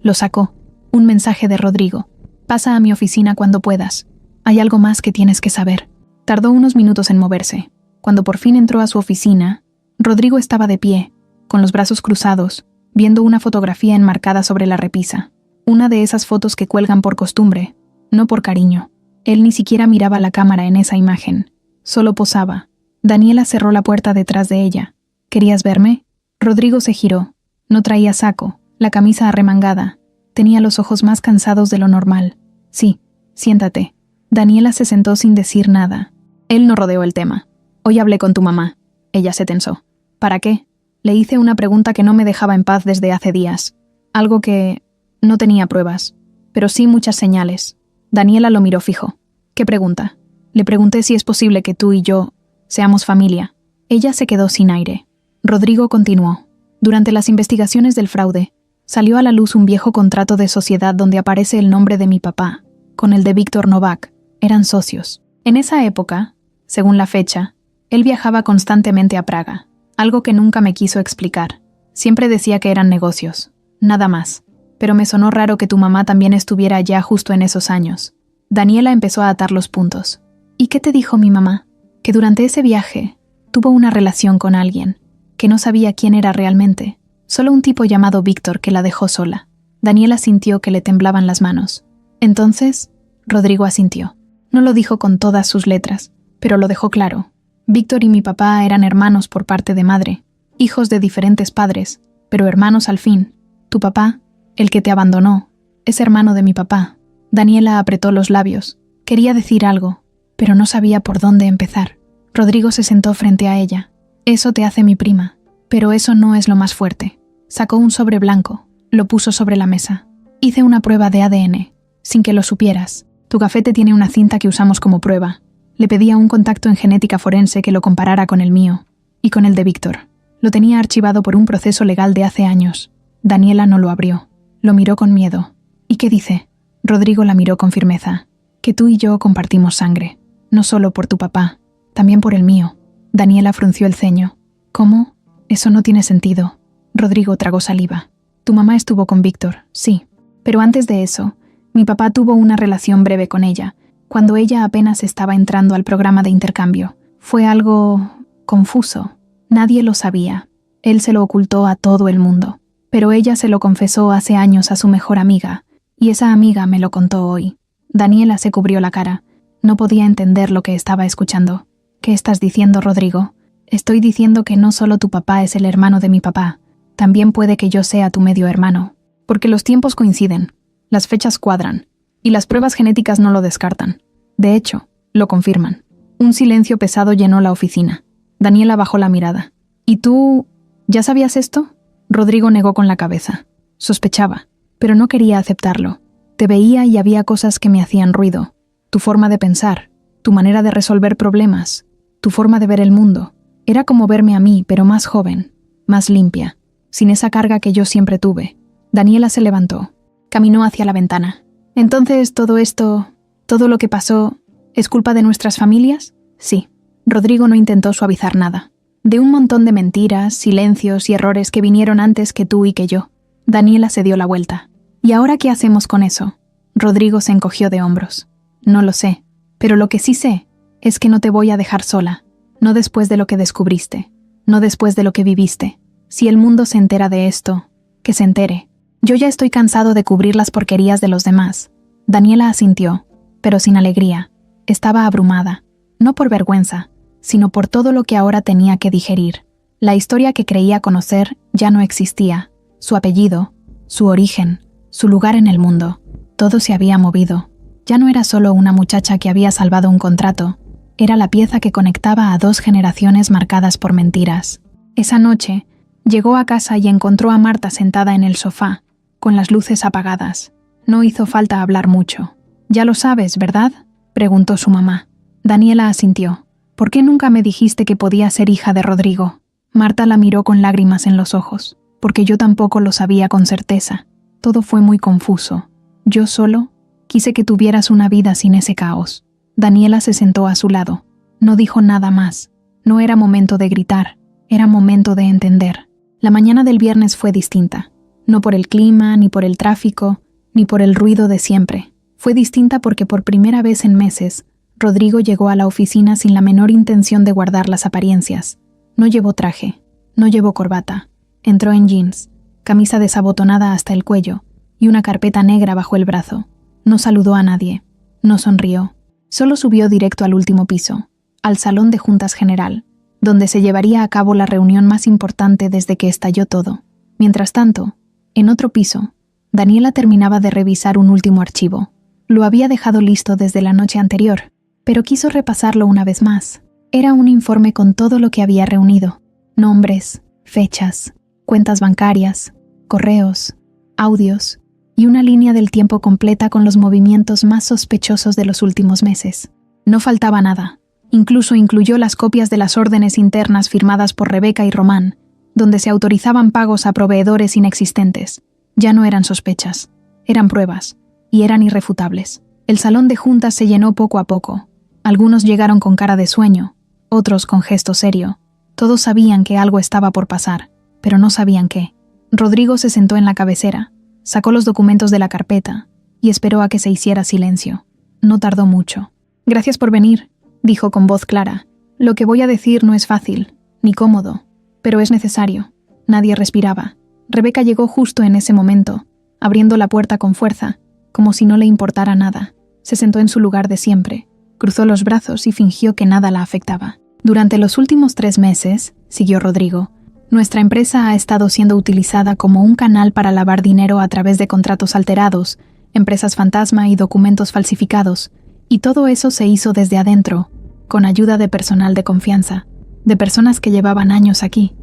Lo sacó. Un mensaje de Rodrigo. Pasa a mi oficina cuando puedas. Hay algo más que tienes que saber. Tardó unos minutos en moverse. Cuando por fin entró a su oficina, Rodrigo estaba de pie, con los brazos cruzados, viendo una fotografía enmarcada sobre la repisa. Una de esas fotos que cuelgan por costumbre, no por cariño. Él ni siquiera miraba la cámara en esa imagen. Solo posaba. Daniela cerró la puerta detrás de ella. ¿Querías verme? Rodrigo se giró. No traía saco, la camisa arremangada. Tenía los ojos más cansados de lo normal. Sí, siéntate. Daniela se sentó sin decir nada. Él no rodeó el tema. Hoy hablé con tu mamá. Ella se tensó. ¿Para qué? Le hice una pregunta que no me dejaba en paz desde hace días. Algo que no tenía pruebas, pero sí muchas señales. Daniela lo miró fijo. ¿Qué pregunta? Le pregunté si es posible que tú y yo seamos familia. Ella se quedó sin aire. Rodrigo continuó. Durante las investigaciones del fraude, salió a la luz un viejo contrato de sociedad donde aparece el nombre de mi papá, con el de Víctor Novak. Eran socios. En esa época, según la fecha, él viajaba constantemente a Praga, algo que nunca me quiso explicar. Siempre decía que eran negocios, nada más. Pero me sonó raro que tu mamá también estuviera allá justo en esos años. Daniela empezó a atar los puntos. ¿Y qué te dijo mi mamá? Que durante ese viaje tuvo una relación con alguien, que no sabía quién era realmente. Solo un tipo llamado Víctor que la dejó sola. Daniela sintió que le temblaban las manos. Entonces, Rodrigo asintió. No lo dijo con todas sus letras, pero lo dejó claro. Víctor y mi papá eran hermanos por parte de madre, hijos de diferentes padres, pero hermanos al fin. Tu papá, el que te abandonó, es hermano de mi papá. Daniela apretó los labios. Quería decir algo, pero no sabía por dónde empezar. Rodrigo se sentó frente a ella. Eso te hace mi prima, pero eso no es lo más fuerte. Sacó un sobre blanco, lo puso sobre la mesa. Hice una prueba de ADN. sin que lo supieras. Tu gafete tiene una cinta que usamos como prueba. Le pedí a un contacto en genética forense que lo comparara con el mío y con el de Víctor. Lo tenía archivado por un proceso legal de hace años. Daniela no lo abrió. Lo miró con miedo. ¿Y qué dice? Rodrigo la miró con firmeza. Que tú y yo compartimos sangre. No solo por tu papá, también por el mío. Daniela frunció el ceño. ¿Cómo? Eso no tiene sentido. Rodrigo tragó saliva. Tu mamá estuvo con Víctor, sí. Pero antes de eso, mi papá tuvo una relación breve con ella, cuando ella apenas estaba entrando al programa de intercambio. Fue algo confuso. Nadie lo sabía. Él se lo ocultó a todo el mundo. Pero ella se lo confesó hace años a su mejor amiga, y esa amiga me lo contó hoy. Daniela se cubrió la cara. No podía entender lo que estaba escuchando. ¿Qué estás diciendo, Rodrigo? Estoy diciendo que no solo tu papá es el hermano de mi papá, también puede que yo sea tu medio hermano. Porque los tiempos coinciden, las fechas cuadran, y las pruebas genéticas no lo descartan. De hecho, lo confirman. Un silencio pesado llenó la oficina. Daniela bajó la mirada. ¿Y tú, ya sabías esto? Rodrigo negó con la cabeza. Sospechaba, pero no quería aceptarlo. Te veía y había cosas que me hacían ruido. Tu forma de pensar, tu manera de resolver problemas, tu forma de ver el mundo. Era como verme a mí, pero más joven, más limpia, sin esa carga que yo siempre tuve. Daniela se levantó. Caminó hacia la ventana. Entonces, todo esto, todo lo que pasó, ¿es culpa de nuestras familias? Sí. Rodrigo no intentó suavizar nada. De un montón de mentiras, silencios y errores que vinieron antes que tú y que yo. Daniela se dio la vuelta. ¿Y ahora qué hacemos con eso? Rodrigo se encogió de hombros. No lo sé, pero lo que sí sé es que no te voy a dejar sola. No después de lo que descubriste. No después de lo que viviste. Si el mundo se entera de esto, que se entere. Yo ya estoy cansado de cubrir las porquerías de los demás. Daniela asintió, pero sin alegría. Estaba abrumada, no por vergüenza, sino por todo lo que ahora tenía que digerir. La historia que creía conocer ya no existía. Su apellido, su origen, su lugar en el mundo. Todo se había movido. Ya no era solo una muchacha que había salvado un contrato. Era la pieza que conectaba a 2 generaciones marcadas por mentiras. Esa noche, llegó a casa y encontró a Marta sentada en el sofá, con las luces apagadas. No hizo falta hablar mucho. «Ya lo sabes, ¿verdad?», preguntó su mamá. Daniela asintió. «¿Por qué nunca me dijiste que podía ser hija de Rodrigo?». Marta la miró con lágrimas en los ojos. «Porque yo tampoco lo sabía con certeza. Todo fue muy confuso. Yo solo quise que tuvieras una vida sin ese caos». Daniela se sentó a su lado. No dijo nada más. No era momento de gritar. Era momento de entender. La mañana del viernes fue distinta. No por el clima, ni por el tráfico, ni por el ruido de siempre. Fue distinta porque por primera vez en meses, Rodrigo llegó a la oficina sin la menor intención de guardar las apariencias. No llevó traje, no llevó corbata. Entró en jeans, camisa desabotonada hasta el cuello y una carpeta negra bajo el brazo. No saludó a nadie, no sonrió. Solo subió directo al último piso, al salón de juntas general, donde se llevaría a cabo la reunión más importante desde que estalló todo. Mientras tanto, en otro piso, Daniela terminaba de revisar un último archivo. Lo había dejado listo desde la noche anterior, pero quiso repasarlo una vez más. Era un informe con todo lo que había reunido. Nombres, fechas, cuentas bancarias, correos, audios y una línea del tiempo completa con los movimientos más sospechosos de los últimos meses. No faltaba nada. Incluso incluyó las copias de las órdenes internas firmadas por Rebeca y Román, donde se autorizaban pagos a proveedores inexistentes. Ya no eran sospechas, eran pruebas, y eran irrefutables. El salón de juntas se llenó poco a poco. Algunos llegaron con cara de sueño, otros con gesto serio. Todos sabían que algo estaba por pasar, pero no sabían qué. Rodrigo se sentó en la cabecera, sacó los documentos de la carpeta y esperó a que se hiciera silencio. No tardó mucho. «Gracias por venir», dijo con voz clara. «Lo que voy a decir no es fácil, ni cómodo, pero es necesario». Nadie respiraba. Rebeca llegó justo en ese momento, abriendo la puerta con fuerza, como si no le importara nada. Se sentó en su lugar de siempre, cruzó los brazos y fingió que nada la afectaba. «Durante los últimos 3 meses», siguió Rodrigo, «nuestra empresa ha estado siendo utilizada como un canal para lavar dinero a través de contratos alterados, empresas fantasma y documentos falsificados, y todo eso se hizo desde adentro, con ayuda de personal de confianza, de personas que llevaban años aquí».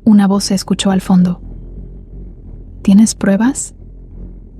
Una voz se escuchó al fondo. «¿Tienes pruebas?».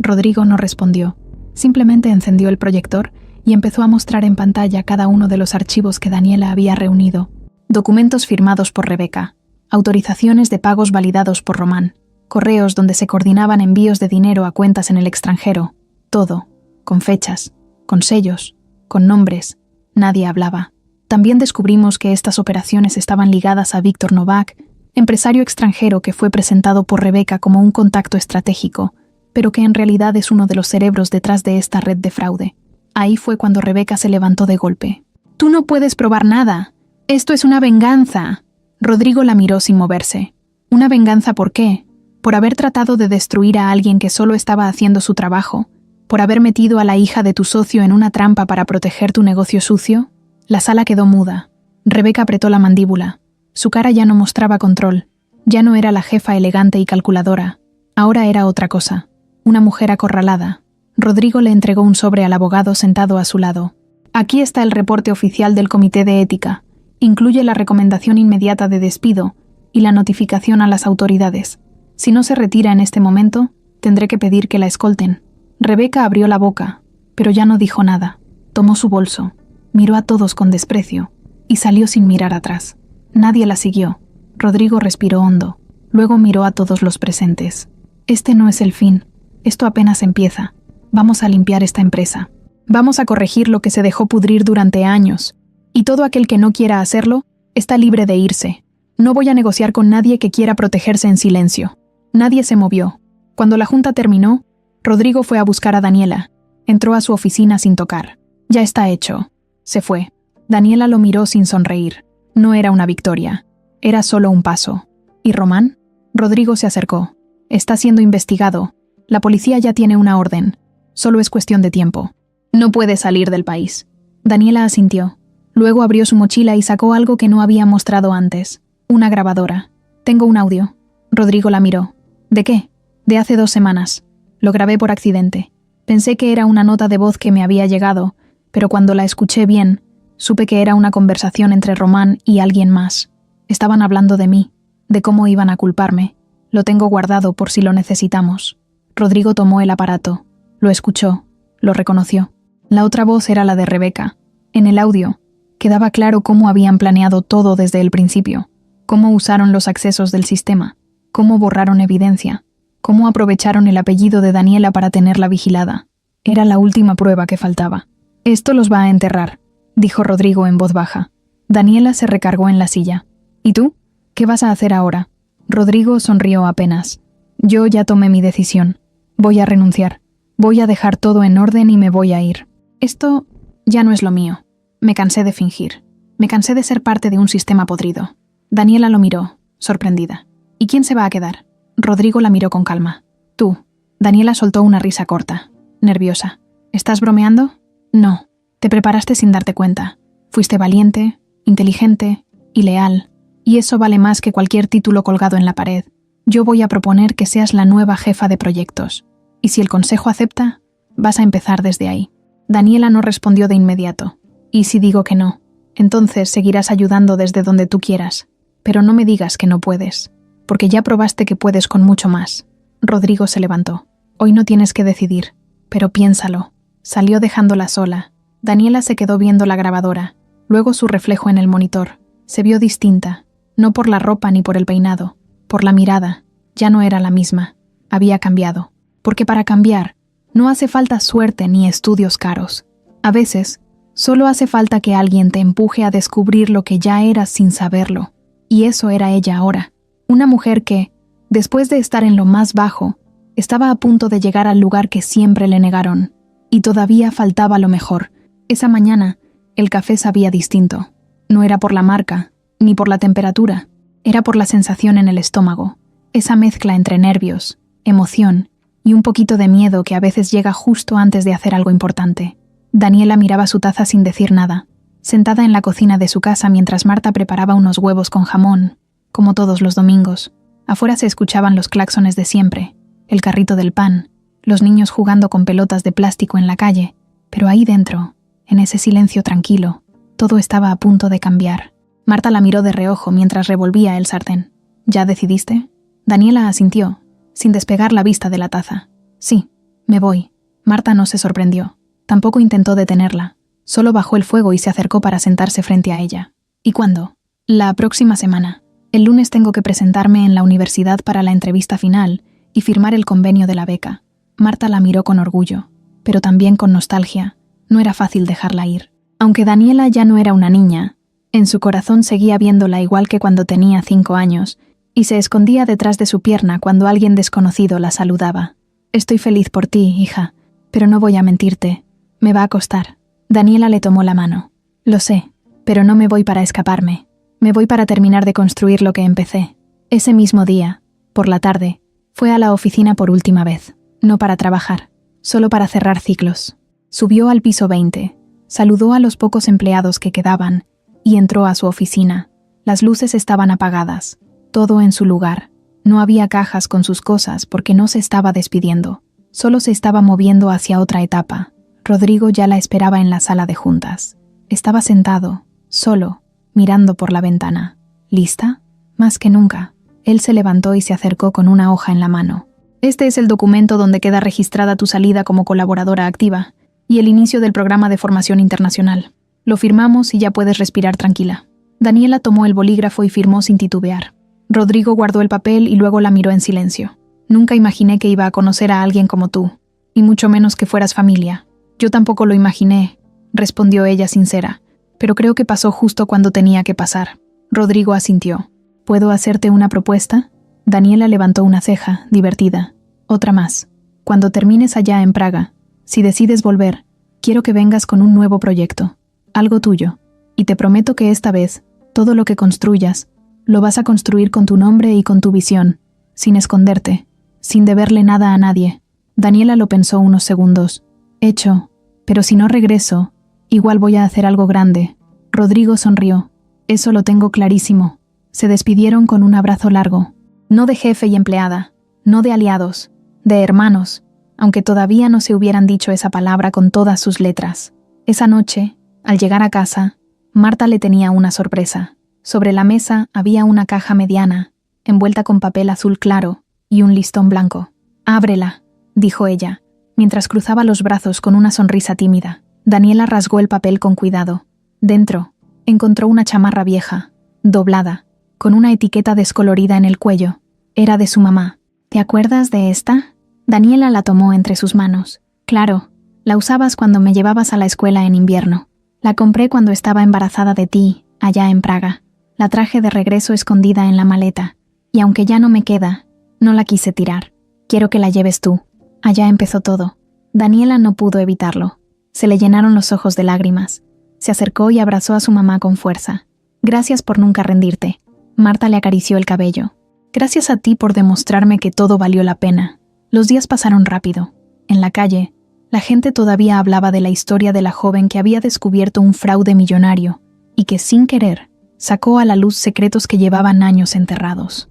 Rodrigo no respondió. Simplemente encendió el proyector y empezó a mostrar en pantalla cada uno de los archivos que Daniela había reunido. Documentos firmados por Rebeca, autorizaciones de pagos validados por Román, correos donde se coordinaban envíos de dinero a cuentas en el extranjero, todo, con fechas, con sellos, con nombres. Nadie hablaba. También descubrimos que estas operaciones estaban ligadas a Víctor Novak, empresario extranjero que fue presentado por Rebeca como un contacto estratégico, pero que en realidad es uno de los cerebros detrás de esta red de fraude. Ahí fue cuando Rebeca se levantó de golpe. «Tú no puedes probar nada. Esto es una venganza». Rodrigo la miró sin moverse. ¿Una venganza por qué? ¿Por haber tratado de destruir a alguien que solo estaba haciendo su trabajo? ¿Por haber metido a la hija de tu socio en una trampa para proteger tu negocio sucio? La sala quedó muda. Rebeca apretó la mandíbula. Su cara ya no mostraba control. Ya no era la jefa elegante y calculadora. Ahora era otra cosa. Una mujer acorralada. Rodrigo le entregó un sobre al abogado sentado a su lado. «Aquí está el reporte oficial del Comité de Ética. Incluye la recomendación inmediata de despido y la notificación a las autoridades. Si no se retira en este momento, tendré que pedir que la escolten». Rebeca abrió la boca, pero ya no dijo nada. Tomó su bolso, miró a todos con desprecio y salió sin mirar atrás. Nadie la siguió. Rodrigo respiró hondo. Luego miró a todos los presentes. «Este no es el fin. Esto apenas empieza. Vamos a limpiar esta empresa. Vamos a corregir lo que se dejó pudrir durante años. Y todo aquel que no quiera hacerlo, está libre de irse. No voy a negociar con nadie que quiera protegerse en silencio». Nadie se movió. Cuando la junta terminó, Rodrigo fue a buscar a Daniela. Entró a su oficina sin tocar. «Ya está hecho». Se fue. Daniela lo miró sin sonreír. No era una victoria. Era solo un paso. ¿Y Román? Rodrigo se acercó. «Está siendo investigado. La policía ya tiene una orden. Solo es cuestión de tiempo. No puede salir del país». Daniela asintió. Luego abrió su mochila y sacó algo que no había mostrado antes. Una grabadora. «Tengo un audio». Rodrigo la miró. «¿De qué?» «De hace 2 semanas. Lo grabé por accidente. Pensé que era una nota de voz que me había llegado, pero cuando la escuché bien, supe que era una conversación entre Román y alguien más. Estaban hablando de mí, de cómo iban a culparme. Lo tengo guardado por si lo necesitamos». Rodrigo tomó el aparato. Lo escuchó. Lo reconoció. La otra voz era la de Rebeca. En el audio, quedaba claro cómo habían planeado todo desde el principio, cómo usaron los accesos del sistema, cómo borraron evidencia, cómo aprovecharon el apellido de Daniela para tenerla vigilada. Era la última prueba que faltaba. «Esto los va a enterrar», dijo Rodrigo en voz baja. Daniela se recargó en la silla. «¿Y tú? ¿Qué vas a hacer ahora?» Rodrigo sonrió apenas. «Yo ya tomé mi decisión. Voy a renunciar. Voy a dejar todo en orden y me voy a ir. Esto ya no es lo mío. Me cansé de fingir. Me cansé de ser parte de un sistema podrido». Daniela lo miró, sorprendida. «¿Y quién se va a quedar?» Rodrigo la miró con calma. «Tú». Daniela soltó una risa corta, nerviosa. «¿Estás bromeando?» «No. Te preparaste sin darte cuenta. Fuiste valiente, inteligente y leal. Y eso vale más que cualquier título colgado en la pared. Yo voy a proponer que seas la nueva jefa de proyectos. Y si el consejo acepta, vas a empezar desde ahí». Daniela no respondió de inmediato. «¿Y si digo que no? Entonces seguirás ayudando desde donde tú quieras. Pero no me digas que no puedes, porque ya probaste que puedes con mucho más». Rodrigo se levantó. «Hoy no tienes que decidir, pero piénsalo». Salió dejándola sola. Daniela se quedó viendo la grabadora, luego su reflejo en el monitor. Se vio distinta, no por la ropa ni por el peinado, por la mirada. Ya no era la misma. Había cambiado. Porque para cambiar, no hace falta suerte ni estudios caros. A veces, solo hace falta que alguien te empuje a descubrir lo que ya eras sin saberlo. Y eso era ella ahora. Una mujer que, después de estar en lo más bajo, estaba a punto de llegar al lugar que siempre le negaron. Y todavía faltaba lo mejor. Esa mañana, el café sabía distinto. No era por la marca, ni por la temperatura. Era por la sensación en el estómago. Esa mezcla entre nervios, emoción y un poquito de miedo que a veces llega justo antes de hacer algo importante. Daniela miraba su taza sin decir nada, sentada en la cocina de su casa mientras Marta preparaba unos huevos con jamón, como todos los domingos. Afuera se escuchaban los claxones de siempre, el carrito del pan, los niños jugando con pelotas de plástico en la calle, pero ahí dentro, en ese silencio tranquilo, todo estaba a punto de cambiar. Marta la miró de reojo mientras revolvía el sartén. «¿Ya decidiste?» Daniela asintió, sin despegar la vista de la taza. «Sí, me voy. Marta no se sorprendió. Tampoco intentó detenerla. Solo bajó el fuego y se acercó para sentarse frente a ella. ¿Y cuándo? La próxima semana. El lunes tengo que presentarme en la universidad para la entrevista final y firmar el convenio de la beca. Marta la miró con orgullo, pero también con nostalgia. No era fácil dejarla ir. Aunque Daniela ya no era una niña, en su corazón seguía viéndola igual que cuando tenía 5 años, y se escondía detrás de su pierna cuando alguien desconocido la saludaba. Estoy feliz por ti, hija, pero no voy a mentirte. Me va a costar. Daniela le tomó la mano. Lo sé, pero no me voy para escaparme. Me voy para terminar de construir lo que empecé. Ese mismo día, por la tarde, fue a la oficina por última vez. No para trabajar, solo para cerrar ciclos. Subió al piso 20, saludó a los pocos empleados que quedaban y entró a su oficina. Las luces estaban apagadas, todo en su lugar. No había cajas con sus cosas porque no se estaba despidiendo. Solo se estaba moviendo hacia otra etapa. Rodrigo ya la esperaba en la sala de juntas. Estaba sentado, solo, mirando por la ventana. ¿Lista? Más que nunca. Él se levantó y se acercó con una hoja en la mano. Este es el documento donde queda registrada tu salida como colaboradora activa y el inicio del programa de formación internacional. Lo firmamos y ya puedes respirar tranquila. Daniela tomó el bolígrafo y firmó sin titubear. Rodrigo guardó el papel y luego la miró en silencio. Nunca imaginé que iba a conocer a alguien como tú, y mucho menos que fueras familia. Yo tampoco lo imaginé, respondió ella sincera, pero creo que pasó justo cuando tenía que pasar. Rodrigo asintió. ¿Puedo hacerte una propuesta? Daniela levantó una ceja, divertida. Otra más. Cuando termines allá en Praga, si decides volver, quiero que vengas con un nuevo proyecto, algo tuyo, y te prometo que esta vez, todo lo que construyas, lo vas a construir con tu nombre y con tu visión, sin esconderte, sin deberle nada a nadie. Daniela lo pensó unos segundos. Hecho, pero si no regreso, igual voy a hacer algo grande. Rodrigo sonrió. Eso lo tengo clarísimo. Se despidieron con un abrazo largo. No de jefe y empleada, no de aliados, de hermanos, aunque todavía no se hubieran dicho esa palabra con todas sus letras. Esa noche, al llegar a casa, Marta le tenía una sorpresa. Sobre la mesa había una caja mediana, envuelta con papel azul claro y un listón blanco. «Ábrela», dijo ella, mientras cruzaba los brazos con una sonrisa tímida. Daniela rasgó el papel con cuidado. Dentro, encontró una chamarra vieja, doblada, con una etiqueta descolorida en el cuello. Era de su mamá. «¿Te acuerdas de esta?» Daniela la tomó entre sus manos. «Claro, la usabas cuando me llevabas a la escuela en invierno. La compré cuando estaba embarazada de ti, allá en Praga. La traje de regreso escondida en la maleta, y aunque ya no me queda, no la quise tirar. Quiero que la lleves tú». Allá empezó todo. Daniela no pudo evitarlo. Se le llenaron los ojos de lágrimas. Se acercó y abrazó a su mamá con fuerza. «Gracias por nunca rendirte». Marta le acarició el cabello. «Gracias a ti por demostrarme que todo valió la pena». Los días pasaron rápido. En la calle, la gente todavía hablaba de la historia de la joven que había descubierto un fraude millonario y que, sin querer, sacó a la luz secretos que llevaban años enterrados.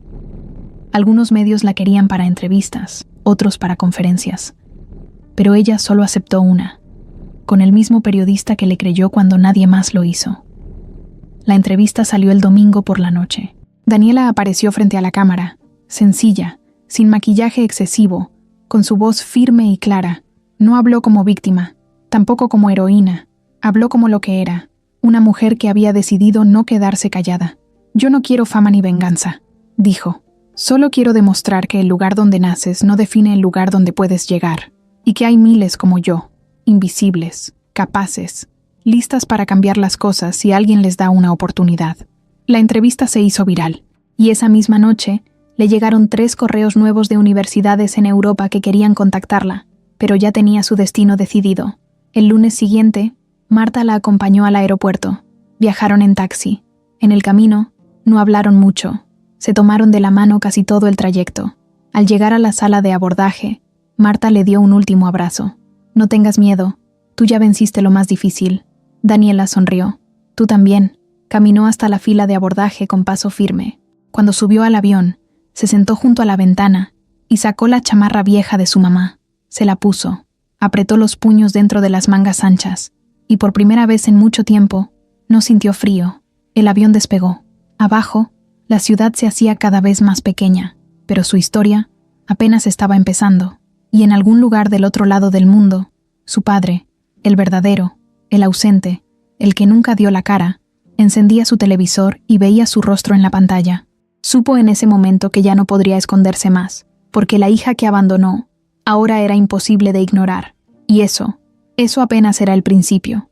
Algunos medios la querían para entrevistas, otros para conferencias. Pero ella solo aceptó una, con el mismo periodista que le creyó cuando nadie más lo hizo. La entrevista salió el domingo por la noche. Daniela apareció frente a la cámara, sencilla, sin maquillaje excesivo, con su voz firme y clara. No habló como víctima, tampoco como heroína. Habló como lo que era, una mujer que había decidido no quedarse callada. «Yo no quiero fama ni venganza», dijo. «Solo quiero demostrar que el lugar donde naces no define el lugar donde puedes llegar, y que hay miles como yo, invisibles, capaces, listas para cambiar las cosas si alguien les da una oportunidad». La entrevista se hizo viral, y esa misma noche le llegaron 3 correos nuevos de universidades en Europa que querían contactarla, pero ya tenía su destino decidido. El lunes siguiente, Marta la acompañó al aeropuerto. Viajaron en taxi. En el camino, no hablaron mucho. Se tomaron de la mano casi todo el trayecto. Al llegar a la sala de abordaje, Marta le dio un último abrazo. «No tengas miedo. Tú ya venciste lo más difícil». Daniela sonrió. «Tú también». Caminó hasta la fila de abordaje con paso firme. Cuando subió al avión, se sentó junto a la ventana y sacó la chamarra vieja de su mamá. Se la puso, apretó los puños dentro de las mangas anchas, y por primera vez en mucho tiempo, no sintió frío. El avión despegó. Abajo, la ciudad se hacía cada vez más pequeña, pero su historia apenas estaba empezando. Y en algún lugar del otro lado del mundo, su padre, el verdadero, el ausente, el que nunca dio la cara, encendía su televisor y veía su rostro en la pantalla. Supo en ese momento que ya no podría esconderse más, porque la hija que abandonó ahora era imposible de ignorar. Y eso apenas era el principio.